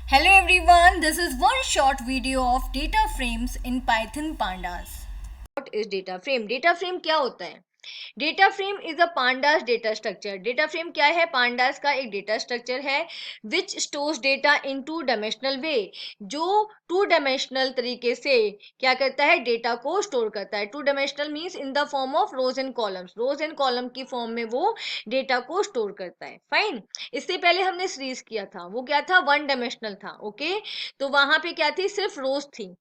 Hello everyone, this is one short video of data frames in Python Pandas. What is data frame? Data frame क्या होता है? Data frame is a pandas data structure. Data frame क्या है? Pandas का एक data structure है which stores data in two dimensional way, जो two dimensional तरीके से क्या करता है? डेटा को स्टोर करता है. Two dimensional means in the form of rows and columns. Rows and column की फॉर्म में वो डेटा को स्टोर करता है. फाइन. इससे पहले हमने सीरीज किया था, वो क्या था? वन डायमेंशनल था. ओके, तो वहां पे क्या थी? सिर्फ रोज थी.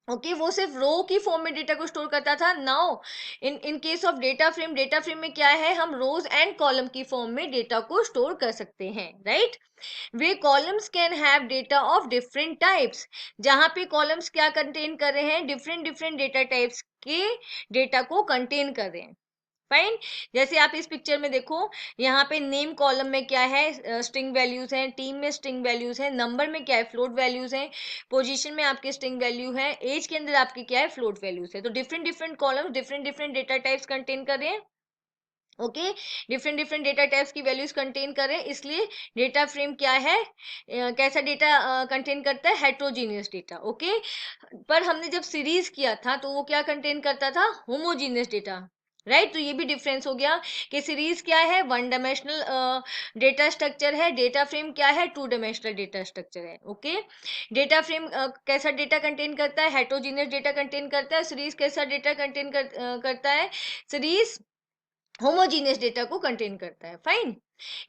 ओके, वो सिर्फ रो की फॉर्म में डेटा को स्टोर करता था. Now in case of data frame में क्या है? हम रोज एंड कॉलम की फॉर्म में डेटा को स्टोर कर सकते हैं. Right. Way columns can have data of different types. जहां पे कॉलम्स क्या कंटेन कर रहे हैं? डिफरेंट डिफरेंट डेटा टाइप्स के डेटा को कंटेन कर रहे हैं. फाइन. जैसे आप इस पिक्चर में देखो, यहाँ पे नेम कॉलम में क्या है? स्ट्रिंग वैल्यूज हैं. टीम में स्ट्रिंग वैल्यूज हैं. नंबर में क्या है? फ्लोट वैल्यूज हैं. पोजीशन में आपके स्ट्रिंग वैल्यू है. एज के अंदर आपकी क्या है? फ्लोट वैल्यूज है. तो different different column different different data types contain कर रहे हैं. Okay, different different data types की वैल्यूज कंटेन कर रहे हैं. इसलिए डेटा फ्रेम क्या है? कैसा डेटा कंटेन करता है? Heterogeneous data. ओके, पर हमने जब सीरीज किया था तो वो क्या कंटेन करता था? Homogeneous data. राइट. तो ये भी डिफरेंस हो गया कि सीरीज क्या है? वन डायमेंशनल डेटा स्ट्रक्चर है. डेटा फ्रेम क्या है? टू डायमेंशनल डेटा स्ट्रक्चर है. ओके, डेटा फ्रेम कैसा डेटा कंटेन करता है? हेट्रोजीनियस डेटा कंटेन करता है. सीरीज कैसा डेटा कंटेन करता है? सीरीज होमोजीनियस डेटा को कंटेन करता है. Fine.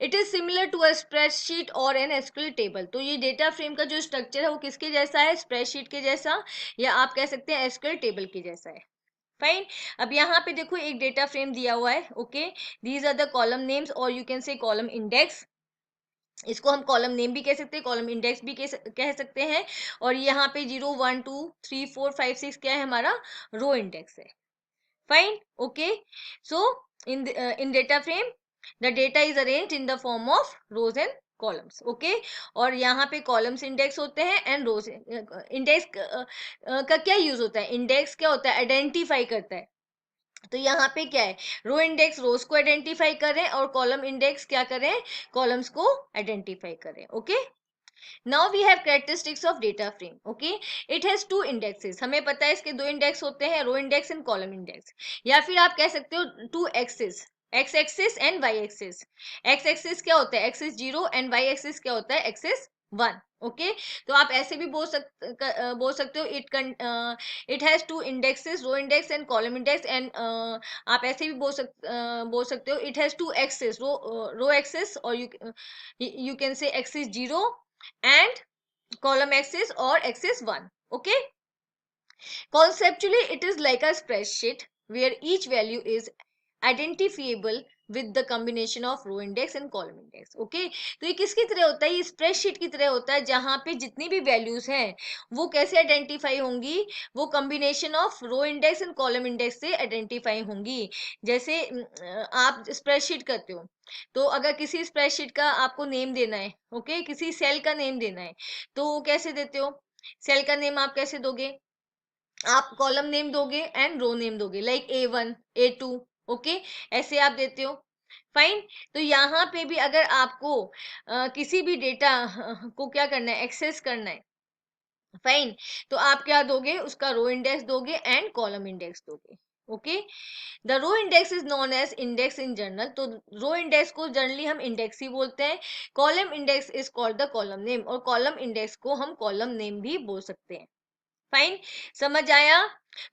It is similar to a spreadsheet और एन एसक्यूएल टेबल. तो ये डेटा फ्रेम का जो स्ट्रक्चर है वो किसके जैसा है? स्प्रेडशीट के जैसा, या आप कह सकते हैं एसक्यूएल टेबल के जैसा है. फाइन. अब यहाँ पे देखो एक डेटा फ्रेम दिया हुआ है. Okay, these are the column names और you can say column index. इसको हम कॉलम नेम भी कह सकते हैं, कॉलम इंडेक्स भी कह सकते हैं. और यहाँ पे 0 1 2 3 4 5 6 क्या है? हमारा रो इंडेक्स है. Fine. Okay. So in data frame, the data is arranged in the form of rows and columns. Okay. और यहाँ पे columns index होते हैं and rows index का क्या यूज होता है? इंडेक्स क्या होता है? आइडेंटिफाई करता है. तो यहाँ पे क्या है? रो इंडेक्स रोज को आइडेंटिफाई करें और कॉलम इंडेक्स क्या करें? कॉलम्स को आइडेंटिफाई करें. Okay. Now we have characteristics of data frame. Okay, it has two indexes. हमें पता है इसके दो इंडेक्स होते हैं, row index and column index. या फिर आप कह सकते हो two axis, X axis and Y axis. X axis क्या होता है? एक्सिस 0 एंड वाई एक्सिस क्या होता है? एक्सिस 1. ओके, तो आप ऐसे भी बोल सकते हो it has two indexes, row index and column index. And आप ऐसे भी बोल सकते हो it has two axis, row axis, और you can say axis 0 and column axis or axis 1. Okay, conceptually it is like a spreadsheet where each value is identifiable with the combination of row index and column index. Okay, तो ये किसकी तरह होता है? ये spreadsheet की तरह होता है जहां पे जितनी भी वैल्यूज हैं वो कैसे आइडेंटिफाई होंगी? वो combination of row index and column index से आइडेंटिफाई होंगी. जैसे आप स्प्रेडशीट करते हो, तो अगर किसी स्प्रेडशीट का आपको नेम देना है, ओके, किसी सेल का नेम देना है, तो कैसे देते हो? सेल का नेम आप कैसे दोगे? आप कॉलम नेम दोगे एंड रो नेम दोगे, लाइक A1 A2. ओके, ऐसे आप देते हो. फाइन. तो यहाँ पे भी अगर आपको किसी भी डेटा को क्या करना है? एक्सेस करना है. फाइन. तो आप क्या दोगे? उसका रो इंडेक्स दोगे एंड कॉलम इंडेक्स दोगे. Okay, the row index is known as index in general. तो रो इंडेक्स को जनरली हम इंडेक्स ही बोलते हैं. Column index is called the column name, और कॉलम इंडेक्स को हम कॉलम नेम भी बोल सकते हैं. फाइन. समझ आया?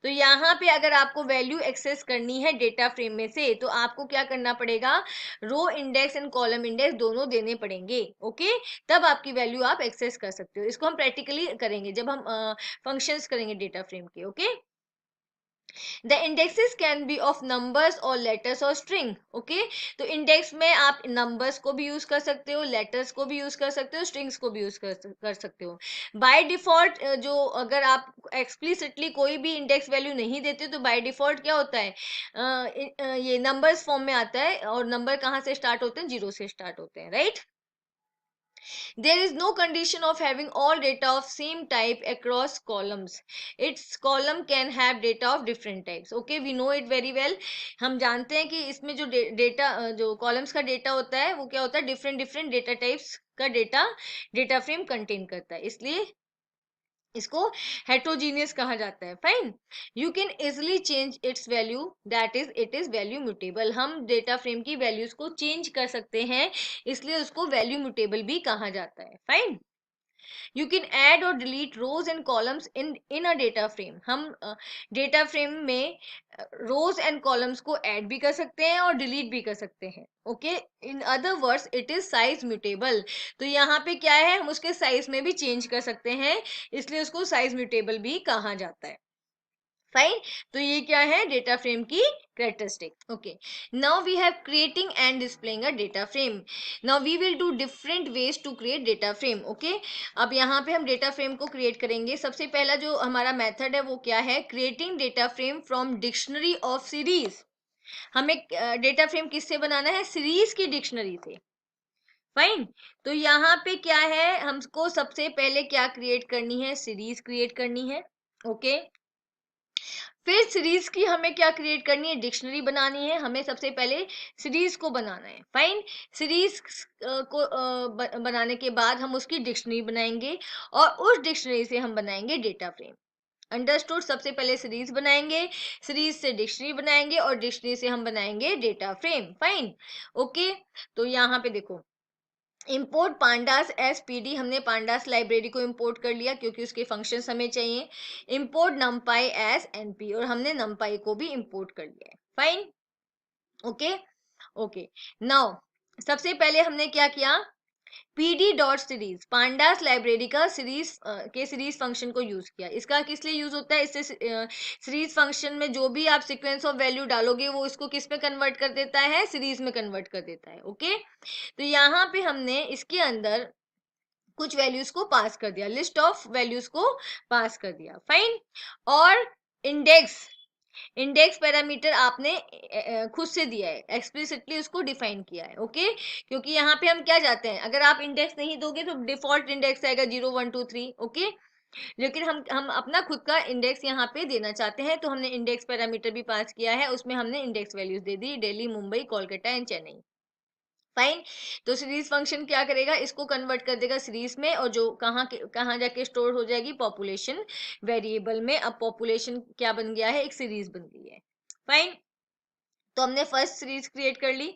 तो यहाँ पे अगर आपको वैल्यू एक्सेस करनी है डेटा फ्रेम में से, तो आपको क्या करना पड़ेगा? रो इंडेक्स एंड कॉलम इंडेक्स दोनों देने पड़ेंगे. ओके, तब आपकी वैल्यू आप एक्सेस कर सकते हो. इसको हम प्रैक्टिकली करेंगे जब हम फंक्शंस करेंगे डेटा फ्रेम के. Okay, the indexes can be of numbers और लेटर्स और स्ट्रिंग. ओके, तो इंडेक्स में आप नंबर्स को भी यूज कर सकते हो, लेटर्स को भी यूज कर सकते हो, स्ट्रिंग्स को भी यूज कर सकते हो. बाय डिफॉल्ट जो अगर आप एक्सप्लिसिटली कोई भी इंडेक्स वैल्यू नहीं देते तो बाय डिफॉल्ट क्या होता है? ये नंबर्स फॉर्म में आता है. और नंबर कहाँ से स्टार्ट होते हैं? 0 से स्टार्ट होते हैं. Right. There is no condition of having all data of same type across columns. Its column can have data of different types. Okay, we know it very well. हम जानते हैं कि इसमें जो डेटा जो कॉलम्स का डेटा होता है वो क्या होता है? डिफरेंट डिफरेंट डेटा टाइप्स का डेटा फ्रेम कंटेन करता है, इसलिए इसको हेट्रोजीनियस कहा जाता है। Fine, you can easily change it's value, that is it is value mutable. हम डेटा फ्रेम की वैल्यूज को चेंज कर सकते हैं, इसलिए उसको वैल्यू म्यूटेबल भी कहा जाता है। फाइन, यू कैन ऐड और delete rows and columns in a data frame. हम डेटा फ्रेम में रोज एंड कॉलम्स को ऐड भी कर सकते हैं और डिलीट भी कर सकते हैं। Okay, in other words it is size mutable. तो यहाँ पे क्या है, हम उसके साइज में भी चेंज कर सकते हैं, इसलिए उसको साइज म्यूटेबल भी कहा जाता है। फाइन, तो ये क्या है, डेटा फ्रेम की characteristic. Okay, now we have creating and displaying a data frame. Now we will do different ways to create data frame. Okay, अब यहाँ पे हम डेटा फ्रेम को क्रिएट करेंगे। सबसे पहला जो हमारा मेथड है वो क्या है, creating data frame from dictionary of series. हमें डेटा फ्रेम किससे बनाना है, सीरीज की डिक्शनरी से। फाइन, तो यहाँ पे क्या है, हमको सबसे पहले क्या क्रिएट करनी है, सीरीज क्रिएट करनी है। ओके, फिर सीरीज की हमें क्या क्रिएट करनी है, डिक्शनरी बनानी है। हमें सबसे पहले सीरीज को बनाना है। फाइन, सीरीज को बनाने के बाद हम उसकी डिक्शनरी बनाएंगे और उस डिक्शनरी से हम बनाएंगे डेटा फ्रेम। अंडरस्टूड, सबसे पहले सीरीज बनाएंगे, सीरीज से डिक्शनरी बनाएंगे और डिक्शनरी से हम बनाएंगे डेटा फ्रेम। फाइन, ओके, तो यहाँ पे देखो, इम्पोर्ट पांडास एस पीडी, हमने पांडास लाइब्रेरी को इम्पोर्ट कर लिया क्योंकि उसके फंक्शंस हमें चाहिए। इम्पोर्ट नमपाई एस एनपी, और हमने नमपाई को भी इम्पोर्ट कर लिया है। फाइन, ओके ओके, नाउ सबसे पहले हमने क्या किया, PD dot series, pandas library का सीरीज के सीरीज फंक्शन को यूज किया। इसका किस लिए यूज होता है, इससे सीरीज फंक्शन में जो भी आप सीक्वेंस ऑफ वैल्यू डालोगे वो इसको किस में कन्वर्ट कर देता है, सीरीज में कन्वर्ट कर देता है। ओके, तो यहाँ पे हमने इसके अंदर कुछ वैल्यूज को पास कर दिया, लिस्ट ऑफ वैल्यूज को पास कर दिया। फाइन, और इंडेक्स, इंडेक्स पैरामीटर आपने खुद से दिया है, एक्सप्लिसिटली उसको डिफाइन किया है। ओके, क्योंकि यहाँ पे हम क्या चाहते हैं, अगर आप इंडेक्स नहीं दोगे तो डिफॉल्ट इंडेक्स आएगा 0 1 2 3। ओके, लेकिन हम अपना खुद का इंडेक्स यहाँ पे देना चाहते हैं, तो हमने इंडेक्स पैरामीटर भी पास किया है, उसमें हमने index values they the, Delhi, Mumbai, Kolkata and Chennai. Fine, तो सीरीज फंक्शन क्या करेगा, इसको कन्वर्ट कर देगा सीरीज में, और जो कहाँ जाके स्टोर हो जाएगी, पॉपुलेशन वेरिएबल में। अब पॉपुलेशन क्या बन गया है, एक सीरीज बन गई है। फाइन, तो हमने फर्स्ट सीरीज क्रिएट कर ली।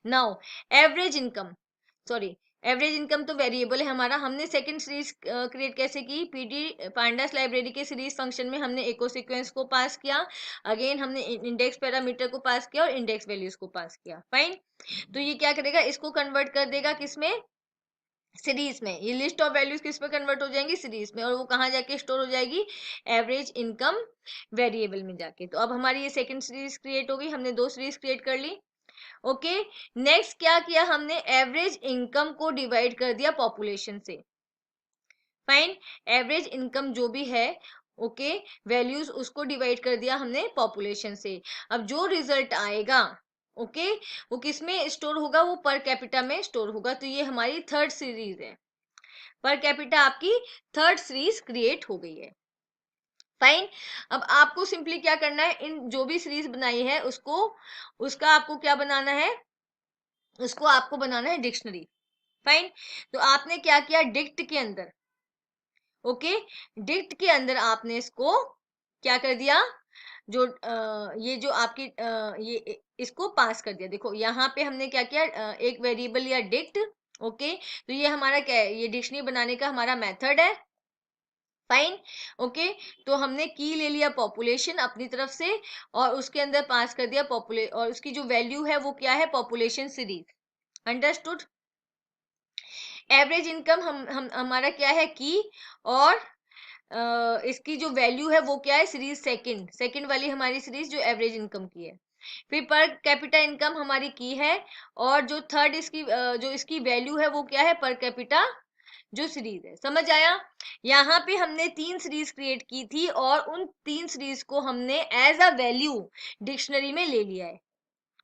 Now average income, sorry, average income तो वेरिएबल है हमारा। हमने सेकंड सीरीज क्रिएट कैसे की, पीडी पांडास लाइब्रेरी के सीरीज फंक्शन में हमने इको सीक्वेंस को पास किया, अगेन हमने इंडेक्स पैरामीटर को पास किया और इंडेक्स वैल्यूज को पास किया। फाइन, तो ये क्या करेगा, इसको कन्वर्ट कर देगा किसमें, सीरीज में। ये लिस्ट ऑफ वैल्यूज किस में कन्वर्ट हो जाएंगी, सीरीज में, और वो कहाँ जाके स्टोर हो जाएगी, एवरेज इनकम वेरिएबल में जाके। तो अब हमारी ये सेकंड सीरीज क्रिएट हो गई, हमने 2 सीरीज क्रिएट कर ली। ओके, नेक्स्ट क्या किया हमने, एवरेज इनकम को डिवाइड कर दिया पॉपुलेशन से। फाइन, एवरेज इनकम जो भी है, ओके, वैल्यूज उसको डिवाइड कर दिया हमने पॉपुलेशन से। अब जो रिजल्ट आएगा, ओके, वो किस में स्टोर होगा, वो पर कैपिटा में स्टोर होगा। तो ये हमारी थर्ड सीरीज है, पर कैपिटा आपकी थर्ड सीरीज क्रिएट हो गई है। फाइन, अब आपको सिंपली क्या करना है, इन जो भी सीरीज बनाई है उसका आपको क्या बनाना है, उसको आपको बनाना है डिक्शनरी। फाइन, तो आपने क्या किया, डिक्ट के अंदर, ओके, डिक्ट के अंदर आपने इसको क्या कर दिया, जो ये जो आपकी ये इसको पास कर दिया। देखो यहाँ पे हमने क्या किया, एक वेरिएबल या डिक्ट। ओके, तो ये हमारा क्या है, ये डिक्शनरी बनाने का हमारा मेथड है। फाइन, ओके, तो हमने की ले लिया पॉपुलेशन अपनी तरफ से और उसके अंदर पास कर दिया और उसकी जो वैल्यू है वो क्या है, population series. Understood, average income हम हमारा क्या है, की, और इसकी जो वैल्यू है वो क्या है, सीरीज सेकंड वाली हमारी सीरीज जो एवरेज इनकम की है। फिर पर कैपिटा इनकम हमारी की है, और जो थर्ड इसकी जो इसकी वैल्यू है वो क्या है, पर कैपिटा जो सीरीज है। समझ आया, यहाँ पे हमने 3 सीरीज क्रिएट की थी और उन 3 सीरीज को हमने एज अ वैल्यू डिक्शनरी में ले लिया है।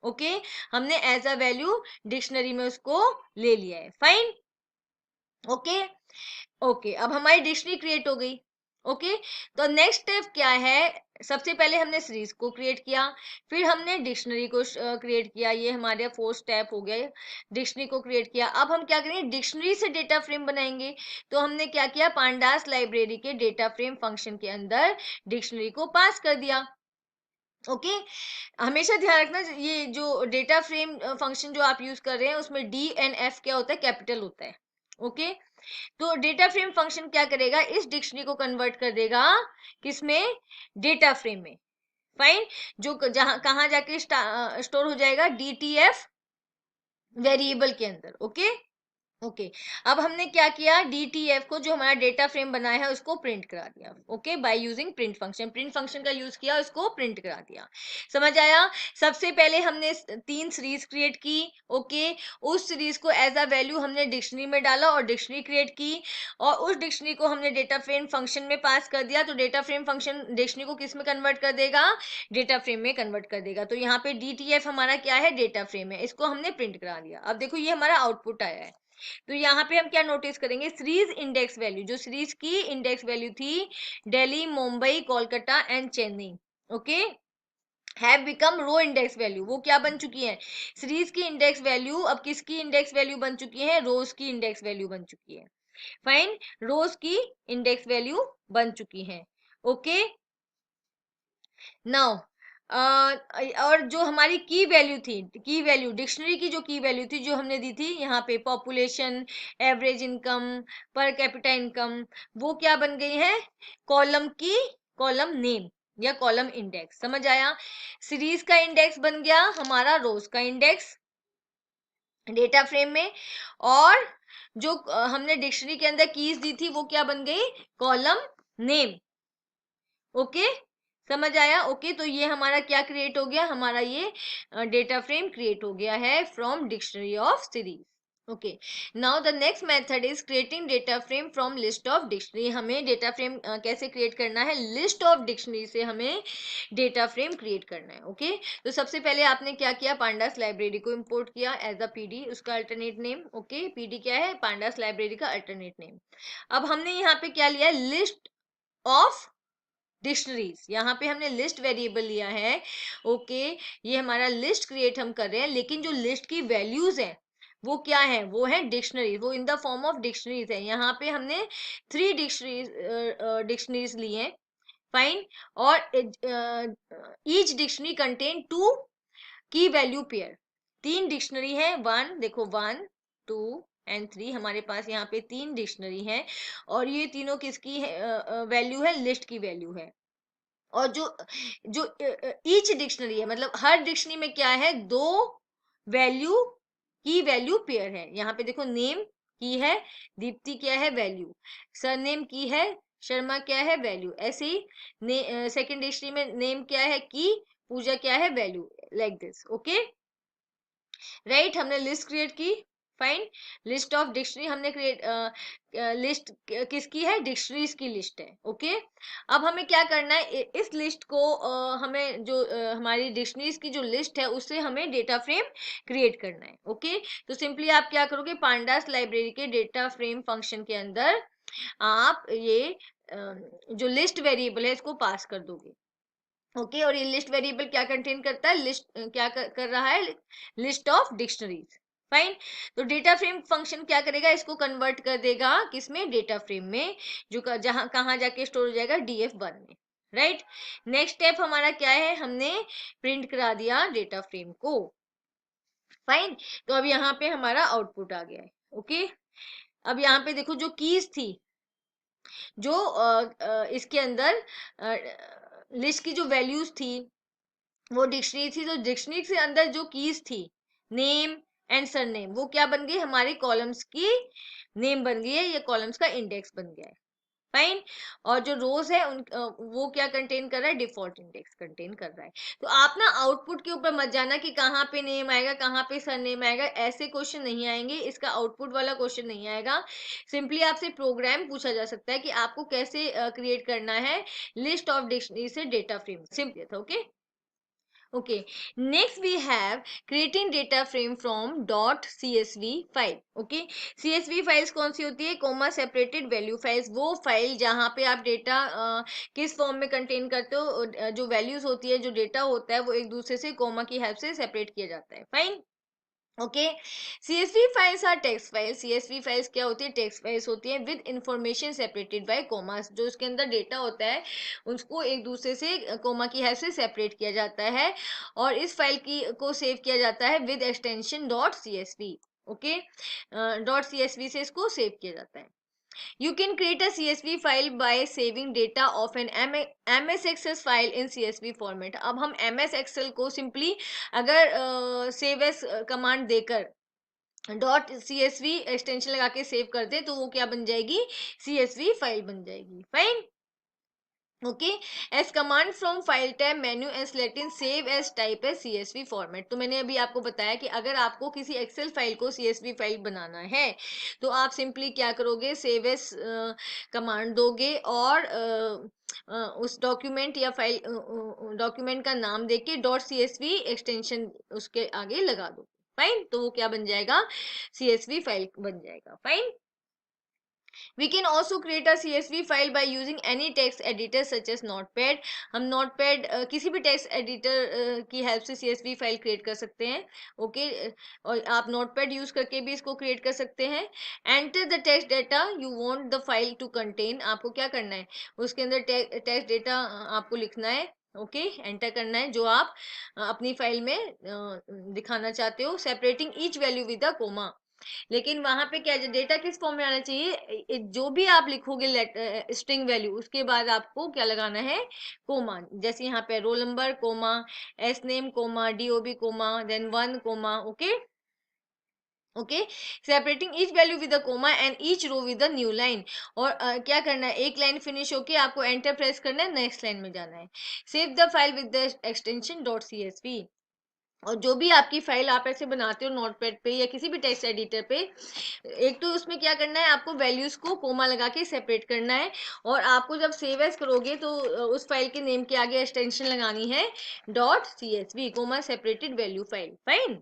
ओके, हमने एज अ वैल्यू डिक्शनरी में उसको ले लिया है। फाइन, ओके ओके, अब हमारी डिक्शनरी क्रिएट हो गई। ओके, तो नेक्स्ट स्टेप क्या है, सबसे पहले हमने सीरीज को क्रिएट किया, फिर हमने डिक्शनरी को क्रिएट किया, ये हमारे 4 स्टेप हो गए। डिक्शनरी को क्रिएट किया, अब हम क्या करेंगे, डिक्शनरी से डेटा फ्रेम बनाएंगे। तो हमने क्या किया, पांडास लाइब्रेरी के डेटा फ्रेम फंक्शन के अंदर डिक्शनरी को पास कर दिया। ओके, हमेशा ध्यान रखना ये जो डेटा फ्रेम फंक्शन जो आप यूज कर रहे हैं उसमें डी एंड एफ क्या होता है, कैपिटल होता है। ओके, तो डेटा फ्रेम फंक्शन क्या करेगा, इस डिक्शनरी को कन्वर्ट कर देगा किसमें, डेटा फ्रेम में। फाइन, जो जहां कहां जाके स्टोर हो जाएगा, डीटीएफ वेरिएबल के अंदर। ओके, ओके अब हमने क्या किया, डीटीएफ को जो हमारा डेटा फ्रेम बनाया है उसको प्रिंट करा दिया। Okay, by using print function का यूज किया, उसको प्रिंट करा दिया। समझ आया। सबसे पहले हमने 3 सीरीज क्रिएट की। ओके, उस सीरीज को एज अ वैल्यू हमने डिक्शनरी में डाला और डिक्शनरी क्रिएट की, और उस डिक्शनरी को हमने डेटा फ्रेम फंक्शन में पास कर दिया। तो डेटा फ्रेम फंक्शन डिक्शनरी को किस में कन्वर्ट कर देगा, डेटा फ्रेम में कन्वर्ट कर देगा। तो यहाँ पे डीटीएफ हमारा क्या है, डेटा फ्रेम है, इसको हमने प्रिंट करा दिया। अब देखो ये हमारा आउटपुट आया है। तो यहाँ पे हम क्या नोटिस करेंगे, सीरीज इंडेक्स वैल्यू, जो सीरीज की इंडेक्स वैल्यू थी Delhi, Mumbai, Kolkata and Chennai, okay, have become row index value, वो क्या बन चुकी है, सीरीज की इंडेक्स वैल्यू अब किसकी इंडेक्स वैल्यू बन चुकी है, रोज की इंडेक्स वैल्यू बन चुकी है। फाइन, रोज की इंडेक्स वैल्यू बन चुकी है। ओके, नाउ और जो हमारी की वैल्यू थी, की वैल्यू डिक्शनरी की जो की वैल्यू थी जो हमने दी थी यहाँ पे, population, average income, per capita income, वो क्या बन गई है, कॉलम की, कॉलम नेम या कॉलम इंडेक्स। समझ आया, सीरीज का इंडेक्स बन गया हमारा रोज का इंडेक्स डेटा फ्रेम में, और जो हमने डिक्शनरी के अंदर कीज दी थी वो क्या बन गई, कॉलम नेम। ओके, समझ आया। ओके, तो ये हमारा क्या क्रिएट हो गया, हमारा ये डेटा फ्रेम क्रिएट हो गया है from dictionary of series. Okay, now the next method is creating data frame from list of dictionary. हमें डेटा फ्रेम कैसे क्रिएट करना है, लिस्ट ऑफ डिक्शनरी से हमें डेटा फ्रेम क्रिएट करना है। ओके, तो सबसे पहले आपने क्या किया, पांडास लाइब्रेरी को इंपोर्ट किया एज अ पीडी, उसका अल्टरनेट नेम। ओके, पीडी क्या है, पांडास लाइब्रेरी का अल्टरनेट नेम। अब हमने यहाँ पे क्या लिया, लिस्ट ऑफ डिक्शनरीज, यहाँ पे हमने लिस्ट वेरिएबल लिया है। ओके, ये हमारा लिस्ट क्रिएट हम कर रहे हैं, लेकिन जो लिस्ट की वैल्यूज है वो क्या है, वो है डिक्शनरीज, वो in the form of dictionaries है। यहाँ पे हमने 3 डिक्शनरीज ली हैं। फाइन, और ईच डिक्शनरी कंटेन 2 की वैल्यू पेयर। 3 डिक्शनरी है, 1 देखो 1 2 एंड 3, हमारे पास यहाँ पे 3 डिक्शनरी है, और ये तीनों किसकी वैल्यू है, लिस्ट की वैल्यू है। और जो जो ईच डिक्शनरी है, मतलब हर डिक्शनरी में क्या है, 2 वैल्यू की वैल्यू पेयर है। यहाँ पे देखो नेम की है, दीप्ति क्या है, वैल्यू, सरनेम की है, शर्मा क्या है, वैल्यू। ऐसे ही सेकंड डिक्शनरी में नेम क्या है, की, पूजा क्या है, value, like this. Okay, right, हमने लिस्ट क्रिएट की। फाइन, लिस्ट ऑफ डिक्शनरी हमने क्रिएट, लिस्ट किसकी है, डिक्शनरीज की लिस्ट है। ओके, अब हमें क्या करना है, इस लिस्ट को हमें जो हमारी डिक्शनरीज की जो लिस्ट है उससे हमें डेटा फ्रेम क्रिएट करना है। ओके, तो सिंपली आप क्या करोगे, पांडास लाइब्रेरी के डेटा फ्रेम फंक्शन के अंदर आप ये जो लिस्ट वेरिएबल है इसको पास कर दोगे। ओके, और ये लिस्ट वेरिएबल क्या कंटेन करता है, लिस्ट क्या कर रहा है, लिस्ट ऑफ डिक्शनरीज। फाइन, तो डेटा फ्रेम फंक्शन क्या करेगा, इसको कन्वर्ट कर देगा किसमें, डेटा फ्रेम में, जो जहां कहां जाके स्टोर हो जाएगा, DF1 में। राइट, नेक्स्ट स्टेप हमारा क्या है, हमने प्रिंट करा दिया डेटा फ्रेम को। फाइन, तो अब यहाँ पे हमारा आउटपुट आ गया है। ओके, अब यहाँ पे देखो जो कीज थी, जो इसके अंदर लिस्ट की जो वैल्यूज थी वो डिक्शनरी थी, तो डिक्शनरी के अंदर जो कीज थी, नेम एंड सरनेम, वो क्या बन गई, हमारी कॉलम्स की नेम बन गई है, ये कॉलम्स का इंडेक्स बन गया है। फाइन, और जो रोज है उन वो क्या कंटेन कर रहा है, डिफॉल्ट इंडेक्स कंटेन कर रहा है। तो आप ना आउटपुट के ऊपर मत जाना कि कहाँ पे नेम आएगा, कहाँ पे सरनेम आएगा, ऐसे क्वेश्चन नहीं आएंगे, इसका आउटपुट वाला क्वेश्चन नहीं आएगा। सिंपली आपसे प्रोग्राम पूछा जा सकता है कि आपको कैसे क्रिएट करना है लिस्ट ऑफ डिक्शनरी से डेटा फ्रेम, सिंपल था। Okay, Okay, next we have creating data frame from .csv file. Okay, csv files कौन सी होती है? कोमा सेपरेटेड वैल्यू फाइल्स, वो फाइल जहाँ पे आप डेटा किस फॉर्म में कंटेन करते हो, जो वैल्यूज होती है, जो डेटा होता है, वो एक दूसरे से कोमा की हेल्प से सेपरेट किया जाता है. Fine. Okay, CSV files are text files. CSV files क्या होती है? टेक्स्ट फाइल्स होती है with information separated by commas. जो उसके अंदर डेटा होता है उसको एक दूसरे से कोमा की हेल्प से सेपरेट किया जाता है, और इस फाइल की को सेव किया जाता है with extension dot CSV. Okay, dot CSV से इसको सेव किया जाता है. You can create a CSV file by saving data of an MS Excel file in CSV format. अब हम MS Excel को simply अगर save as कमांड देकर .csv एक्सटेंशन लगा के सेव कर दे तो वो क्या बन जाएगी? CSV फाइल बन जाएगी. Fine. Okay, as command from file tab menu and select in save as type as CSV format. तो मैंने अभी आपको बताया कि अगर आपको किसी एक्सेल फाइल को सीएसवी फाइल बनाना है तो आप सिंपली क्या करोगे? सेव एज कमांड दोगे और उस डॉक्यूमेंट या फाइल डॉक्यूमेंट का नाम देके .csv एक्सटेंशन उसके आगे लगा दो. फाइन. तो वो क्या बन जाएगा? सीएसवी फाइल बन जाएगा. Fine. We can also create a CSV file by using any text editor such as Notepad. हम Notepad किसी भी text editor की help से CSV file create कर सकते हैं. Okay, और आप Notepad use करके भी इसको create कर सकते हैं. Enter the text data you want the file to contain. आपको क्या करना है? उसके अंदर text data आपको लिखना है. ओके, एंटर करना है जो आप अपनी फाइल में दिखाना चाहते हो. Separating each value with a comma. लेकिन वहां पे क्या डेटा किस फॉर्म में आना चाहिए? जो भी आप लिखोगे स्ट्रिंग वैल्यू, उसके बाद आपको क्या लगाना है? कोमा. जैसे यहाँ पे roll number comma, S name comma, DOB comma, then 1 comma. Okay. Okay, separating each value with a comma and each row with a new line. और क्या करना है? एक लाइन फिनिश होके आपको एंटर प्रेस करना है, नेक्स्ट लाइन में जाना है. Save the file with the extension .csv. और जो भी आपकी फाइल आप ऐसे बनाते हो नोटपैड पे या किसी भी टेक्स्ट एडिटर पे, एक तो उसमें क्या करना है? आपको वैल्यूज को कोमा लगा के सेपरेट करना है, और आपको जब सेव एज करोगे तो उस फाइल के नेम के आगे एक्सटेंशन लगानी है .csv, coma separated value file. Fine.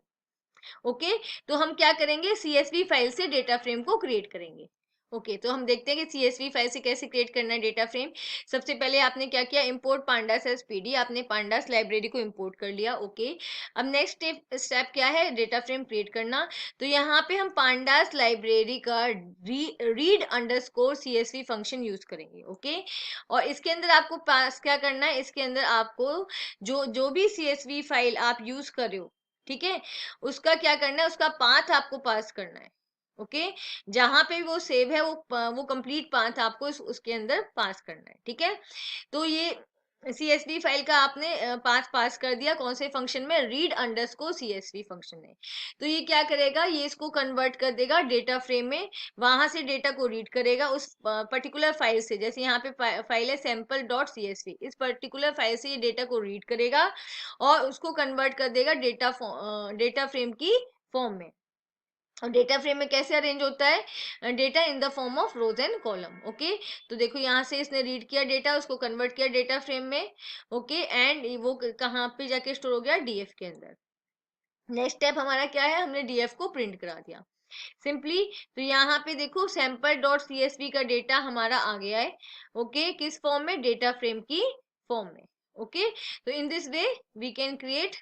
Okay, तो हम क्या करेंगे? सीएसवी फाइल से डेटा फ्रेम को क्रिएट करेंगे. ओके, तो हम देखते हैं कि सीएसवी फाइल से कैसे क्रिएट करना है डेटा फ्रेम. सबसे पहले आपने क्या किया? Import pandas as PD. आपने पांडास लाइब्रेरी को इंपोर्ट कर लिया. ओके, अब नेक्स्ट स्टेप क्या है? डेटा फ्रेम क्रिएट करना. तो यहाँ पे हम पांडास लाइब्रेरी का read underscore CSV function use करेंगे. ओके, और इसके अंदर आपको पास क्या करना है? इसके अंदर आपको जो भी सीएसवी फाइल आप यूज कर रहे हो, ठीक है, उसका क्या करना है? उसका पाथ आपको पास करना है. ओके, जहां पे वो सेव है वो कंप्लीट पाथ आपको उसके अंदर पास करना है. ठीक है, तो ये सीएसवी फाइल का आपने पाथ पास कर दिया. कौन से फंक्शन में? रीड अंडरस्कोर सीएसवी फंक्शन में. तो ये क्या करेगा? ये इसको कन्वर्ट कर देगा डेटा फ्रेम में. वहां से डेटा को रीड करेगा उस पर्टिकुलर फाइल से. जैसे यहाँ पे फाइल है sample.csv, इस पर्टिकुलर फाइल से ये डेटा को रीड करेगा और उसको कन्वर्ट कर देगा डेटा फ्रेम की फॉर्म में. और डेटा फ्रेम में कैसे अरेंज होता है? Data in the form of rows and column. Okay, तो देखो यहाँ से इसने रीड किया डेटा, उसको कन्वर्ट किया डेटा फ्रेम में. ओके, एंड वो कहाँ पे जाके स्टोर हो गया? डीएफ के अंदर. नेक्स्ट स्टेप हमारा क्या है? हमने डीएफ को प्रिंट करा दिया सिंपली. तो यहाँ पे देखो sample.csv का डेटा हमारा आ गया है. ओके, किस फॉर्म में? डेटा फ्रेम की फॉर्म में. ओके, तो in this way we can create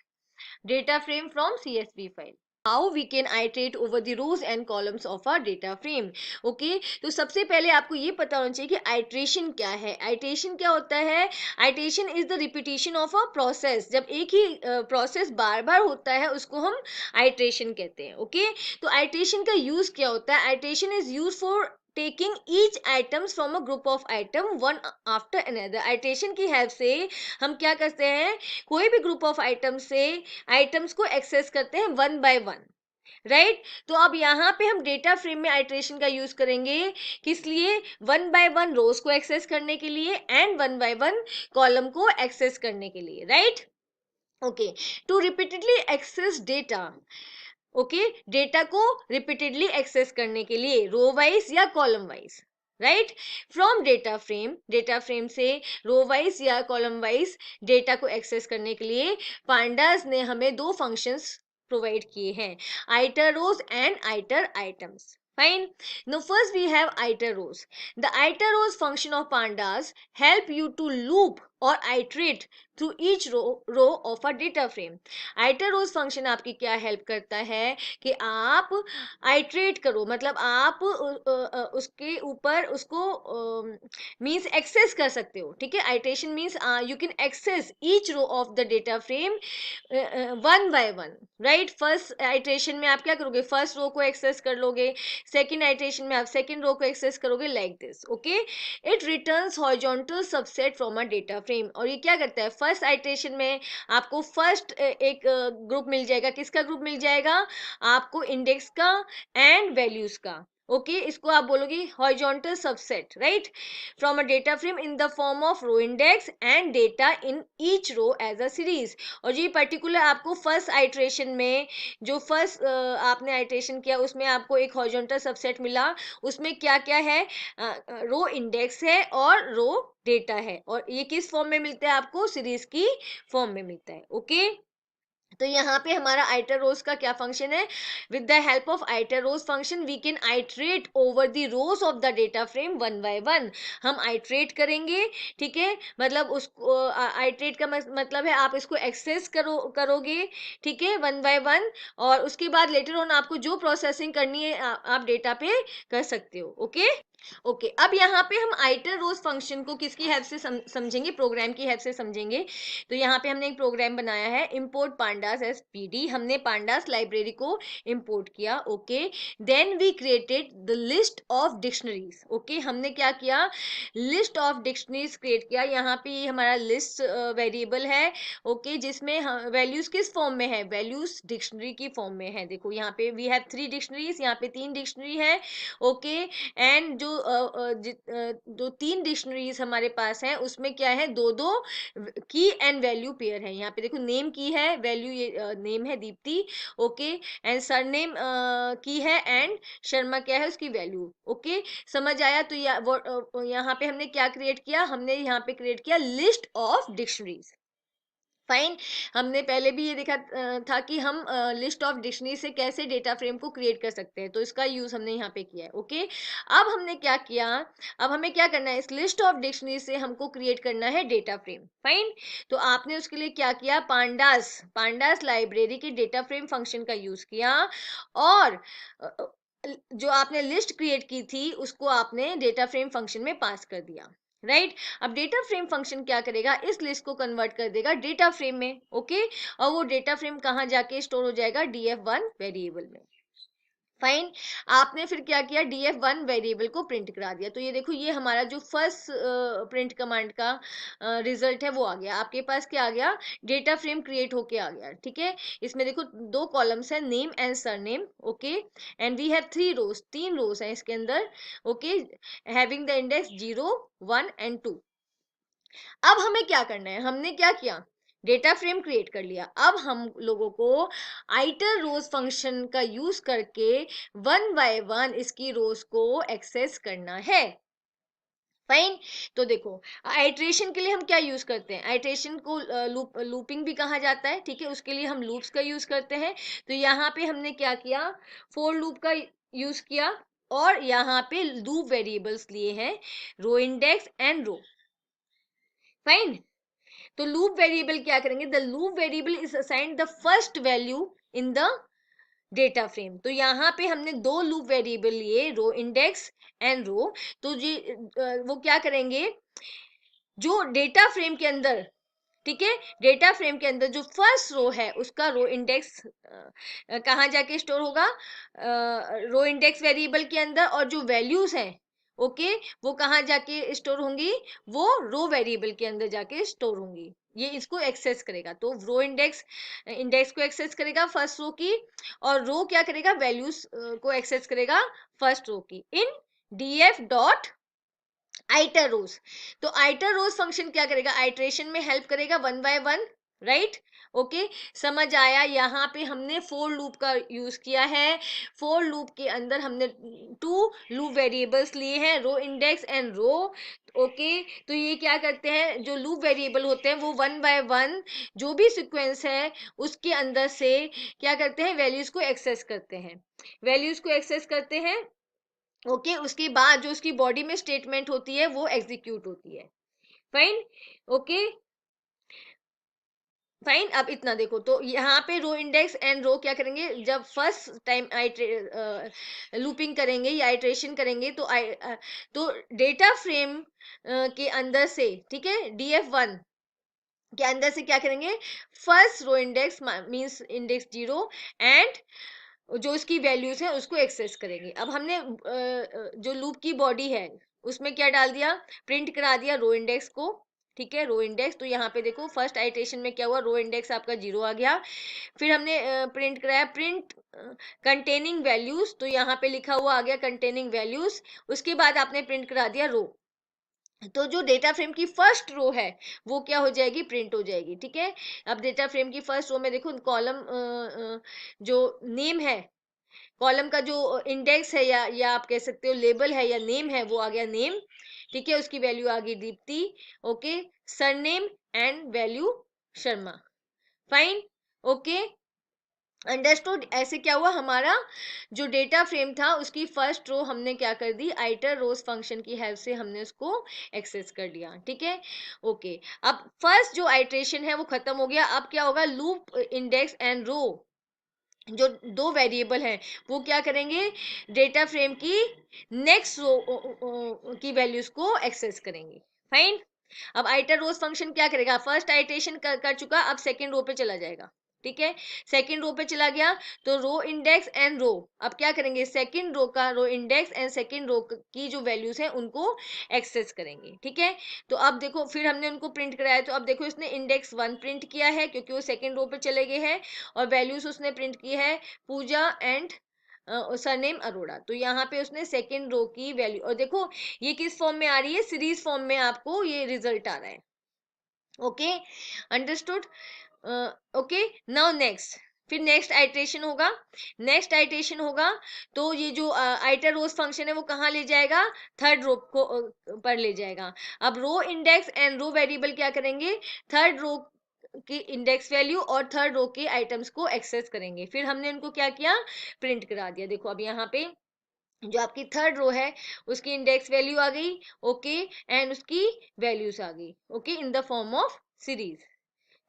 data frame from CSV file. How we can iterate over the rows and columns of our data frame. Okay, तो सबसे पहले आपको ये पता होना चाहिए कि iteration क्या है. iteration क्या होता है? iteration is the repetition of a process. जब एक ही process बार बार होता है उसको हम iteration कहते हैं. Okay, तो iteration का use क्या होता है? iteration is used for taking each items from a group of item one after another. iteration की हेल्प से हम क्या करते हैं? कोई भी ग्रुप ऑफ आइटम से आइटम्स को एक्सेस करते हैं वन बाय वन. राइट, तो अब यहाँ पे हम डेटा फ्रेम में आइट्रेशन का यूज करेंगे. किस लिए? वन बाय वन रोज को एक्सेस करने के लिए and one by one column को एक्सेस करने के लिए. Right. Okay, to repeatedly access data. Okay, data को रिपीटेडली एक्सेस करने के लिए रो वाइज या column wise. Right. From data frame से रो वाइज या कॉलम वाइज डेटा को एक्सेस करने के लिए पांडास ने हमें दो फंक्शंस प्रोवाइड किए हैं, iterrows and iteritems. Fine. Now first we have iter rows. The iter rows function of pandas help you to loop or iterate through each row of a data frame. iter rows function आपकी क्या help करता है कि आप iterate करो, मतलब आप उसके ऊपर उसको मीन्स एक्सेस कर सकते हो, ठीक है। Iteration means you can access each row of the data frame one by one, right. First iteration में आप क्या करोगे, फर्स्ट रो को एक्सेस कर लोगे, सेकंड आइट्रेशन में आप सेकंड रो को एक्सेस करोगे, like this, okay. It returns horizontal subset from a data frame. और ये क्या करता है, फर्स्ट आइट्रेशन में आपको फर्स्ट एक ग्रुप मिल जाएगा, किसका ग्रुप मिल जाएगा, आपको इंडेक्स का एंड वैल्यूज का, ओके इसको आप बोलोगे horizontal subset, right, from a data frame in the form of row index and data in each row as a series. और ये पर्टिकुलर आपको फर्स्ट आइट्रेशन में जो फर्स्ट आपने आइट्रेशन किया उसमें आपको एक हॉरिजॉन्टल सबसेट मिला, उसमें क्या क्या है, रो इंडेक्स है और रो डेटा है, और ये किस फॉर्म में मिलता है आपको, सीरीज की फॉर्म में मिलता है, ओके। तो यहाँ पे हमारा आइटर रोज का क्या फंक्शन है, with the help of iterrows function we can iterate over the rows of the data frame one by one. हम आइट्रेट करेंगे, ठीक है, मतलब उसको आइट्रेट का मतलब है आप इसको एक्सेस करोगे, ठीक है, वन बाय वन, और उसके बाद लेटर ऑन आपको जो प्रोसेसिंग करनी है आप डेटा पे कर सकते हो, ओके। ओके अब यहाँ पे हम आइटर रोज फंक्शन को किसकी हेल्प से समझेंगे, प्रोग्राम की हेल्प से समझेंगे। तो यहाँ पे हमने एक प्रोग्राम बनाया है, import pandas as P D, हमने पांडास लाइब्रेरी को इंपोर्ट किया, okay. Then we created the list of dictionaries, okay, हमने क्या किया, लिस्ट ऑफ डिक्शनरीज क्रिएट किया। यहाँ पे ये हमारा लिस्ट वेरिएबल है, ओके, जिसमें वैल्यूज किस फॉर्म में है, वैल्यूज डिक्शनरी की फॉर्म में है। देखो यहाँ पे वी हैव 3 डिक्शनरीज, यहाँ पे 3 डिक्शनरी है, ओके। एंड जो 3 डिक्शनरीज हमारे पास हैं उसमें क्या है, दो दो की एंड वैल्यू पेयर है। यहाँ पे देखो नेम की है, वैल्यू ये नेम है दीप्ति, ओके, एंड सरनेम की है एंड शर्मा क्या है उसकी वैल्यू, ओके। समझ आया। तो यहाँ पे हमने क्या क्रिएट किया, हमने यहाँ पे क्रिएट किया लिस्ट ऑफ डिक्शनरीज। फाइन, हमने पहले भी ये देखा था कि हम लिस्ट ऑफ डिक्शनरी से कैसे डेटा फ्रेम को क्रिएट कर सकते हैं, तो इसका यूज हमने यहाँ पे किया है, ओके। अब हमने क्या किया, अब हमें क्या करना है, इस लिस्ट ऑफ डिक्शनरी से हमको क्रिएट करना है डेटा फ्रेम। फाइन, तो आपने उसके लिए क्या किया, पांडास लाइब्रेरी के डेटा फ्रेम फंक्शन का यूज किया, और जो आपने लिस्ट क्रिएट की थी उसको आपने डेटा फ्रेम फंक्शन में पास कर दिया, राइट। अब डेटा फ्रेम फंक्शन क्या करेगा, इस लिस्ट को कन्वर्ट कर देगा डेटा फ्रेम में, ओके, और वो डेटा फ्रेम कहाँ जाके स्टोर हो जाएगा, df1 वेरिएबल में। फाइन, आपने फिर क्या किया, df1 वेरिएबल को प्रिंट करा दिया। तो ये देखो, ये हमारा जो फर्स्ट प्रिंट कमांड का रिजल्ट है वो आ गया, आपके पास क्या आ गया, डेटा फ्रेम क्रिएट होके आ गया, ठीक है। इसमें देखो 2 कॉलम्स है, name and surname, okay, and we have 3 rows, 3 rows है इसके अंदर, okay, having the index 0 1 and 2। अब हमें क्या करना है, हमने क्या किया, डेटा फ्रेम क्रिएट कर लिया। अब हम लोगों को आइटर रोज फंक्शन का यूज करके वन बाय वन इसकी रोज को एक्सेस करना है। फाइन, तो देखो आइट्रेशन के लिए हम क्या यूज करते हैं, आइट्रेशन को लूपिंग भी कहा जाता है, ठीक है, उसके लिए हम लूप्स का यूज करते हैं। तो यहाँ पे हमने क्या किया, फोर लूप का यूज किया, और यहाँ पे लूप वेरिएबल्स लिए हैं, row index and row. Fine, तो लूप वेरिएबल क्या करेंगे, the loop variable is assigned the first value in the data frame. तो यहाँ पे हमने 2 लूप वेरिएबल लिए, रो इंडेक्स एंड रो। तो जी वो क्या करेंगे, जो डेटा फ्रेम के अंदर, ठीक है, डेटा फ्रेम के अंदर जो फर्स्ट रो है उसका रो इंडेक्स कहाँ जाके स्टोर होगा, रो इंडेक्स वेरिएबल के अंदर, और जो वैल्यूज हैं, ओके, वो कहाँ जाके स्टोर होंगी, वो रो वेरिएबल के अंदर जाके स्टोर होंगी। ये इसको एक्सेस करेगा, तो रो इंडेक्स को एक्सेस करेगा फर्स्ट रो की, और रो क्या करेगा, वैल्यूज को एक्सेस करेगा फर्स्ट रो की, इन df डॉट आइटर रोज। तो आइटर रोज फंक्शन क्या करेगा, आइट्रेशन में हेल्प करेगा one by one, right, okay, समझ आया। यहाँ पे हमने फोर लूप का यूज किया है। फोर लूप के अंदर हमने टू लूप वेरिएबल्स लिए हैं, row index and row. Okay, तो ये क्या करते हैं, जो लूप वेरिएबल होते हैं वो वन बाय वन जो भी सीक्वेंस है उसके अंदर से क्या करते हैं, वैल्यूज को एक्सेस करते हैं, वैल्यूज को एक्सेस करते हैं। ओके, उसके बाद जो उसकी बॉडी में स्टेटमेंट होती है वो एग्जीक्यूट होती है। फाइन। Okay, fine. अब इतना देखो, तो यहाँ पे रो इंडेक्स एंड रो क्या करेंगे, जब फर्स्ट टाइम लूपिंग करेंगे या आइट्रेशन करेंगे तो डेटा फ्रेम के अंदर से, ठीक है, df1 के अंदर से क्या करेंगे, first row index means index 0 and जो उसकी वैल्यूज है उसको एक्सेस करेंगे। अब हमने जो लूप की बॉडी है उसमें क्या डाल दिया, प्रिंट करा दिया रो इंडेक्स को, ठीक है, रो इंडेक्स। तो यहाँ पे देखो फर्स्ट आइटेशन में क्या हुआ, रो इंडेक्स आपका 0 आ गया। फिर हमने प्रिंट कराया, प्रिंट कंटेनिंग वैल्यूज, तो यहाँ पे लिखा हुआ आ गया कंटेनिंग वैल्यूज। उसके बाद आपने प्रिंट करा दिया रो, तो जो डेटा फ्रेम की फर्स्ट रो है वो क्या हो जाएगी, प्रिंट हो जाएगी, ठीक है। अब डेटा फ्रेम की फर्स्ट रो में देखो कॉलम जो नेम है, कॉलम का जो इंडेक्स है या आप कह सकते हो लेबल है या नेम है, वो आ गया नेम, ठीक है, उसकी वैल्यू आ गई Deepti. Okay, surname and value Sharma. Fine. Okay, understood. ऐसे क्या हुआ, हमारा जो डेटा फ्रेम था उसकी फर्स्ट रो हमने क्या कर दी, आइटर रोज फंक्शन की हेल्प से हमने उसको एक्सेस कर लिया, ठीक है। ओके, अब फर्स्ट जो आइट्रेशन है वो खत्म हो गया। अब क्या होगा, लूप इंडेक्स एंड रो जो दो वेरिएबल हैं वो क्या करेंगे, डेटा फ्रेम की नेक्स्ट रो की वैल्यूज को एक्सेस करेंगे। फाइन। अब आइटर रोज फंक्शन क्या करेगा, फर्स्ट आइटेशन कर चुका, अब सेकेंड रो पे चला जाएगा, ठीक है, सेकेंड रो पे चला गया तो रो इंडेक्स एंड रो, अब क्या करेंगे, सेकेंड रो का रो इंडेक्स एंड सेकेंड रो की जो वैल्यूज हैं उनको एक्सेस करेंगे, ठीक है। तो अब देखो फिर हमने उनको प्रिंट कराया, तो अब देखो इसने इंडेक्स 1 प्रिंट किया है क्योंकि वो सेकेंड रो पे चले गए हैं, और वैल्यूज उसने प्रिंट की है पूजा एंड सरनेम अरोड़ा। तो यहाँ पे उसने सेकेंड रो की वैल्यू, और देखो ये किस फॉर्म में आ रही है, सीरीज फॉर्म में आपको ये रिजल्ट आ रहा है। Okay, understood. Okay, now next, फिर नेक्स्ट आइट्रेशन होगा, नेक्स्ट आइट्रेशन होगा तो ये जो आइटर रोज फंक्शन है वो कहाँ ले जाएगा, थर्ड रो को पर ले जाएगा। अब रो इंडेक्स एंड रो वेरिएबल क्या करेंगे, थर्ड रो की इंडेक्स वैल्यू और थर्ड रो के आइटम्स को एक्सेस करेंगे। फिर हमने उनको क्या किया, प्रिंट करा दिया। देखो अब यहाँ पे जो आपकी थर्ड रो है उसकी इंडेक्स वैल्यू आ गई, ओके, एंड उसकी वैल्यूज आ गई, okay, in the form of series,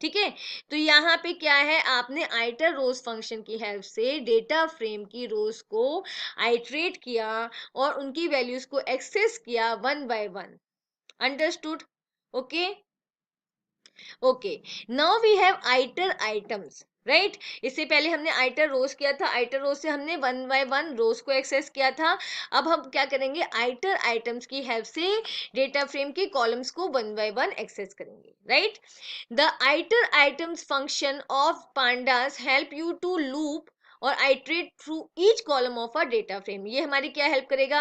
ठीक है। तो यहाँ पे क्या है, आपने आइटर रोज फंक्शन की हेल्प से डेटा फ्रेम की रोज को आइट्रेट किया और उनकी वैल्यूज को एक्सेस किया one by one. Understood. Okay, okay, now we have iteritems, right. इससे पहले हमने आइटर रोज किया था, आइटर रोज से हमने वन बाय वन रोज को एक्सेस किया था। अब हम क्या करेंगे, आइटर आइटम्स की हेल्प से डेटा फ्रेम के कॉलम्स को वन बाय वन एक्सेस करेंगे, right. The iteritems function of pandas help you to loop और iterate through each column of a data frame. ये हमारी क्या हेल्प करेगा,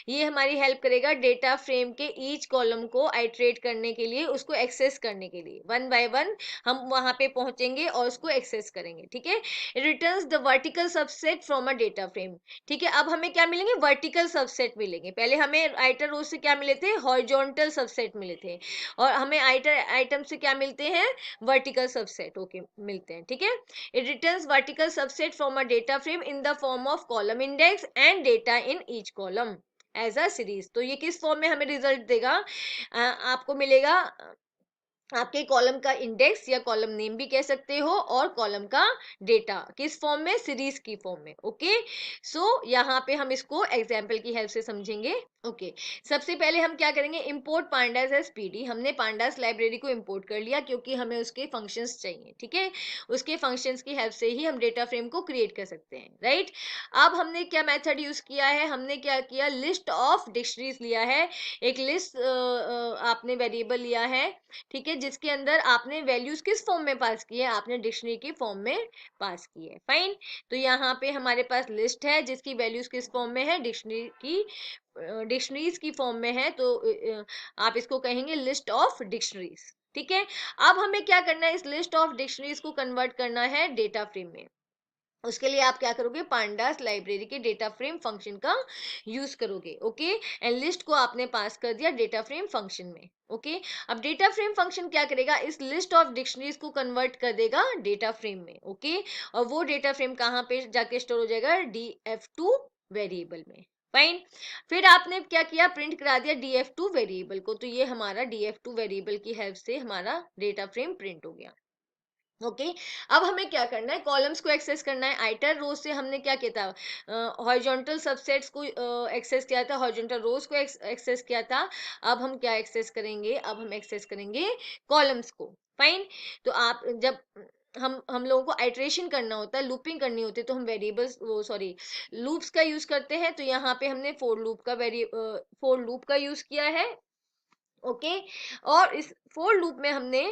ये हमारी हेल्प करेगा डेटा फ्रेम के ईच कॉलम को आइट्रेट करने के लिए, उसको एक्सेस करने के लिए, वन बाय वन हम वहां पे पहुंचेंगे और उसको एक्सेस करेंगे, ठीक है। It returns the vertical subset from a data frame, ठीक है। अब हमें क्या मिलेंगे, वर्टिकल सबसेट मिलेंगे। पहले हमें आइटर रोज से क्या मिले थे, हॉरिजॉन्टल सबसेट मिले थे, और हमें आइटर आइटम से क्या मिलते हैं, वर्टिकल सबसेट, ओके, मिलते हैं, ठीक है। It returns vertical subset from a data frame in the form of column index and data in each column as a series। तो ये किस फॉर्म में हमें रिजल्ट देगा, आपको मिलेगा आपके कॉलम का इंडेक्स या कॉलम नेम भी कह सकते हो, और कॉलम का डेटा किस फॉर्म में, सीरीज की फॉर्म में। ओके, सो यहाँ पे हम इसको एग्जाम्पल की हेल्प से समझेंगे। ओके, सबसे पहले हम क्या करेंगे, इंपोर्ट पांडास एज पीडी। हमने पांडास लाइब्रेरी को इंपोर्ट कर लिया क्योंकि हमें उसके फंक्शंस चाहिए, ठीक है। उसके फंक्शंस की हेल्प से ही हम डेटा फ्रेम को क्रिएट कर सकते हैं, राइट। अब हमने क्या मेथड यूज किया है, हमने क्या किया, लिस्ट ऑफ डिक्शनरीज लिया है, एक लिस्ट आपने वेरिएबल लिया है, ठीक है, जिसके अंदर आपने वैल्यूज किस फॉर्म में पास की है, आपने डिक्शनरी की फॉर्म में पास की है। फाइन। तो यहाँ पे हमारे पास लिस्ट है जिसकी वैल्यूज किस फॉर्म में है, डिक्शनरी की, डिक्शनरीज की फॉर्म में है, तो आप इसको कहेंगे लिस्ट ऑफ डिक्शनरीज। ठीक है। अब हमें क्या करना है, इस लिस्ट ऑफ डिक्शनरीज को कन्वर्ट करना है डेटा फ्रेम में। उसके लिए आप क्या करोगे, पांडास लाइब्रेरी के डेटा फ्रेम फंक्शन का यूज करोगे। ओके, एंड लिस्ट को आपने पास कर दिया डेटा फ्रेम फंक्शन में। ओके, अब डेटा फ्रेम फंक्शन क्या करेगा, इस लिस्ट ऑफ डिक्शनरीज को कन्वर्ट कर देगा डेटा फ्रेम में। ओके, और वो डेटा फ्रेम कहाँ पे जाके स्टोर हो जाएगा, df2 वेरिएबल में। फाइन, फिर आपने क्या किया, प्रिंट करा दिया df2 वेरिएबल को, तो ये हमारा df2 वेरिएबल की हेल्प से हमारा डेटा फ्रेम प्रिंट हो गया। ओके, अब हमें क्या करना है, कॉलम्स को एक्सेस करना है। आइटर रोज से हमने क्या किया था, हॉरिजॉन्टल सबसेट्स को एक्सेस किया था, हॉरिजॉन्टल रोज को एक्सेस किया था। अब हम क्या एक्सेस करेंगे, अब हम एक्सेस करेंगे कॉलम्स को। फाइन, तो आप जब हम लोगों को आइट्रेशन करना होता है, लूपिंग करनी होती है, तो हम वेरिएबल्स वो सॉरी लूप्स का यूज करते हैं। तो यहाँ पे हमने फोर लूप का यूज किया है। ओके, और इस फोर लूप में हमने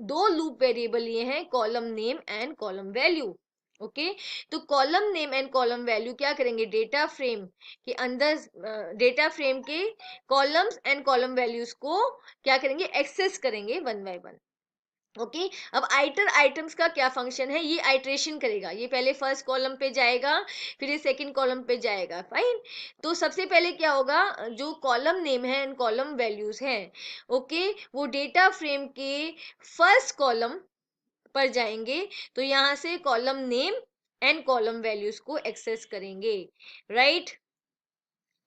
दो लूप वेरिएबल लिए हैं, column name and column value. Okay, तो column name and column value क्या करेंगे, डेटा फ्रेम के अंदर डेटा फ्रेम के कॉलम्स एंड कॉलम वैल्यूज को क्या करेंगे, एक्सेस करेंगे वन बाय वन। ओके, अब आइटर आइटम्स का क्या फंक्शन है, ये आइट्रेशन करेगा, ये पहले फर्स्ट कॉलम पे जाएगा, फिर ये सेकंड कॉलम पे जाएगा। फाइन, तो सबसे पहले क्या होगा, जो कॉलम नेम है एंड कॉलम वैल्यूज हैं, ओके, वो डेटा फ्रेम के फर्स्ट कॉलम पर जाएंगे। तो यहाँ से column name and column values को एक्सेस करेंगे। राइट,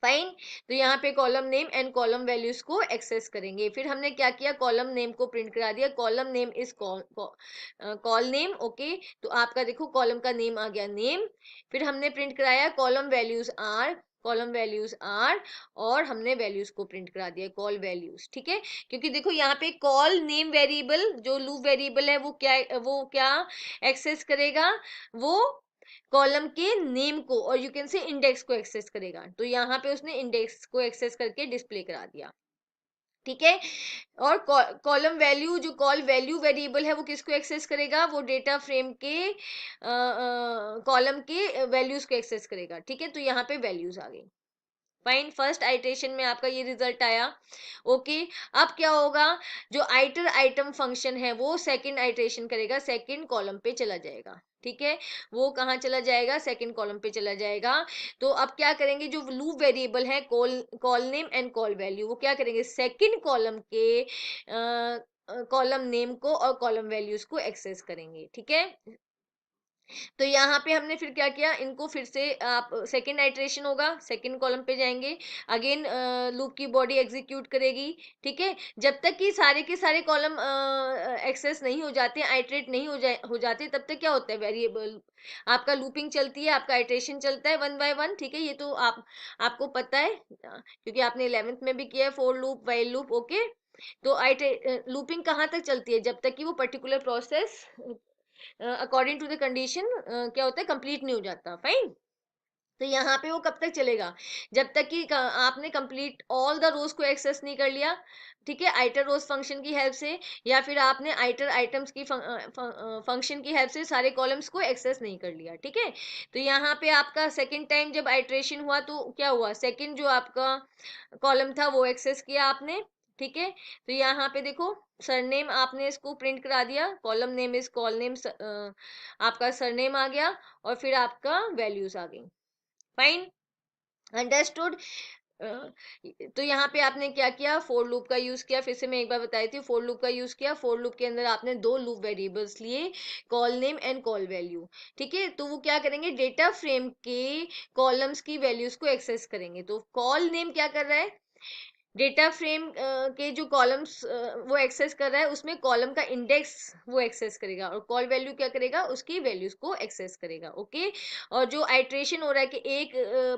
फाइन, तो यहाँ पे column name and column values को एक्सेस करेंगे। फिर हमने क्या किया, कॉलम नेम को प्रिंट करा दिया, column name is call name. Okay, तो आपका देखो कॉलम का नेम आ गया नेम। फिर हमने प्रिंट कराया कॉलम वैल्यूज आर, और हमने वैल्यूज को प्रिंट करा दिया कॉल वैल्यूज। ठीक है, क्योंकि देखो यहाँ पे कॉल नेम वेरिएबल जो लूप वेरिएबल है वो क्या एक्सेस करेगा, वो कॉलम के नेम को और यू कैन से इंडेक्स को एक्सेस करेगा। तो यहाँ पे उसने इंडेक्स को एक्सेस करके डिस्प्ले करा दिया। ठीक है, और कॉलम वैल्यू जो कॉल वैल्यू वेरिएबल है वो किसको एक्सेस करेगा, वो डेटा फ्रेम के कॉलम के वैल्यूज को एक्सेस करेगा। ठीक है, तो यहाँ पे वैल्यूज आ गई। फाइन, फर्स्ट आइट्रेशन में आपका ये रिजल्ट आया। ओके, अब क्या होगा, जो आइटर आइटम फंक्शन है वो सेकंड आइट्रेशन करेगा, सेकंड कॉलम पे चला जाएगा। ठीक है, वो कहाँ चला जाएगा, सेकंड कॉलम पे चला जाएगा। तो अब क्या करेंगे, जो लूप वेरिएबल है call name and call value, वो क्या करेंगे, सेकंड कॉलम के कॉलम नेम को और कॉलम वैल्यूज को एक्सेस करेंगे। ठीक है, तो यहाँ पे हमने फिर क्या किया, इनको फिर से आप सेकेंड आइट्रेशन होगा, सेकेंड कॉलम पे जाएंगे, अगेन लूप की बॉडी एग्जीक्यूट करेगी। ठीक है, जब तक कि सारे के सारे कॉलम एक्सेस नहीं हो जाते, आइट्रेट नहीं हो जाते, तब तक क्या होता है, वेरिएबल आपका लूपिंग चलती है, आपका आइट्रेशन चलता है वन बाय वन। ठीक है, ये तो आपको पता है क्योंकि आपने 11th में भी किया है, for loop while loop. Okay, तो लूपिंग कहाँ तक चलती है, जब तक कि वो particular process according to the condition क्या होता है, कंप्लीट नहीं हो जाता। फाइन, तो यहाँ पे वो कब तक चलेगा, जब तक कि आपने कंप्लीट ऑल द रोज को एक्सेस नहीं कर लिया। ठीक है, आइटर रोज फंक्शन की हेल्प से, या फिर आपने आइटर आइटम्स की फंक्शन की हेल्प से सारे कॉलम्स को एक्सेस नहीं कर लिया। ठीक है, तो यहाँ पे आपका सेकंड टाइम जब आइट्रेशन हुआ तो क्या हुआ, सेकंड जो आपका कॉलम था वो एक्सेस किया आपने। ठीक है, तो यहाँ पे देखो सरनेम आपने इसको प्रिंट करा दिया, column name is call name, आपका सरनेम आ गया, और फिर आपका वैल्यूज आ गई। Fine, understood. तो यहाँ पे आपने क्या किया, फोर लूप का यूज किया, फिर से मैं एक बार बताई थी, फोर लूप का यूज किया, फोर लूप के अंदर आपने दो लूप वेरिएबल्स लिए, call name and call value. ठीक है, तो वो क्या करेंगे, डेटा फ्रेम के कॉलम्स की वैल्यूज को एक्सेस करेंगे। तो कॉल नेम क्या कर रहा है, डेटा फ्रेम के जो कॉलम्स वो एक्सेस कर रहा है, उसमें कॉलम का इंडेक्स वो एक्सेस करेगा, और कॉल वैल्यू क्या करेगा, उसकी वैल्यूज को एक्सेस करेगा। ओके, और जो आइट्रेशन हो रहा है कि एक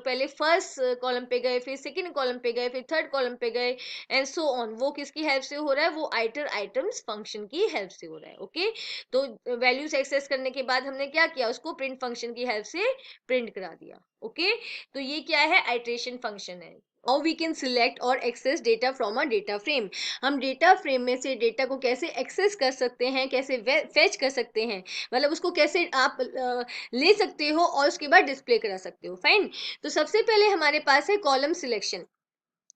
पहले फर्स्ट कॉलम पे गए, फिर सेकंड कॉलम पे गए, फिर थर्ड कॉलम पे गए, एंड सो ऑन, वो किसकी हेल्प से हो रहा है, वो आइटर आइटम्स फंक्शन की हेल्प से हो रहा है। ओके, तो वैल्यूज एक्सेस करने के बाद हमने क्या किया, उसको प्रिंट फंक्शन की हेल्प से प्रिंट करा दिया। ओके, तो ये क्या है, आइट्रेशन फंक्शन है। हाउ वी कैन सिलेक्ट और access data from a data frame, हम डेटा फ्रेम में से डेटा को कैसे एक्सेस कर सकते हैं, कैसे फेच कर सकते हैं, मतलब उसको कैसे आप ले सकते हो और उसके बाद डिस्प्ले करा सकते हो। फाइन, तो सबसे पहले हमारे पास है कॉलम सिलेक्शन।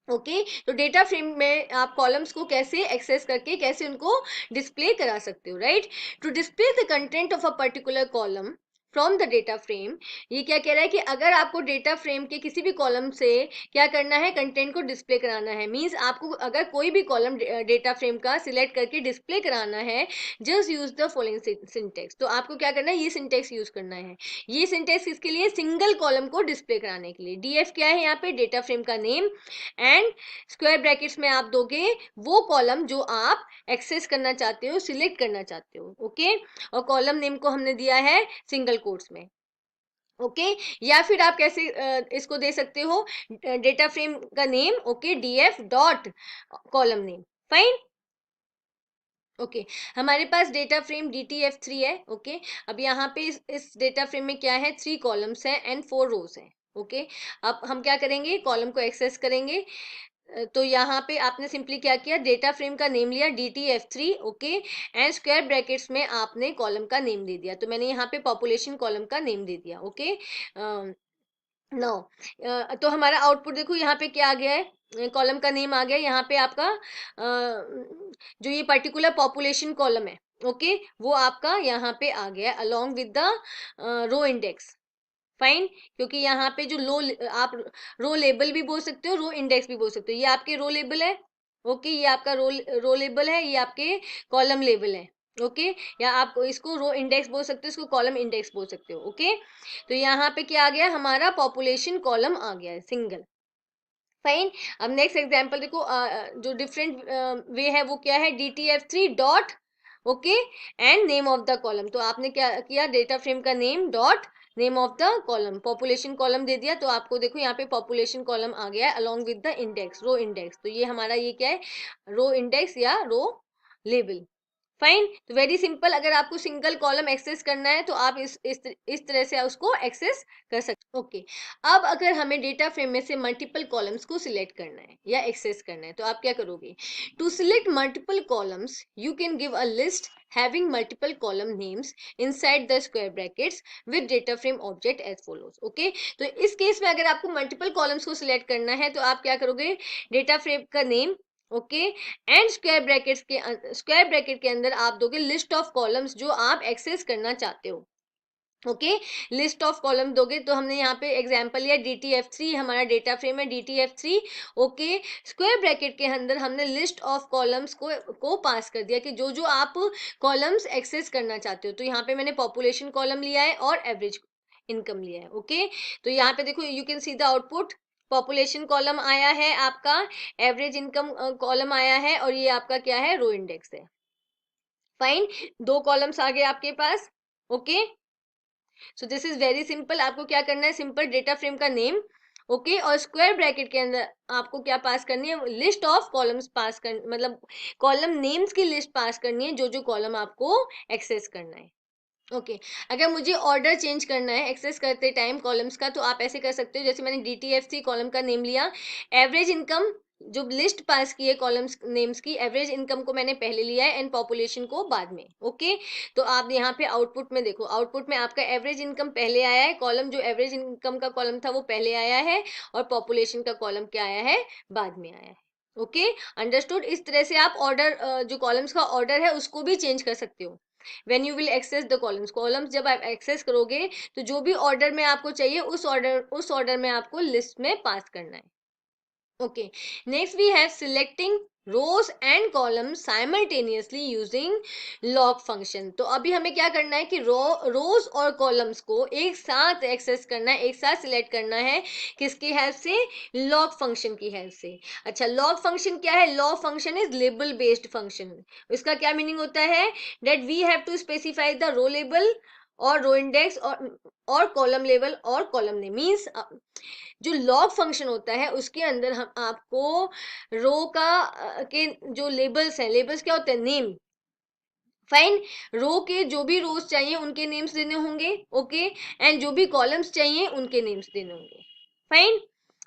ओके तो डेटा फ्रेम में आप कॉलम्स को कैसे एक्सेस करके कैसे उनको डिस्प्ले करा सकते हो, right. To display the content of a particular column from the data frame, ये क्या कह रहा है कि अगर आपको डेटा फ्रेम के किसी भी कॉलम से क्या करना है, कंटेंट को डिस्प्ले कराना है, मींस आपको अगर कोई भी कॉलम डेटा फ्रेम का सिलेक्ट करके डिस्प्ले कराना है, just use the following syntax. तो आपको क्या करना है, ये सिंटेक्स यूज करना है। ये सिंटेक्स किसके लिए, सिंगल कॉलम को डिस्प्ले कराने के लिए। डीएफ क्या है यहाँ पे, डेटा फ्रेम का नेम, एंड स्क्वायर ब्रैकेट्स में आप दोगे वो कॉलम जो आप एक्सेस करना चाहते हो, सिलेक्ट करना चाहते हो, ओके। और कॉलम नेम को हमने दिया है सिंगल कोट्स में, ओके। या फिर आप कैसे इसको दे सकते हो, डेटा फ्रेम का name, okay, DF dot column name, fine, okay. हमारे पास डेटा फ्रेम DTF3 है, ओके। अब यहाँ पे इस डेटा फ्रेम में क्या है, 3 कॉलम्स हैं एंड 4 रोज हैं, ओके। अब हम क्या करेंगे, कॉलम को एक्सेस करेंगे। तो यहाँ पे आपने सिंपली क्या किया, डेटा फ्रेम का नेम लिया DTF3, okay, and square brackets में आपने कॉलम का नेम दे दिया। तो मैंने यहाँ पे पॉपुलेशन कॉलम का नेम दे दिया, ओके। नो तो हमारा आउटपुट देखो यहाँ पे क्या आ गया है, कॉलम का नेम आ गया यहाँ पे आपका, जो ये पर्टिकुलर पॉपुलेशन कॉलम है, ओके, वो आपका यहाँ पे आ गया along with the row index, fine. क्योंकि यहाँ पे जो आप रो लेबल भी बोल सकते हो, रो इंडेक्स भी बोल सकते हो। ये आपके रो लेबल है, ओके, ये आपका रो लेबल है, ये आपके कॉलम लेबल है, ओके। या आप इसको रो इंडेक्स बोल सकते हो, इसको कॉलम इंडेक्स बोल सकते हो, ओके। तो यहाँ पे क्या आ गया, हमारा पॉपुलेशन कॉलम आ गया है सिंगल, फाइन। अब नेक्स्ट एग्जांपल देखो, जो डिफरेंट वे है वो क्या है, DTF3 dot, okay, and name of the column. तो आपने क्या किया, डेटा फ्रेम का name dot name of the column, population column दे दिया। तो आपको देखो यहाँ पे पॉपुलेशन कॉलम आ गया है along with the index, row index. तो ये हमारा ये क्या है, रो इंडेक्स या रो लेबल, फाइन। तो वेरी सिंपल, अगर आपको सिंगल कॉलम एक्सेस करना है तो आप इस तरह से उसको एक्सेस कर सकते, ओके। अब अगर हमें डेटा फ्रेम में से मल्टीपल कॉलम्स को सिलेक्ट करना है या एक्सेस करना है, तो आप क्या करोगे, to select multiple columns you can give a list having multiple column names inside the square brackets with data frame object as follows, okay। तो इस केस में अगर आपको मल्टीपल कॉलम्स को सिलेक्ट करना है तो आप क्या करोगे, डेटा फ्रेम का name, okay, and square bracket के अंदर आप दोगे लिस्ट ऑफ कॉलम्स जो आप एक्सेस करना चाहते हो, ओके। लिस्ट ऑफ कॉलम दोगे, तो हमने यहाँ पे एग्जांपल लिया DTF3, हमारा डेटा फ्रेम है DTF3, ओके। स्क्वायर ब्रैकेट के अंदर हमने लिस्ट ऑफ कॉलम्स को पास कर दिया कि जो जो आप कॉलम्स एक्सेस करना चाहते हो। तो यहाँ पे मैंने पॉपुलेशन कॉलम लिया है और एवरेज इनकम लिया है, ओके। तो यहाँ पे देखो, you can see the output, population column आया है आपका, एवरेज इनकम कॉलम आया है, और ये आपका क्या है, रो इंडेक्स है, फाइन। 2 कॉलम्स आ गए आपके पास, okay. So this is very simple, आपको क्या करना है, सिंपल डेटा फ्रेम का नेम, ओके, और स्क्वायर ब्रैकेट के अंदर आपको क्या पास करनी है, लिस्ट ऑफ कॉलम्स पास कर, मतलब कॉलम नेम्स की लिस्ट पास करनी है, जो जो कॉलम आपको एक्सेस करना है, ओके। अगर मुझे ऑर्डर चेंज करना है एक्सेस करते टाइम कॉलम्स का, तो आप ऐसे कर सकते हो, जैसे मैंने DTF3 कॉलम का नेम लिया, एवरेज इनकम जो लिस्ट पास की है कॉलम्स नेम्स की, एवरेज इनकम को मैंने पहले लिया है एंड पॉपुलेशन को बाद में, ओके। तो आप यहाँ पे आउटपुट में देखो, आउटपुट में आपका एवरेज इनकम पहले आया है, कॉलम जो एवरेज इनकम का कॉलम था वो पहले आया है, और पॉपुलेशन का कॉलम क्या आया है, बाद में आया है, ओके। अंडरस्टूड। इस तरह से आप ऑर्डर, जो कॉलम्स का ऑर्डर है उसको भी चेंज कर सकते हो when you will access the columns जब आप एक्सेस करोगे तो जो भी ऑर्डर में आपको चाहिए उस ऑर्डर में आपको लिस्ट में पास करना है, okay। Next we have selecting rows and columns simultaneously using log function। तो अभी हमें क्या करना है कि रोज और कॉलम्स को एक साथ एक्सेस करना है, एक साथ सिलेक्ट करना है, किसकी हेल्प से, लॉग फंक्शन की हेल्प से। अच्छा, लॉग फंक्शन क्या है, log function is label based function. इसका क्या मीनिंग होता है, that we have to specify the row label और रो इंडेक्स और कॉलम लेवल और कॉलम नेम, मीन्स जो लॉग फंक्शन होता है उसके अंदर हम आपको रो का के जो लेबल्स हैं, लेबल्स क्या होते हैं, नेम, फाइन। रो के जो भी रोज चाहिए उनके नेम्स देने होंगे, ओके, एंड जो भी कॉलम्स चाहिए उनके नेम्स देने होंगे, फाइन,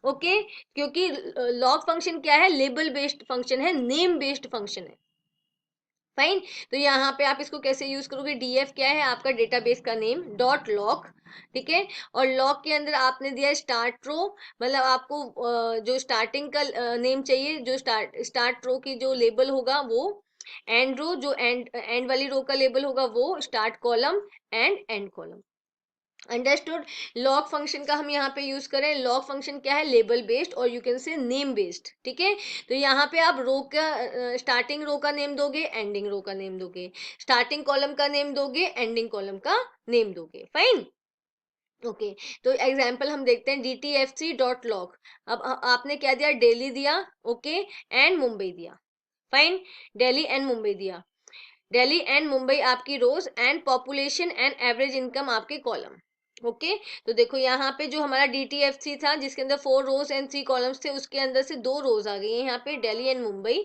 ओके। क्योंकि लॉग फंक्शन क्या है, लेबल बेस्ड फंक्शन है, नेम बेस्ड फंक्शन है, फाइन। तो यहाँ पे आप इसको कैसे यूज करोगे, डीएफ क्या है आपका डेटाबेस का नेम, डॉट लॉक, ठीक है। और लॉक के अंदर आपने दिया स्टार्ट रो, मतलब आपको जो स्टार्टिंग का नेम चाहिए, जो स्टार्ट रो की जो लेबल होगा वो, एंड रो जो एंड वाली रो का लेबल होगा वो, start column and column. Understood. Log function का हम यहाँ पे यूज करें, लॉग फंक्शन क्या है, लेबल बेस्ड और यू कैन से नेम बेस्ड, ठीक है। तो यहाँ पे आप रो का स्टार्टिंग रो का नेम दोगे, एंडिंग रो का नेम दोगे, स्टार्टिंग कॉलम का नेम दोगे, एंडिंग कॉलम का नेम दोगे, फाइन। ओके तो एग्जाम्पल हम देखते हैं, dtfc.log। अब आपने क्या दिया, दिल्ली दिया, ओके, एंड मुंबई दिया, फाइन। दिल्ली एंड मुंबई दिया, दिल्ली एंड मुंबई आपकी rows, and population and average income आपके कॉलम, ओके। तो देखो यहाँ पे जो हमारा DTFC था जिसके अंदर 4 रोज एंड 3 कॉलम्स थे, उसके अंदर से 2 रोज आ गई है यहाँ पे, Delhi and Mumbai,